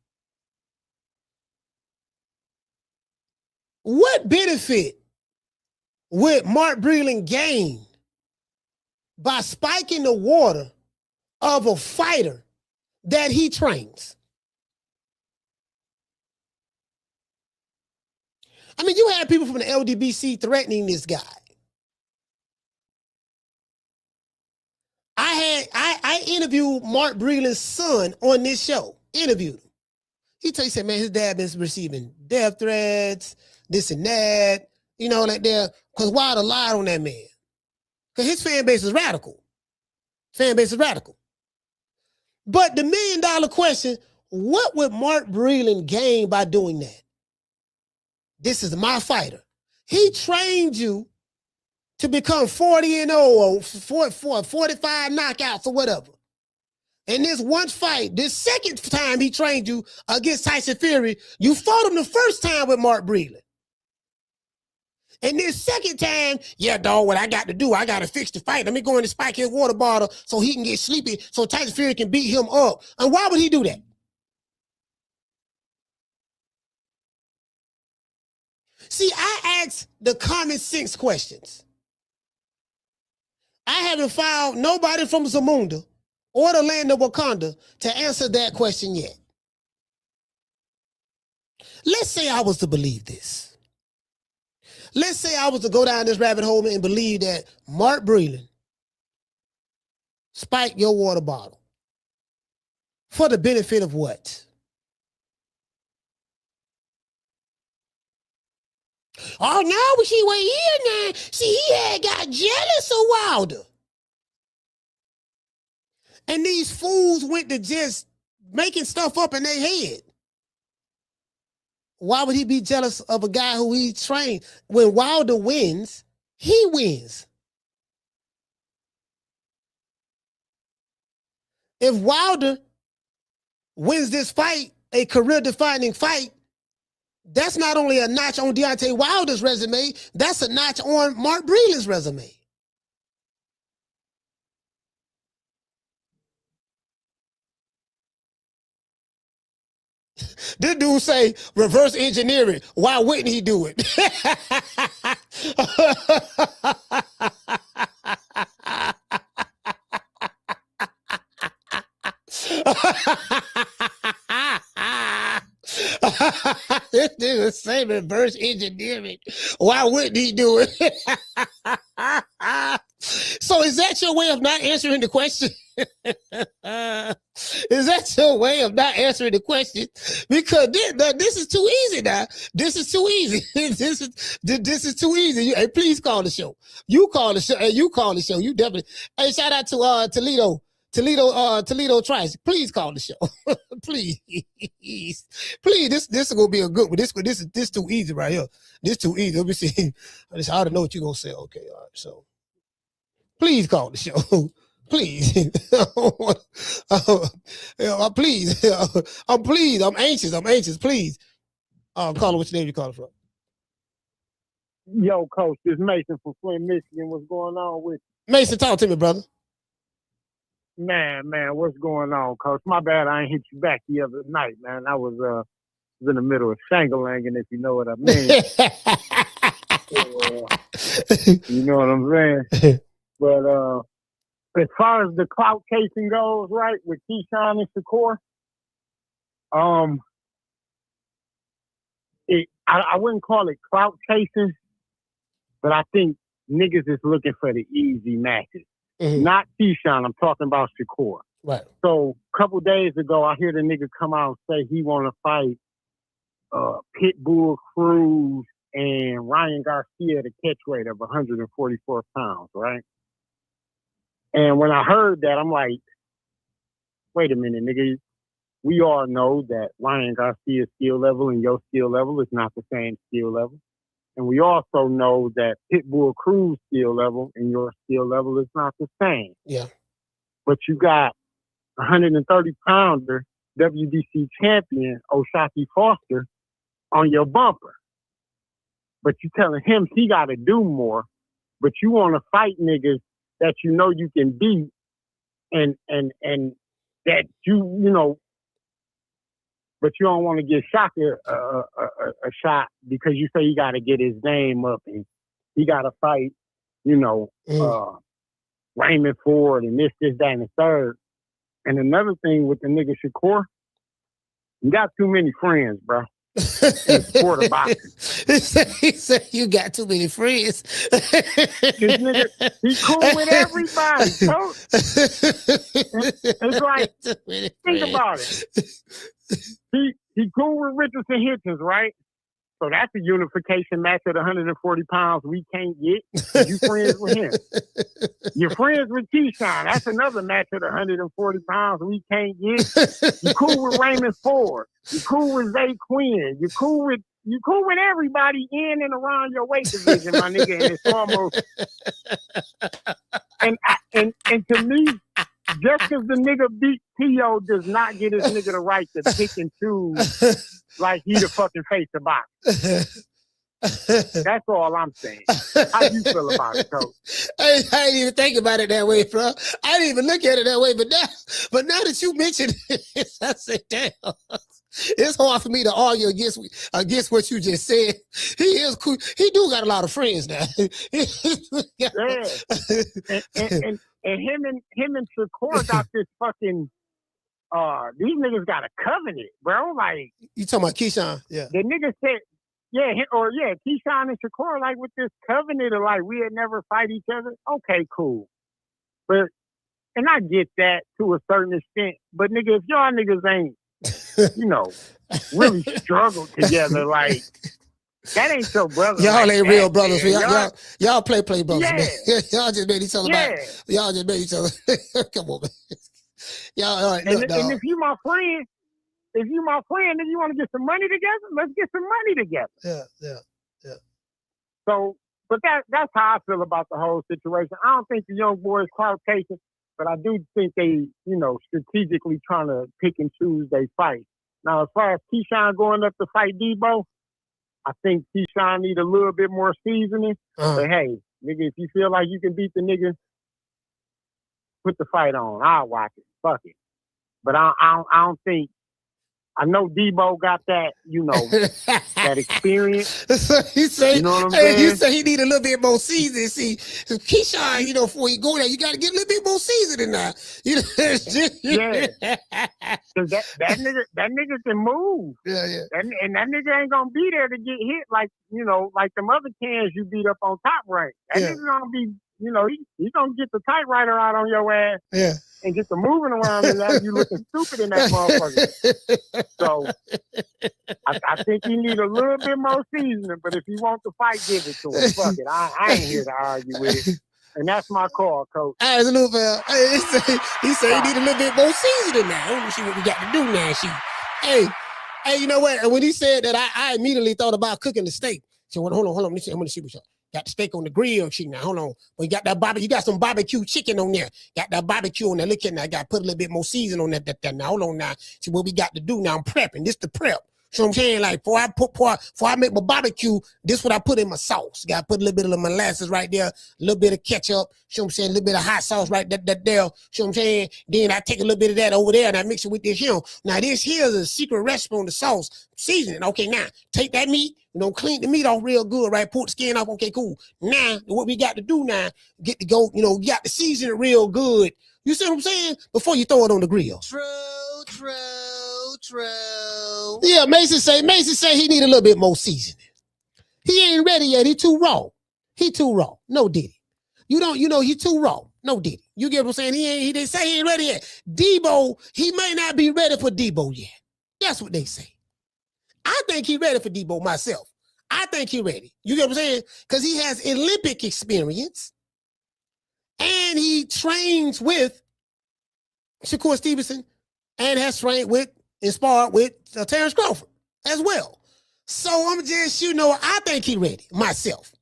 What benefit would Mark Breland gain by spiking the water of a fighter that he trains? I mean, you had people from the LDBC threatening this guy. I interviewed Mark Breland's son on this show. Interviewed him. He said, man, his dad been receiving death threats, this and that, you know, like there, because Wilder lied on that man. Because his fan base is radical. Fan base is radical. But the $1 million question, what would Mark Breland gain by doing that? This is my fighter. He trained you to become 40-0 or 45 knockouts or whatever. And this one fight, this second time he trained you against Tyson Fury, you fought him the first time with Mark Breland. And this second time, yeah, dog, what I got to do, I got to fix the fight. Let me go in and spike his water bottle so he can get sleepy so Tyson Fury can beat him up. And why would he do that? See, I asked the common sense questions. I haven't found nobody from Zamunda or the land of Wakanda to answer that question yet. Let's say I was to believe this. Let's say I was to go down this rabbit hole and believe that Mark Breland spiked your water bottle. For the benefit of what? Oh, no, see, we're here now. See, he had got jealous of Wilder. And these fools went to just making stuff up in their head. Why would he be jealous of a guy who he trained? When Wilder wins, he wins. If Wilder wins this fight, a career-defining fight, that's not only a notch on Deontay Wilder's resume, that's a notch on Mark Breland's resume. This dude say reverse engineering. Why wouldn't he do it? This nigga say reverse engineering. Why wouldn't he do it? So is that your way of not answering the question? Is that your way of not answering the question? Because this is too easy now. This is too easy. This is too easy. Hey, please call the show. You call the show. Hey, you call the show. You definitely. Hey, shout out to Toledo Trice. Please call the show. Please. Please. This is gonna be a good one. This too easy right here. This too easy. Let me see. I already know what you're gonna say. Okay, all right. So please call the show. Please. Please. I'm anxious. Please. Call it what's your name you calling from. Yo, Coach, this Mason from Flint, Michigan. What's going on with you? Mason, talk to me, brother. Man, what's going on, Coach? My bad, I ain't hit you back the other night, man. I was in the middle of shangalanging, if you know what I mean. You know what I'm saying? But as far as the clout casing goes, right, with Keyshawn and Shakur, I wouldn't call it clout casing, but I think niggas is looking for the easy matches. Mm-hmm. Not Keyshawn, I'm talking about Shakur. Right. So a couple days ago, I hear the nigga come out and say he want to fight Pitbull Cruz and Ryan Garcia at a catch weight of 144 pounds, right? And when I heard that, I'm like, wait a minute, nigga. We all know that Ryan Garcia's skill level and your skill level is not the same skill level. And we also know that Pitbull Cruz skill level and your skill level is not the same. Yeah. But you got 130-pounder WBC champion O'Shaquie Foster on your bumper. But you telling him he got to do more, but you want to fight niggas that you know you can beat and that you know, but you don't want to give Shaka a a shot because you say you got to get his name up and he got to fight, Raymond Ford and this, that, and the third. And another thing with the nigga Shakur, you got too many friends, bro. In the sport of boxing. He said you got too many friends. This nigga, he cool with everybody, coach. It's like, think about it. He cool with Richardson Hitchens, right? So that's a unification match at 140 pounds we can't get. You friends with him. You're friends with Keyshawn. That's another match at 140 pounds we can't get. You cool with Raymond Ford. You cool with Zay Quinn. You cool with everybody in and around your weight division, my nigga. And it's almost and to me, just because the nigga beat T.O. does not get his nigga the right to pick and choose like he the fucking face of boxing. That's all I'm saying. How you feel about it, Coach? I didn't even think about it that way, bro. I didn't even look at it that way, but now that you mentioned it, I said, damn. It's hard for me to argue against what you just said. He is cool. He do got a lot of friends now. Yeah. And him and Shakur got this fucking these niggas got a covenant, bro. Like, you talking about Keyshawn? Yeah. The nigga said, Keyshawn and Shakur like with this covenant of like we had never fight each other. Okay, cool. But and I get that to a certain extent. But nigga, if y'all niggas ain't really struggled together, like that ain't your brother. Y'all like ain't that, real brothers. Man. Y'all play brothers, Yeah. man. Y'all just made each other y'all just made each other. Come on, man. Y'all all right, look, and if you my friend, and you want to get some money together, let's get some money together. Yeah. So, but that's how I feel about the whole situation. I don't think the young boys clout chasing, but I do think they, strategically trying to pick and choose they fight. Now, as far as Keyshawn going up to fight Deebo, I think Keyshawn need a little bit more seasoning. But hey, nigga, if you feel like you can beat the nigga, put the fight on. I'll watch it. Fuck it. But I don't think. I know Deebo got that, that experience. He said, you know what I'm saying? He said he need a little bit more seasoning. See, Keyshawn, before you go there, you got to get a little bit more seasoning now. Yeah. Cause that nigga can move. Yeah. And that nigga ain't gonna be there to get hit like them other cans you beat up on Top Rank. That nigga gonna be, he gonna get the typewriter out on your ass. Yeah. And get the moving around and have you looking stupid in that motherfucker. So I think he need a little bit more seasoning, but if he wants to fight, give it to him. Fuck it. I ain't here to argue with it. And that's my call, Coach. Hey, he said he need a little bit more seasoning now. Let me see what we got to do now. Hey, you know what? And when he said that, I immediately thought about cooking the steak. So hold on. I'm gonna see what's up. Got the steak on the grill, now. Hold on. Well, you got some barbecue chicken on there. Got that barbecue on there. Look at that. I got to put a little bit more season on that. Now, hold on now. See what we got to do now. I'm prepping. This the prep. So I'm saying, like, before I make my barbecue, this what I put in my sauce. Got to put a little bit of the molasses right there, a little bit of ketchup, see what I'm saying, a little bit of hot sauce right there, see what I'm saying? Then I take a little bit of that over there and I mix it with this here. Now, this here is a secret recipe on the sauce seasoning. Okay, now, take that meat, clean the meat off real good, right? Pull the skin off. Okay, cool. Now, what we got to do now, get to go, you got to season it real good. You see what I'm saying? Before you throw it on the grill. True. Yeah, Mason say he need a little bit more seasoning. He ain't ready yet. He too raw. No Diddy. He too raw. No Diddy. You get what I'm saying? He didn't say he ain't ready yet. Deebo, he may not be ready for Deebo yet. That's what they say. I think he ready for Deebo myself. I think he ready. You get what I'm saying? Because he has Olympic experience. And he trains with Shakur Stevenson and has trained with and sparred with Terrence Crawford as well. So I'm just, I think he ready myself.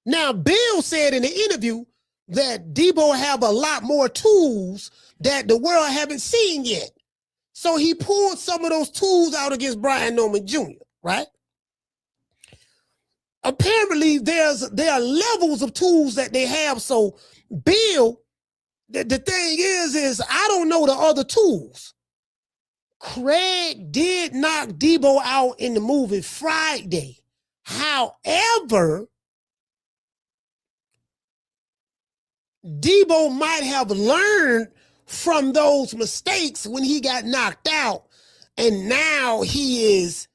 Now, Bill said in the interview that Deebo have a lot more tools that the world haven't seen yet. So he pulled some of those tools out against Brian Norman Jr., right? Apparently, there are levels of tools that they have. So Bill, the thing is I don't know the other tools. Craig did knock Deebo out in the movie Friday. However, Deebo might have learned from those mistakes when he got knocked out, and now he is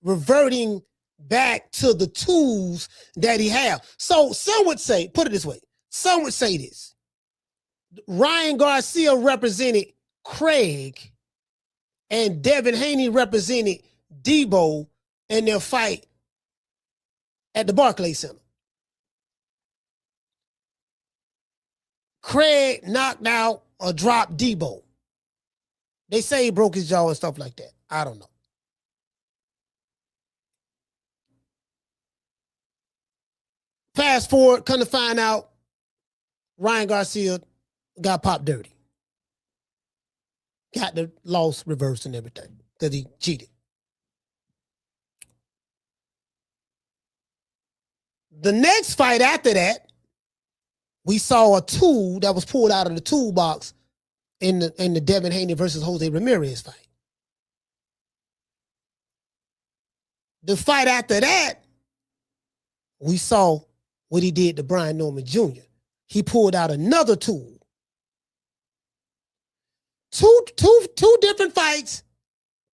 reverting back to the tools that he had. So some would say, put it this way, some would say this. Ryan Garcia represented Craig and Devin Haney represented Deebo in their fight at the Barclays Center. Craig knocked out or dropped Deebo. They say he broke his jaw and stuff like that. I don't know. Fast forward, come to find out, Ryan Garcia got popped dirty. Got the loss reversed and everything because he cheated. The next fight after that, we saw a tool that was pulled out of the toolbox in the Devin Haney versus Jose Ramirez fight. The fight after that, we saw what he did to Brian Norman Jr. He pulled out another tool. Two different fights,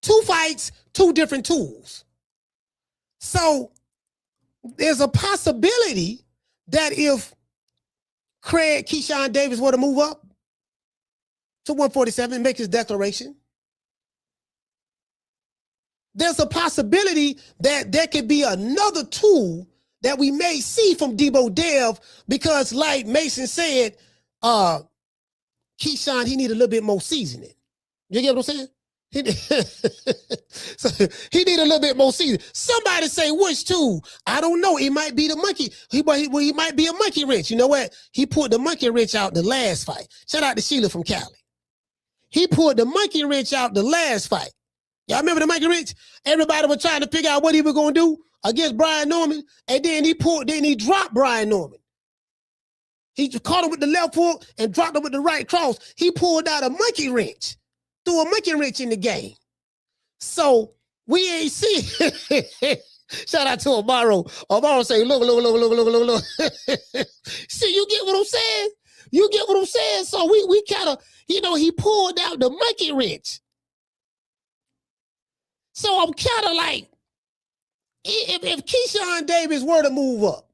two different tools. So there's a possibility that if Craig Keyshawn Davis were to move up to 147 and make his declaration, there's a possibility that there could be another tool that we may see from Deebo Dev, because like Mason said, Keyshawn, he need a little bit more seasoning. You get what I'm saying? So he need a little bit more seasoning. Somebody say which tool? I don't know. It might be the monkey. He might be a monkey wrench. You know what? He pulled the monkey wrench out the last fight. Shout out to Sheila from Cali. He pulled the monkey wrench out the last fight. Y'all remember the monkey wrench? Everybody was trying to figure out what he was going to do against Brian Norman, and then he dropped Brian Norman. He caught him with the left hook and dropped him with the right cross. He pulled out a monkey wrench, threw a monkey wrench in the game. So we ain't see. Shout out to Amaro. Amaro say, look. See, you get what I'm saying? You get what I'm saying? So we kind of, he pulled out the monkey wrench. So I'm kind of like, if Keyshawn Davis were to move up,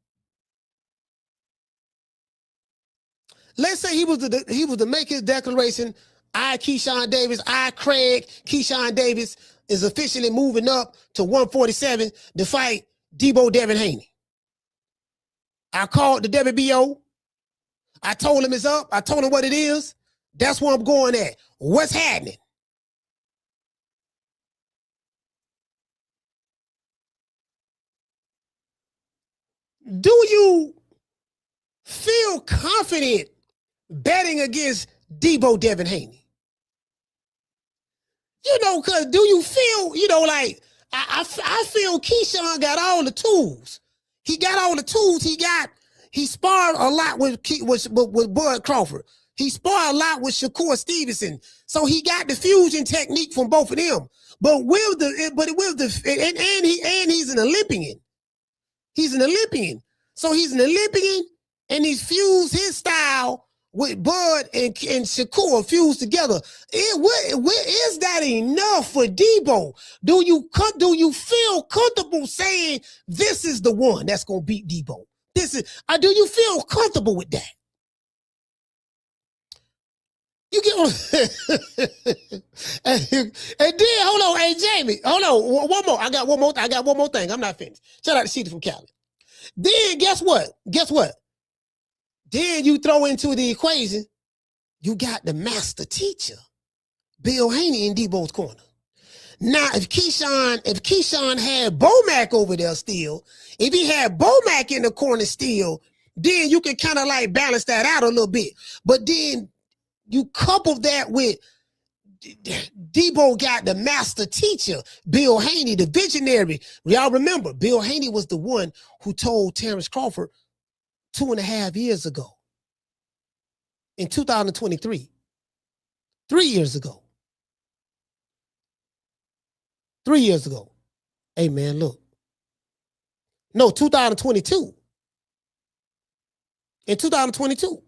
let's say he was to make his declaration, I, Keyshawn Davis, I, Craig, Keyshawn Davis is officially moving up to 147 to fight Deebo Devin Haney. I called the WBO. I told him it's up. I told him what it is. That's where I'm going at. What's happening? Do you feel confident betting against Deebo Devin Haney? Because do you feel, like, I feel Keyshawn got all the tools. He got all the tools. He sparred a lot with Bud Crawford. He sparred a lot with Shakur Stevenson. So he got the fusion technique from both of them. But he's an Olympian. He's an Olympian. So he's an Olympian, and he's fused his style with Bud and Shakur fused together. Is that enough for Deebo? Do you feel comfortable saying this is the one that's gonna beat Deebo? Do you feel comfortable with that? You get what? And then hold on, hey Jamie, hold on, one more. I got one more thing. I'm not finished. Shout out to Sheila from Cali. Then guess what? Then you throw into the equation, you got the master teacher, Bill Haney in Deebo's corner. Now, if Keyshawn had Bomac over there still, if he had Bomac in the corner still, then you can kind of like balance that out a little bit. But then you couple that with Deebo got the master teacher, Bill Haney, the visionary. Y'all remember, Bill Haney was the one who told Terrence Crawford 2.5 years ago, in 2023, 3 years ago, 3 years ago. Hey, man, look. No, 2022. In 2022.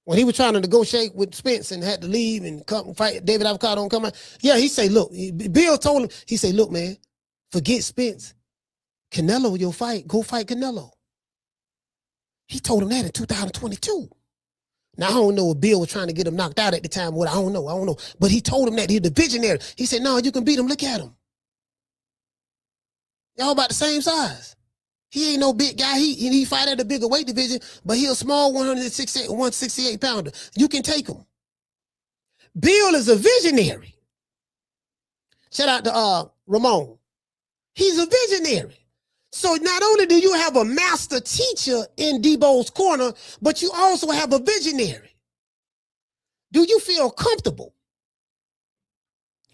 When he was trying to negotiate with Spence and had to leave and come fight David Avocado and come out. Yeah, he say, look, Bill told him, he say, look, man, forget Spence. Canelo, your fight, go fight Canelo. He told him that in 2022. Now, I don't know if Bill was trying to get him knocked out at the time. What I don't know. But he told him that he's the visionary. He said, no, you can beat him. Look at him. Y'all about the same size. He ain't no big guy. He fight at a bigger weight division, but he a small 168 pounder. You can take him. Bill is a visionary. Shout out to Ramon. He's a visionary. So not only do you have a master teacher in Deebo's corner, but you also have a visionary. Do you feel comfortable?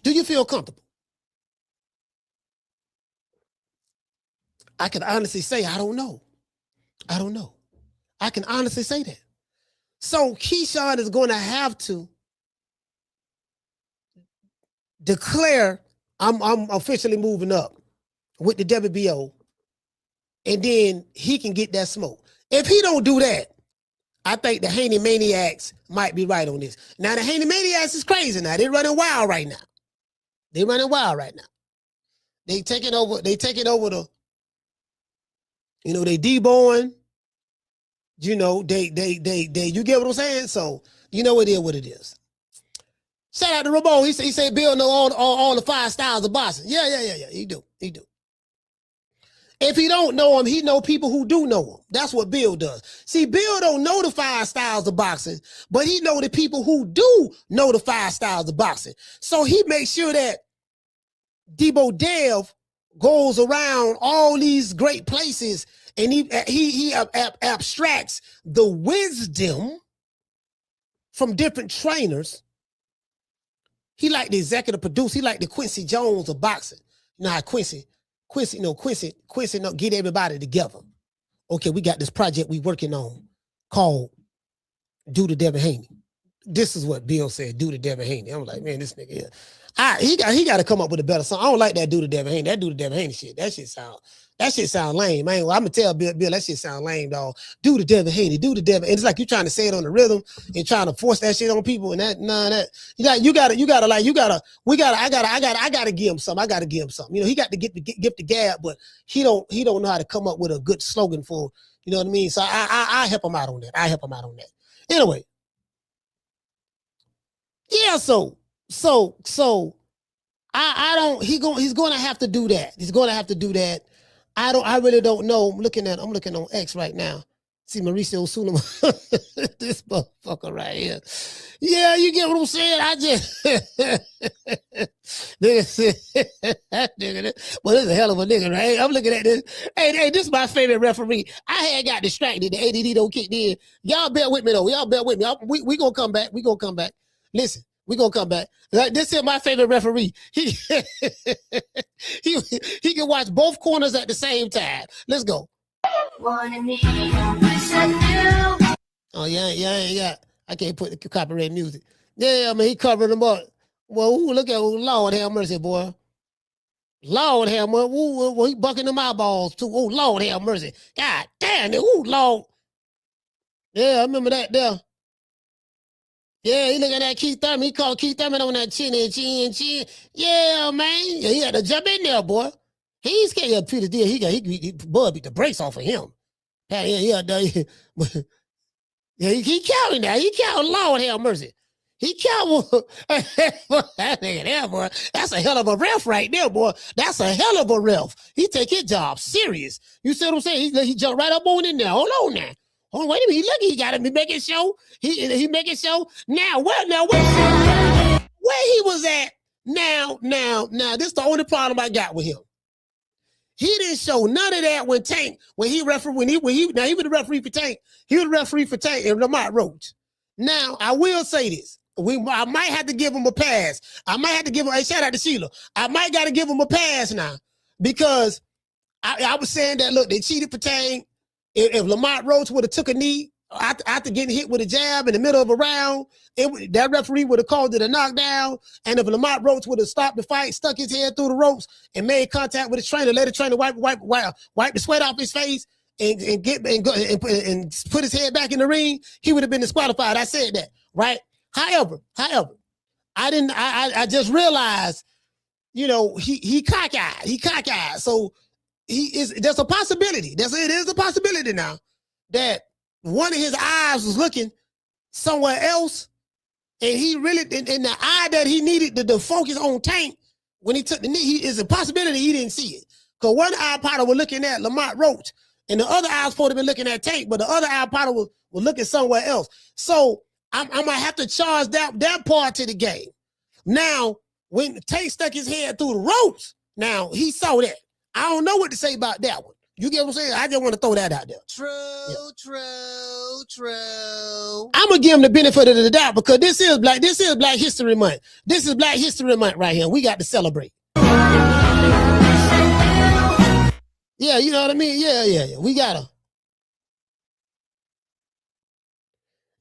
Do you feel comfortable? I can honestly say, I don't know. I don't know. I can honestly say that. So Keyshawn is going to have to declare, I'm officially moving up with the WBO, and then he can get that smoke. If he don't do that, I think the Haney Maniacs might be right on this. Now, the Haney Maniacs is crazy now. They're running wild right now. They're running wild right now. They taking over the, you know, they deboing, you know, they, you get what I'm saying? So, you know, it is what it is. Shout out to Ramon. He said Bill know all the 5 styles of boxing. Yeah. He do. If he don't know him, he know people who do know him. That's what Bill does. See, Bill don't know the 5 styles of boxing, but he know the people who do know the 5 styles of boxing. So he makes sure that Deebo Dev goes around all these great places, and he abstracts the wisdom from different trainers. He like the executive producer. He like the Quincy Jones of boxing. You know how Quincy get everybody together. Okay, we got this project we working on called Do the Devin Haney. This is what Bill said, Do the Devin Haney. I'm like, man, this nigga here. He got to come up with a better song. I don't like that Do the Devin Haney. That Do the Devin Haney shit. That shit sound lame, man. Well, I'm gonna tell Bill, that shit sound lame, dog. Do the Devin Haney, do the Devin. And it's like you trying to say it on the rhythm and trying to force that shit on people. And I gotta give him something. I gotta give him something. You know, he got to get the gab, but he don't know how to come up with a good slogan for, you know what I mean? So I help him out on that. Anyway. Yeah, so I don't, he's gonna have to do that. He's gonna have to do that. I really don't know. I'm looking on X right now. See Mauricio Osuna, this motherfucker right here. Yeah, you get what I'm saying? I just nigga, well, this is a hell of a nigga, right? I'm looking at this. Hey, this is my favorite referee. I had got distracted. The ADD don't kick in. Y'all bear with me though. Y'all bear with me. We gonna come back. We gonna come back. Listen. We're going to come back. This is my favorite referee. He can watch both corners at the same time. Let's go. Oh, yeah. I can't put the copyright music. Yeah, man, he covered them up. Well, ooh, look at Lord have mercy, boy. Lord have mercy. Ooh, he bucking them eyeballs, too. Oh, Lord have mercy. God damn it. Ooh, Lord. Yeah, I remember that there. Yeah, he look at that Keith Thurman. He called Keith Thurman on that chin. Yeah, man. Yeah, he had to jump in there, boy. He's scared of Peter D. Bud beat the brakes off of him. He counting now. He counting, Lord have mercy. He counting. That nigga there, boy. That's a hell of a ref right there, boy. That's a hell of a ref. He take his job serious. You see what I'm saying? He jumped right up on in there. Hold on now. Oh, wait a minute. Look, he got to be making show. He making show. Now, where he was at, now, this is the only problem I got with him. He didn't show none of that when he was the referee for Tank. He was the referee for Tank and Lamont Roach. Now, I will say this. I might have to give him a pass. I might have to give him a shout out to Sheila. I might got to give him a pass now because I was saying that, look, they cheated for Tank. If Lamont Roach would have took a knee, after getting hit with a jab in the middle of a round, that referee would have called it a knockdown. And if Lamont Roach would have stopped the fight, stuck his head through the ropes, and made contact with his trainer, let the trainer wipe the sweat off his face and put his head back in the ring, he would have been disqualified. I said that, right? However, I just realized, he cockeyed. He cockeyed. So there's a possibility. It is a possibility now that one of his eyes was looking somewhere else, and he really, in the eye that he needed to focus on Tank when he took the knee, is a possibility he didn't see it. Because one eye powder was looking at Lamont Roach, and the other eye was supposed to be looking at Tank, but the other eye powder was looking somewhere else. So I'm gonna have to charge that part to the game. Now, when Tank stuck his head through the ropes, now he saw that. I don't know what to say about that one. You get what I'm saying? I just want to throw that out there. True. I'm gonna give him the benefit of the doubt because this is Black History Month. This is Black History Month right here. We got to celebrate. Yeah, you know what I mean? Yeah. We gotta.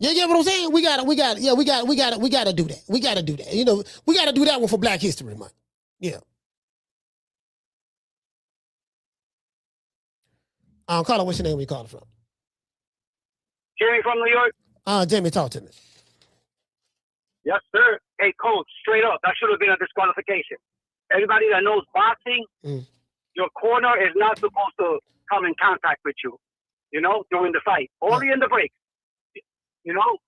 You get what I'm saying? We gotta do that. We gotta do that. We gotta do that one for Black History Month. Yeah. Carla, what's your name? Where you calling from? Jerry from New York. Jamie, talk to me. Yes, sir. Hey, coach, straight up, that should have been a disqualification. Everybody that knows boxing, your corner is not supposed to come in contact with you, during the fight. Only in the break.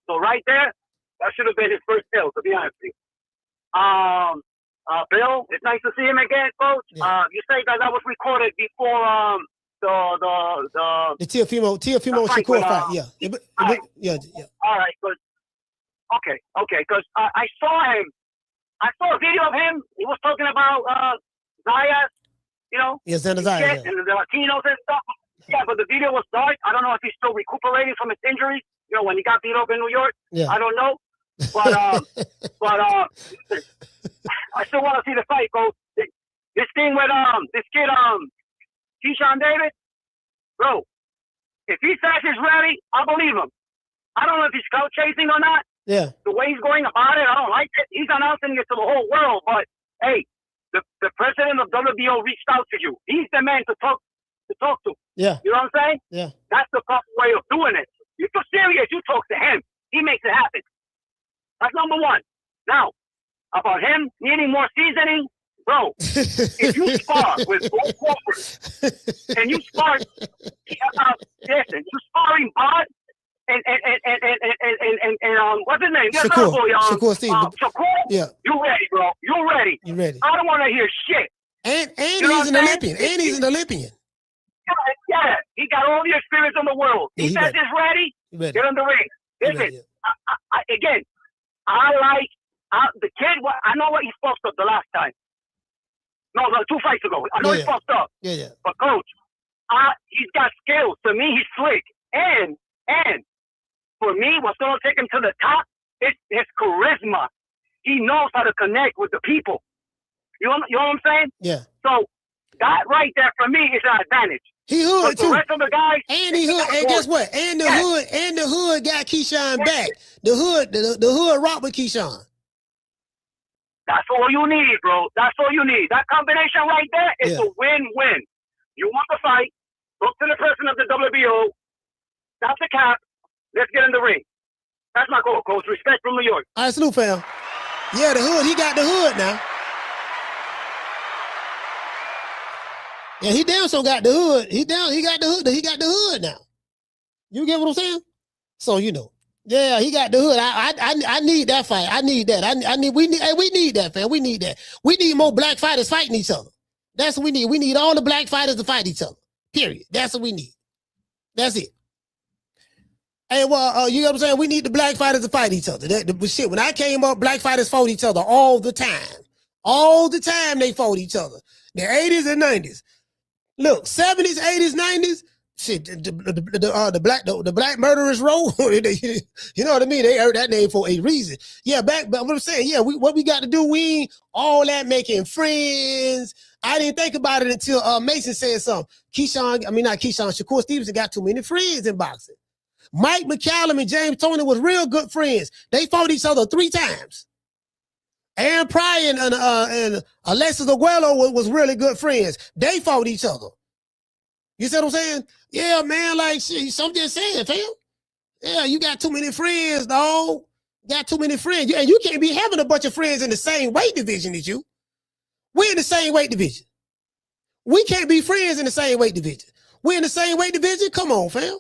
So right there, that should have been his first kill, to be honest with you. Bill, it's nice to see him again, coach. Yeah. You say that was recorded before the Teofimo Shakur fight, yeah. Yeah. All right, good. Okay, because I saw him. I saw a video of him. He was talking about Zayas, Yes, and Zayas, and the Latinos and stuff. Yeah, but the video was dark. I don't know if he's still recuperating from his injuries. When he got beat up in New York. Yeah. I don't know, but I still want to see the fight, coach. This thing with this kid Keyshawn Davis, bro, if he says he's ready, I believe him. I don't know if he's scout chasing or not. Yeah. The way he's going about it, I don't like it. He's announcing it to the whole world, but hey, the president of WBO reached out to you. He's the man to talk to. Yeah. You know what I'm saying? Yeah. That's the proper way of doing it. You're so serious, you talk to him. He makes it happen. That's number one. Now, about him needing more seasoning, bro, if you spar with both corporates and you spar, listen, you sparring Bud and what's his name? Shakur Stevenson. Shakur, yeah. You ready, bro? You ready? You ready? I don't want to hear shit. And he's an Olympian. And he's an Olympian. Yeah, he got all the experience in the world. He says he's ready. Get in the ring. Listen, again, I like the kid. I know what he fucked up the last time. No, 2 fights ago. I know he fucked up. Yeah. But coach, he's got skills. To me, he's slick. And for me, what's going to take him to the top is his charisma. He knows how to connect with the people. You know what I'm saying? Yeah. So that right there for me is an advantage. He hood too. The rest of the guys, and he hood. And guess what? And the hood got Keyshawn back. The hood rock with Keyshawn. That's all you need, bro. That's all you need. That combination right there is a win-win. You want the fight? Look to the president of the WBO. Stop the cap. Let's get in the ring. That's my goal, coach. Respect from New York. All right, salute, fam. Yeah, the hood. He got the hood now. Yeah, he damn so got the hood. He got the hood. He got the hood now. You get what I'm saying? So yeah, he got the hood. I need that fight. I need that. We need that, fam. We need that. We need more black fighters fighting each other. That's what we need. We need all the black fighters to fight each other. Period. That's what we need. That's it. Hey, well, you know what I'm saying? We need the black fighters to fight each other. Shit, when I came up, black fighters fought each other all the time. All the time they fought each other. The 80s and 90s. Look, 70s, 80s, 90s, shit, the black murderers row. You know what I mean? They heard that name for a reason. Yeah, but what I'm saying, yeah, what we got to do, we ain't all that making friends. I didn't think about it until Mason said something. Shakur Stevenson got too many friends in boxing. Mike McCallum and James Toney was real good friends. They fought each other 3 times. Aaron Pryor and Alexis Aguero was really good friends. They fought each other. You see what I'm saying? Yeah, man, like, shit, I'm just saying, fam. Yeah, you got too many friends, dog. Got too many friends. And you can't be having a bunch of friends in the same weight division as you. We're in the same weight division. We can't be friends in the same weight division. We're in the same weight division? Come on, fam.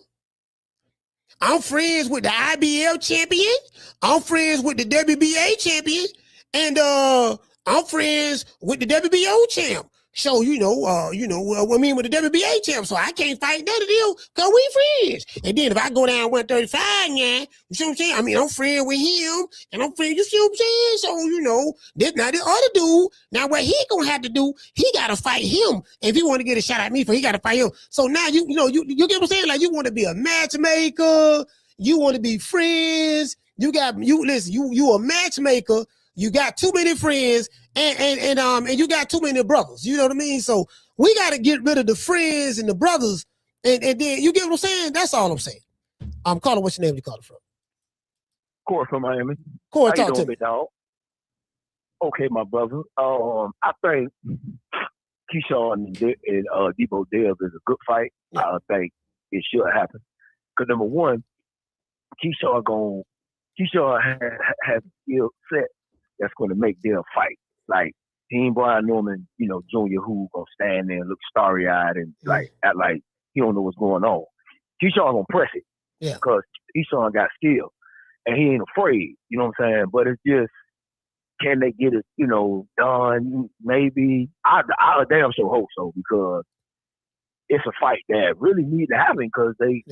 I'm friends with the IBL champion. I'm friends with the WBA champion. And I'm friends with the WBO champ. So, with the WBA champ. So I can't fight none of them because we friends. And then if I go down 135 now, you see what I'm saying? I mean, I'm friends with him and I'm friends, you see what I'm saying? So, this other dude, now what he gonna have to do, he gotta fight him. If he want to get a shot at me, he gotta fight him. So now you get what I'm saying? Like, you want to be a matchmaker, you want to be friends, you a matchmaker. You got too many friends and you got too many brothers. You know what I mean? So we got to get rid of the friends and the brothers. And then you get what I'm saying? That's all I'm saying. I'm calling. What's your name? You calling from? Corey from Miami. Corey, How talk you to doing, me. big dog? Okay, my brother. I think Keyshawn and Deebo Dev is a good fight. Yeah. I think it should happen. Because number one, Keyshawn has a skill set that's going to make them fight. Like, he ain't Brian Norman, Jr., who gonna stand there and look starry-eyed and act like he don't know what's going on. Keyshawn gonna press it. Yeah. Because Keyshawn got skill. And he ain't afraid, you know what I'm saying? But it's just, can they get it, done? Maybe. I damn sure hope so, because it's a fight that really need to happen because they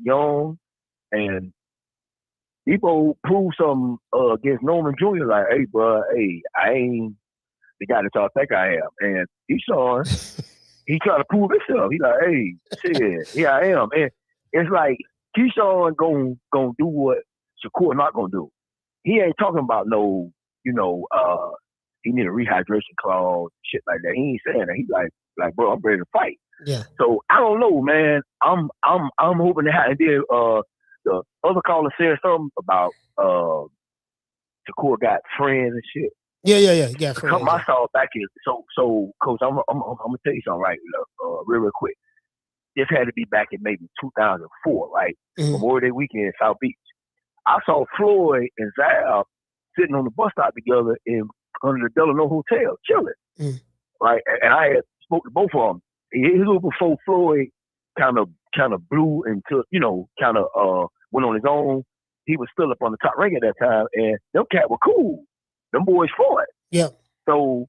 young, and Deebo proved something against Norman Jr. Like, hey, bro, I ain't the guy that y'all think I am. And Keyshawn, he trying to prove himself. He like, hey, shit, here I am. And it's like Keyshawn gonna do what Shakur not gonna do. He ain't talking about no, he need a rehydration clause, shit like that. He ain't saying that. He like, bro, I'm ready to fight. Yeah. So I don't know, man. I'm hoping to have. And then the other caller said something about Shakur got friends and shit. Yeah. He got friends. My thought back is so, Coach. I'm gonna tell you something right, real quick. This had to be back in maybe 2004, right? Memorial Day weekend in South Beach. I saw Floyd and Zal sitting on the bus stop together under the Delano Hotel, chilling. Right, and I had spoke to both of them. It was before Floyd kind of blew into, went on his own. He was still up on the top rank at that time, and them cats were cool. Them boys fought. Yeah. So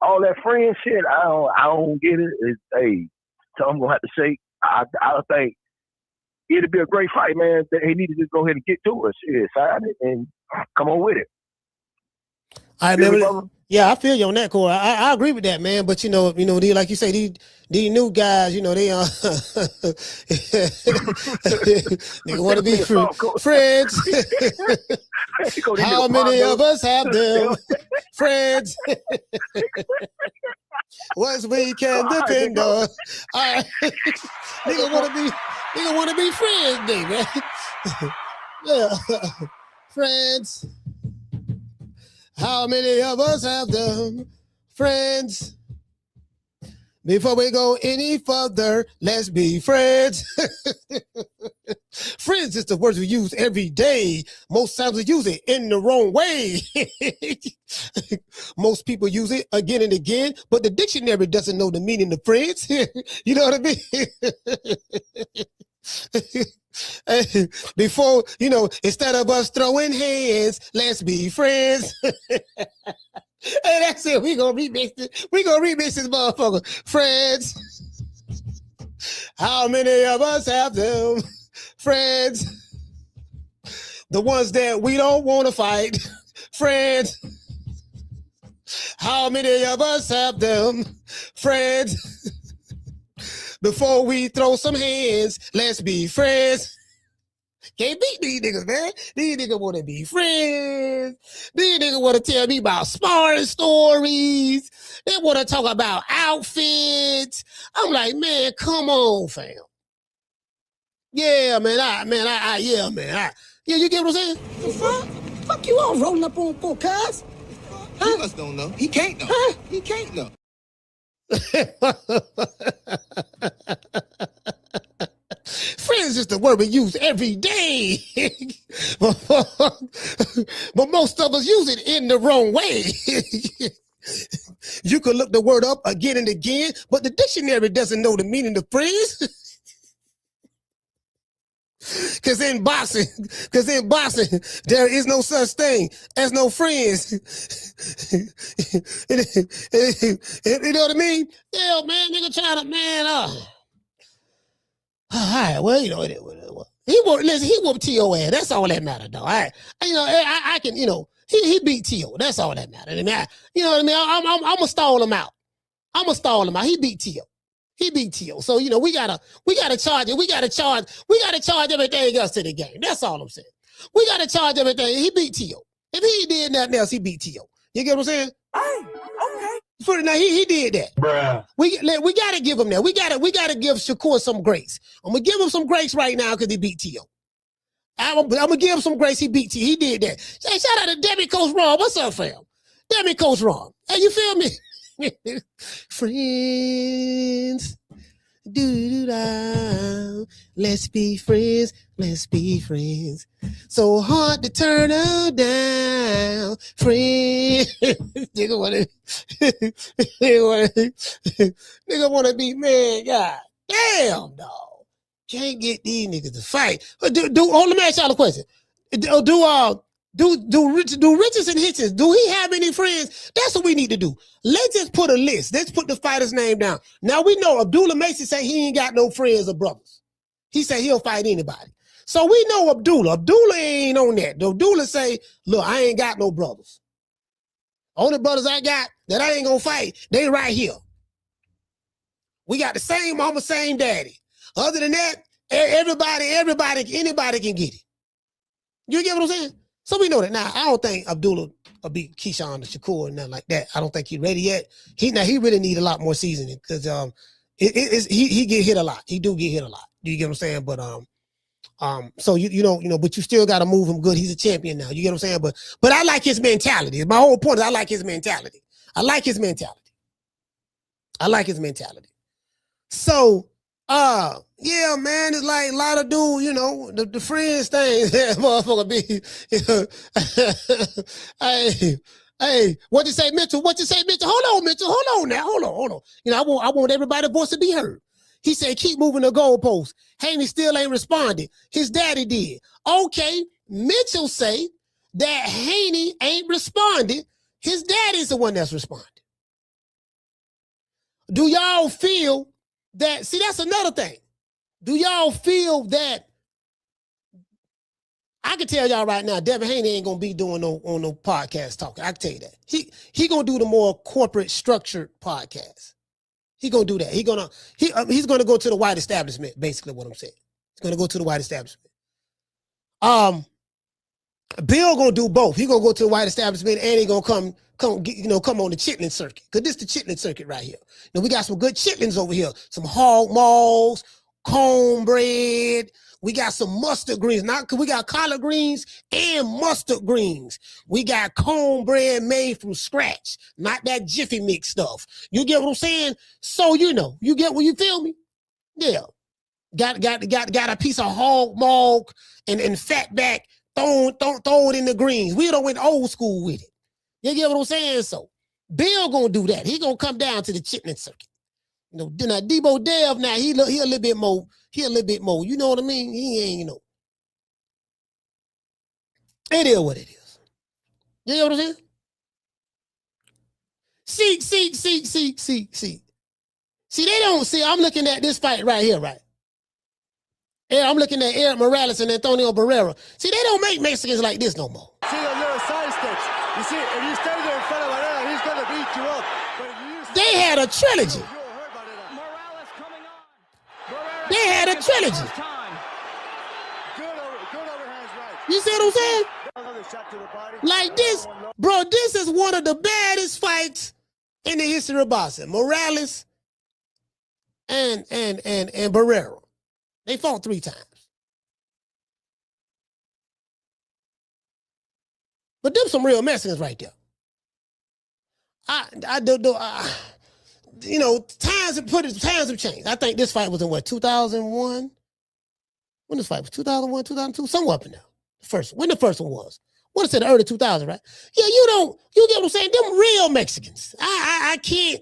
all that friend shit, I don't get it. So I'm gonna have to say, I think it'd be a great fight, man. They need to just go ahead and get to us, sign it, and come on with it. I remember. Yeah, I feel you on that, Corey. I agree with that, man. But like you say, these new guys, they they want to be friends. How many of us have them friends? Once we can depend on. All right, nigga want to be friends, baby. Yeah, friends. How many of us have them friends? Before we go any further, let's be friends. Friends is the word we use every day. Most times we use it in the wrong way. Most people use it again and again, but the dictionary doesn't know the meaning of friends. You know what I mean? Before, instead of us throwing hands, let's be friends. Hey, that's it. We gonna remix it. We gonna remix this motherfucker. Friends. How many of us have them? Friends. The ones that we don't want to fight. Friends. How many of us have them? Friends. Before we throw some hands, let's be friends. Can't beat these niggas, man. These niggas want to be friends. These niggas want to tell me about sparring stories. They want to talk about outfits. I'm like, man, come on, fam. Yeah, man. Yeah, man. Yeah, you get what I'm saying? The fuck? Fuck you all rolling up on for, cuz. Huh? He must don't know. He can't know. Huh? He can't know. Friends is the word we use every day. But most of us use it in the wrong way. You could look the word up again and again, but the dictionary doesn't know the meaning of friends. Because in boxing, there is no such thing as no friends. You know what I mean? Yeah, man, nigga trying to, man, all right, well, you know, he whooped T.O. ass. That's all that matters, though. All right. You know, I can, you know, he beat T.O. That's all that matters. I mean, you know what I mean? I'm going to stall him out. He beat T.O. So, you know, we gotta charge it. We gotta charge everything else to the game. That's all I'm saying. We gotta charge everything. He beat T.O. If he did nothing else, he beat T.O. You get what I'm saying? Okay. So now he did that. Bruh. We gotta give him that. We gotta give Shakur some grace. I'm gonna give him some grace right now because he beat T.O. I'm gonna give him some grace. He beat T.O. He did that. Hey, shout out to Debbie Coach Ron. What's up, fam? Debbie Coach Ron. Hey, you feel me? Friends, let's be friends, so hard to turn them down, friends. Nigga wanna be, man, God damn, dog. Can't get these niggas to fight. Let me ask y'all a question. Do Richardson Hitchens, do he have any friends? That's what we need to do. Let's just put a list. Let's put the fighter's name down. Now we know Abdullah Mason say he ain't got no friends or brothers. He said he'll fight anybody. So we know Abdullah. Abdullah ain't on that. Abdullah say, look, I ain't got no brothers. Only brothers I got that I ain't gonna fight, they right here. We got the same mama, same daddy. Other than that, anybody can get it. You get what I'm saying? So we know that. Now, I don't think Abdullah will beat Keyshawn or Shakur or nothing like that. I don't think he's ready yet. He really need a lot more seasoning because he get hit a lot. He do get hit a lot. Do you get what I'm saying? But so you know, but you still got to move him good. He's a champion now. You get what I'm saying? But I like his mentality. My whole point is I like his mentality. So yeah, man, it's like a lot of dudes, you know, the friends thing. That motherfucker be, you know, hey, what you say, Mitchell? Hold on, Mitchell. Hold on now. Hold on. You know, I want everybody's voice to be heard. He said, keep moving the goalpost. Haney still ain't responded. His daddy did. Okay, Mitchell say that Haney ain't responded. His daddy's the one that's responded. Do y'all feel that, see, that's another thing. Do y'all feel that, I can tell y'all right now, Devin Haney ain't gonna be doing no podcast talking. I can tell you that. He gonna do the more corporate structured podcast. He gonna do that. He's gonna go to the white establishment, basically what I'm saying. He's gonna go to the white establishment. Bill gonna do both. He gonna go to the white establishment and he gonna come on the chitlin circuit. Cause this the chitlin circuit right here. Now we got some good chitlins over here. Some hog maws, cornbread. We got some mustard greens. We got collard greens and mustard greens. We got cornbread made from scratch, not that Jiffy Mix stuff. You get what I'm saying? So you know, you get what you feel me? Yeah. Got a piece of hog maw and fat back. Throw it in the greens. We don't went old school with it. You get what I'm saying? So Bill gonna do that. He gonna come down to the chitlin circuit. You know, now Deebo Dev, now he a little bit more. You know what I mean? He ain't, you know. It is what it is. You know what I'm saying? See, they don't see. I'm looking at this fight right here, right? Yeah, I'm looking at Eric Morales and Antonio Barrera. See, they don't make Mexicans like this no more. See the little side steps. You see, if you stay there in front of Barrera, he's going to beat you up. They had a trilogy. They had a trilogy. You see what I'm saying? Like this, bro, this is one of the baddest fights in the history of boxing. Morales and Barrera. They fought 3 times. But them some real Mexicans right there. You know, times have changed. I think this fight was in what, 2001? When this fight was 2001, 2002, somewhere up in there. When the first one was. I want to say the early 2000s, right? Yeah, you get what I'm saying? Them real Mexicans. I can't.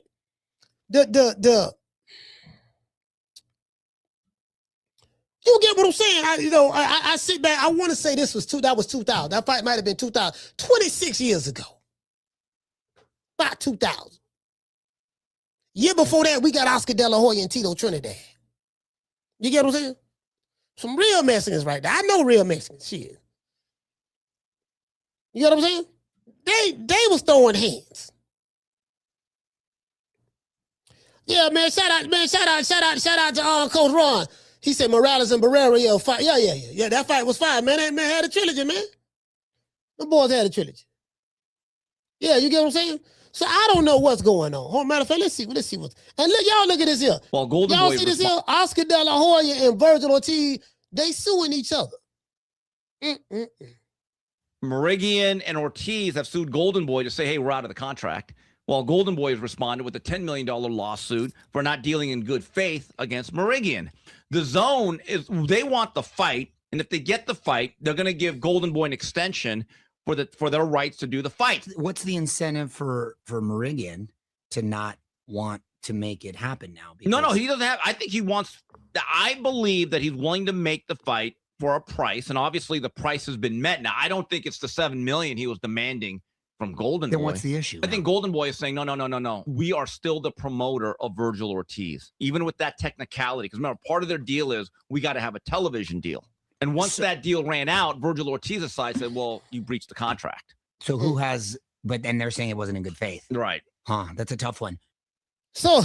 You get what I'm saying? I sit back. I want to say that was 2000. That fight might have been 2000, 26 years ago. About 2000. Year before that, we got Oscar De La Hoya and Tito Trinidad. You get what I'm saying? Some real Mexicans right there. I know real Mexicans. Shit. You get what I'm saying? They was throwing hands. Yeah, man. Shout out to Coach Ron. He said Morales and Barrera, fight. Yeah. That fight was fire, man. That man had a trilogy, man. The boys had a trilogy. Yeah, you get what I'm saying? So I don't know what's going on. Oh, matter of fact, let's see what's. And y'all look at this here. Well, Golden y'all Boy see this here? Oscar De La Hoya and Virgil Ortiz, they suing each other. Merigian and Ortiz have sued Golden Boy to say, hey, we're out of the contract. While Golden Boy has responded with a $10 million lawsuit for not dealing in good faith against Merigian. The Zone they want the fight, and if they get the fight, they're going to give Golden Boy an extension for their rights to do the fight. What's the incentive for Merigian to not want to make it happen now? No, he doesn't have. I think he wants. I believe that he's willing to make the fight for a price, and obviously the price has been met. Now, I don't think it's the $7 million he was demanding from Golden Boy. Then what's the issue? I think Golden Boy is saying, no. We are still the promoter of Virgil Ortiz, even with that technicality. Because remember, part of their deal is we got to have a television deal. And once that deal ran out, Virgil Ortiz's side said, well, you breached the contract. So who has, but then they're saying it wasn't in good faith. Right. Huh, that's a tough one. So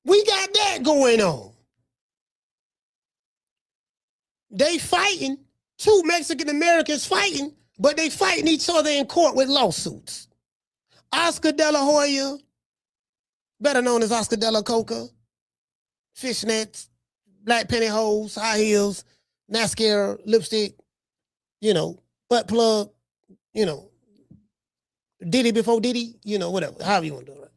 we got that going on. They fighting, two Mexican Americans fighting, but they fighting each other in court with lawsuits. Oscar De La Hoya, better known as Oscar De La Coca, fishnets, black pantyhose, high heels, mascara, lipstick, butt plug, Diddy before Diddy, whatever, however you want to do it.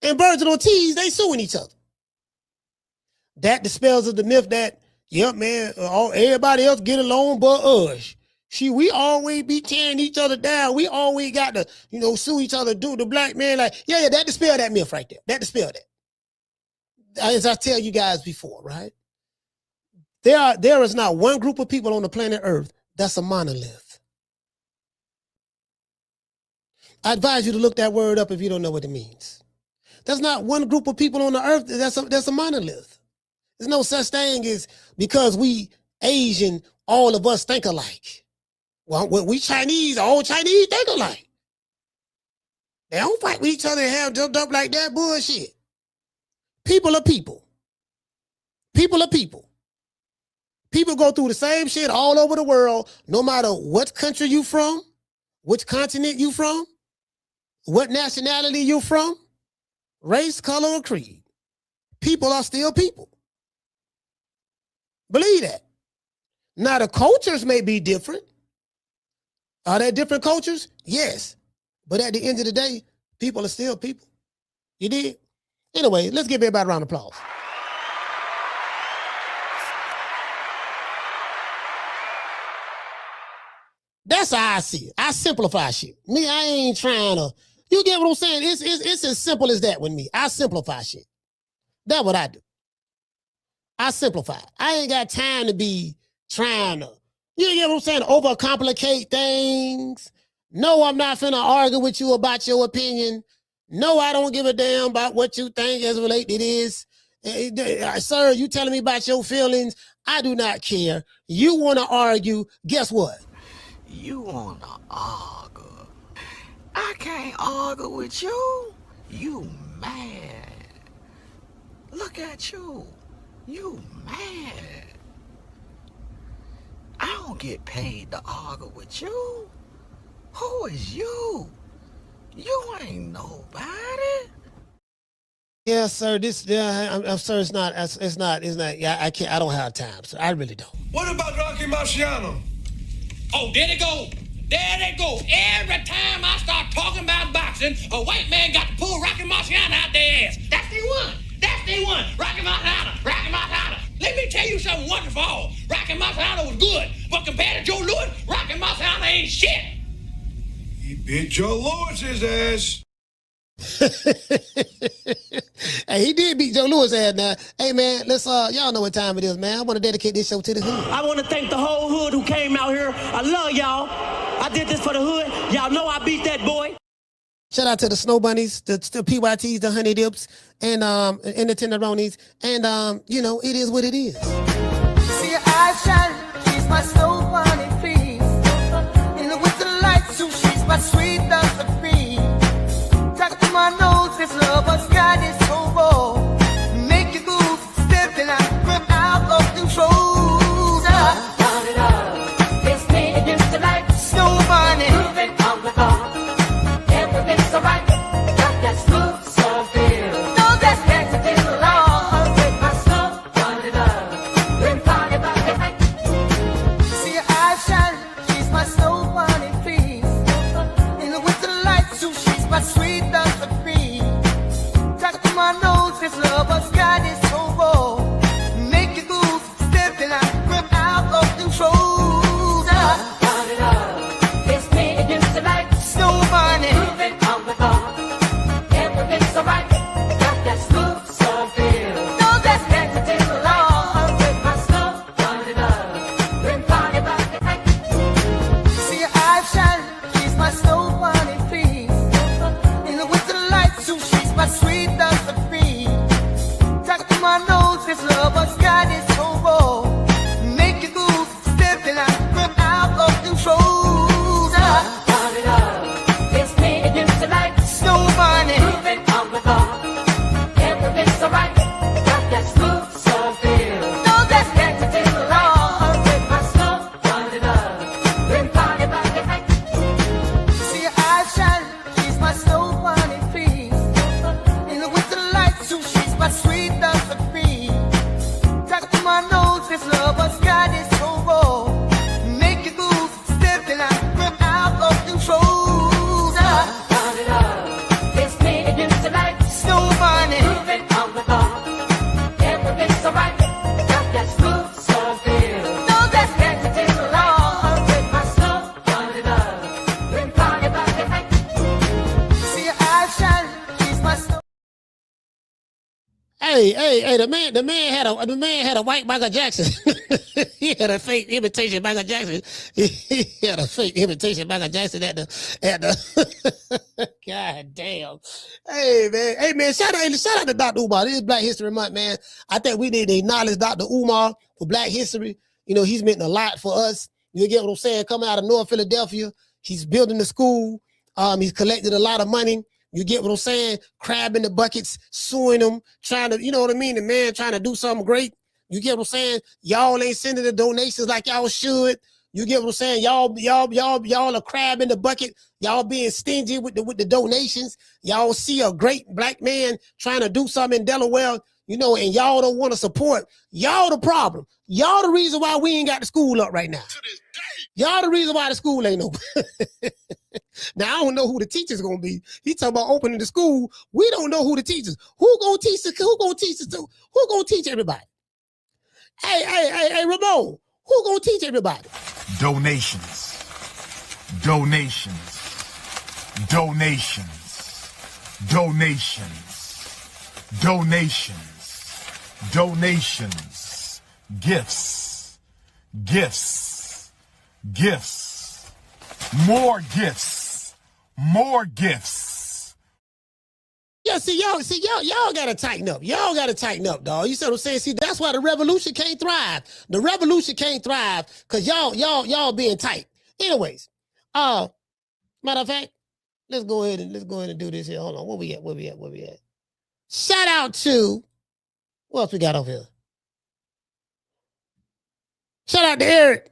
And Virgil Ortiz, they suing each other. That dispels of the myth that, man, everybody else get along but us. We always be tearing each other down. We always got to, sue each other, do the black man like, that dispel that myth right there. That dispel that. As I tell you guys before, right? There is not one group of people on the planet Earth that's a monolith. I advise you to look that word up if you don't know what it means. There's not one group of people on the earth that's a monolith. There's no such thing as because we Asian, all of us think alike. Well, we Chinese, all Chinese think alike. They don't fight with each other and have jumped up like that bullshit. People are people. People are people. People go through the same shit all over the world, no matter what country you from, which continent you from, what nationality you from, race, color, or creed. People are still people. Believe that. Now, the cultures may be different. Are there different cultures? Yes. But at the end of the day, people are still people. You did? Anyway, let's give everybody a round of applause. That's how I see it. I simplify shit. Me, I ain't trying to, you get what I'm saying? It's as simple as that with me. I simplify shit. That's what I do. I simplify. I ain't got time to be trying to, you get what I'm saying, overcomplicate things. No, I'm not finna argue with you about your opinion. No, I don't give a damn about what you think as related to this. Sir, you telling me about your feelings. I do not care. You want to argue, guess what? You want to argue. I can't argue with you. You mad. Look at you. You mad. I don't get paid to argue with you. Who is you? You ain't nobody. Yeah, sir. I'm sir. It's not. Yeah, I can't. I don't have time, sir. I really don't. What about Rocky Marciano? Oh, there they go. There they go. Every time I start talking about boxing, a white man got to pull Rocky Marciano out their ass. That's the one. That's the one. Rocky Marciano. Rocky Marciano. Let me tell you something wonderful. Rocky Marciano was good, but compared to Joe Louis, Rocky Marciano ain't shit. He beat Joe Louis's ass. Hey, he did beat Joe Louis' ass now. Hey, man, let's, y'all know what time it is, man. I want to dedicate this show to the hood. I want to thank the whole hood who came out here. I love y'all. I did this for the hood. Y'all know I beat that boy. Shout out to the Snow Bunnies, the PYTs, the Honey Dips, and the Tenderonis. And, you know, it is what it is. See, I shine, she's my Snow Bunny, please. In the winter lights, too, she's my sweet Dr. Free. Talk to my nose, this lover's got is so raw. Make you move, stepping out, grip out of control. Turn it up, it's me against the light. Snow Bunny, moving on the bar. Everything's alright, got that smooth, so feel. No, that's next to the law. With my Snow Bunny love, we're party by the night. See, I shine, she's my Snow Bunny, please. In the winter lights, too, she's my sweet Dr. Free. Talk to my nose, this lover's got is so raw. Make you move, stepping out, grip out of control. Turn it up, it's me against the light. Snow Bunny, moving on the bar. Everything's alright, got that smooth, so feel. No, that's next to the law. With my Snow Bunny love, we're party by the night. See, I shine, she's my Snow Bunny, please. In the winter lights, too, she's my sweet Dr. Free. Talk to my nose, this lover's got is so raw. Make you move, stepping out, grip out of control. Turn it up, it's me against the light. Snow Bunny, moving on the bar. Everything's alright, got that smooth, so feel. No, that's next to the law. With my Snow Bunny love, we're party by the night. See, I shine, she's my Snow Bunny, please. In the winter lights, too, she's my sweet Dr. Free. Talk to my nose, this lover's got is so raw. Make you move, stepping out, grip out of control. Turn it up, it's me against the light. Snow Bunny, moving on the bar. Everything's alright, got that smooth, so feel. No, that's next to the law. With my Snow Bunny love, we're party by the night. See, I shine, she's my Snow. Hey, the man had a white Michael Jackson. He had a fake imitation Michael Jackson. He had a fake imitation Michael Jackson at the God damn. Hey man, shout out to Dr. Umar. This is Black History Month, man. I think we need to acknowledge Dr. Umar for Black history. You know, he's meant a lot for us. You get what I'm saying? Coming out of North Philadelphia, he's building the school. He's collected a lot of money. You get what I'm saying? Crabbing the buckets, suing them, trying to, you know what I mean? The man trying to do something great. You get what I'm saying? Y'all ain't sending the donations like y'all should. You get what I'm saying? Y'all are crabbing the bucket. Y'all being stingy with the donations. Y'all see a great Black man trying to do something in Delaware, you know, and y'all don't want to support. Y'all the problem. Y'all the reason why we ain't got the school up right now. Y'all the reason why the school ain't open. Now, I don't know who the teacher's going to be. He talking about opening the school. We don't know who the teachers. Who going to teach us? Who going to teach us? Who going to teach everybody? Hey, Ramon, who going to teach everybody? Donations. Gifts. More gifts. Yeah, y'all gotta tighten up. Y'all gotta tighten up, dog. You see what I'm saying? See, that's why the revolution can't thrive. The revolution can't thrive because y'all being tight. Anyways, matter of fact, let's go ahead and do this here. Hold on, where we at? Shout out to what else we got over here? Shout out to Eric.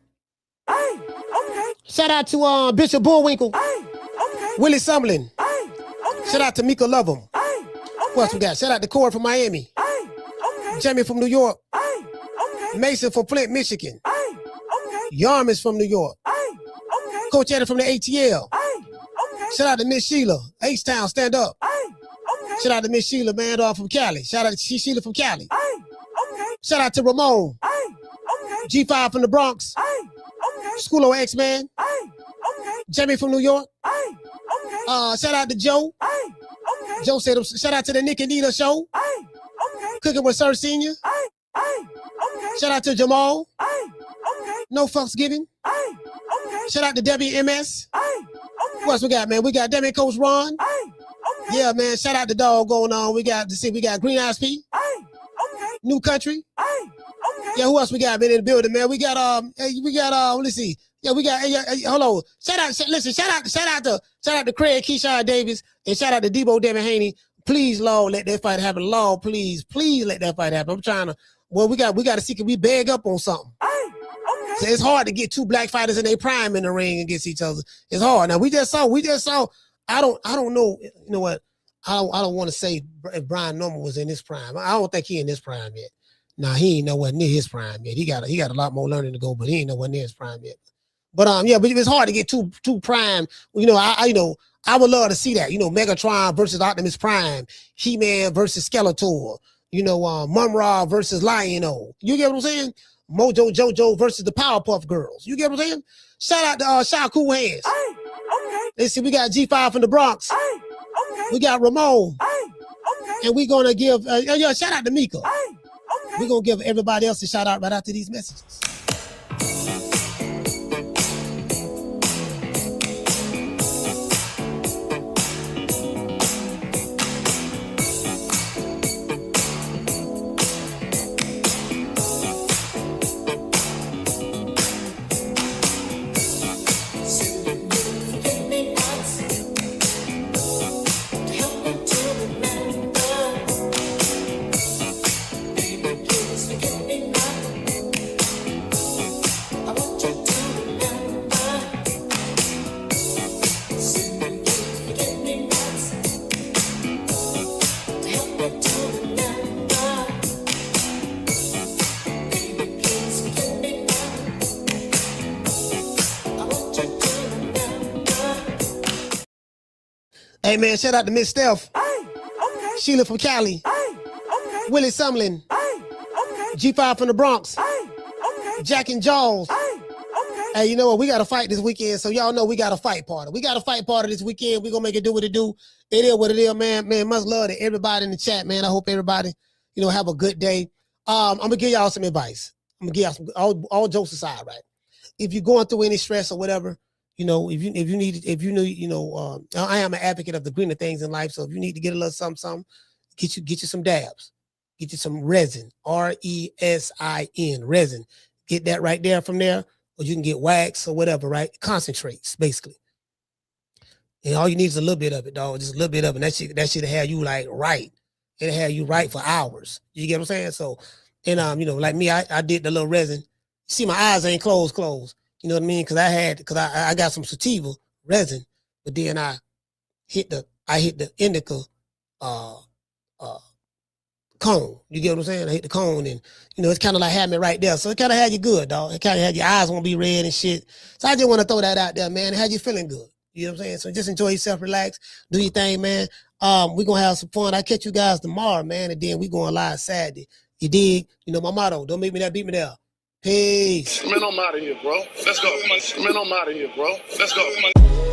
Hey, okay. Shout out to Bishop Bullwinkle. Hey, okay. Willie Sumlin. Hey, okay. Shout out to Mika Lovem. Hey, Who else we got? Shout out to Corey from Miami. Jamie from New York. Mason from Flint, Michigan. Yarmus from New York. Coach Eddie from the ATL. Shout out to Miss Sheila. H-Town, stand up. Shout out to Miss Sheila, man, from Cali. Shout out to Sheila from Cali. Shout out to Ramon. G5 from the Bronx. Schoolo X-Man. Jamie from New York. Shout out to Joe. Joe said, shout out to the Nick and Nina show. Cooking with Sir Senior. Shout out to Jamal. No fucks given. Shout out to WMS. What else we got, man? We got Demi Coach Ron. Yeah, man. Shout out to dog going on. We got Green Eyes P. New Country. Yeah, who else we got been in the building, man? We got let's see. Yeah, we got hold on. Shout out to Craig Keyshawn Davis and shout out to Deebo Devin Haney. Please, Lord, let that fight happen. Lord, please let that fight happen. I'm trying to. Well, we got to see, can we bag up on something? So it's hard to get two black fighters in their prime in the ring against each other. It's hard. Now we just saw. I don't know. You know what? I don't want to say if Brian Norman was in his prime. I don't think he in his prime yet. Nah, he ain't nowhere near his prime yet. He got a lot more learning to go, but he ain't nowhere near his prime yet. But yeah, but it's hard to get two prime. You know, I would love to see that. You know, Megatron versus Optimus Prime, He-Man versus Skeletor. You know, Mumra versus Lion-O. You get what I'm saying? Mojo Jojo versus the Powerpuff Girls. You get what I'm saying? Shout out to Shakur Hands. Let's see, we got G5 from the Bronx. We got Ramon. And we're gonna give shout out to Mika. We're gonna give everybody else a shout out right after these messages. Hey, man, shout out to Miss Steph. Sheila from Cali. Willie Sumlin. G5 from the Bronx. Jack and Jaws. Hey, you know what? We got to fight this weekend, so y'all know we got a fight party. We got a fight party this weekend. We're going to make it do what it do. It is what it is, man. Man, much love to everybody in the chat, man. I hope everybody, you know, have a good day. I'm going to give y'all some advice. I'm going to give y'all some, all jokes aside, right? If you're going through any stress or whatever, you know, if you need, you know, I am an advocate of the greener things in life. So if you need to get a little something, get you some dabs, get you some resin, R-E-S-I-N, resin. Get that right there from there, or you can get wax or whatever, right? Concentrates, basically. And all you need is a little bit of it, dog. Just a little bit of it. And that should have you like right. It'll have you right for hours. You get what I'm saying? So, and you know, like me, I did the little resin. See, my eyes ain't closed. You know what I mean? Because I got some sativa resin, but then I hit the indica cone. You get what I'm saying? I hit the cone, and you know it's kind of like having it right there. So it kind of had you good, dog. It kind of had your eyes won't be red and shit. So I just want to throw that out there, man. It had you feeling good. You know what I'm saying? So just enjoy yourself, relax, do your thing, man. We're gonna have some fun. I'll catch you guys tomorrow, man, and then we going live Saturday. You dig? You know my motto: don't make me that, beat me there. Peace. Man, I'm out of here, bro. Let's go. Man, I'm out of here, bro. Let's go.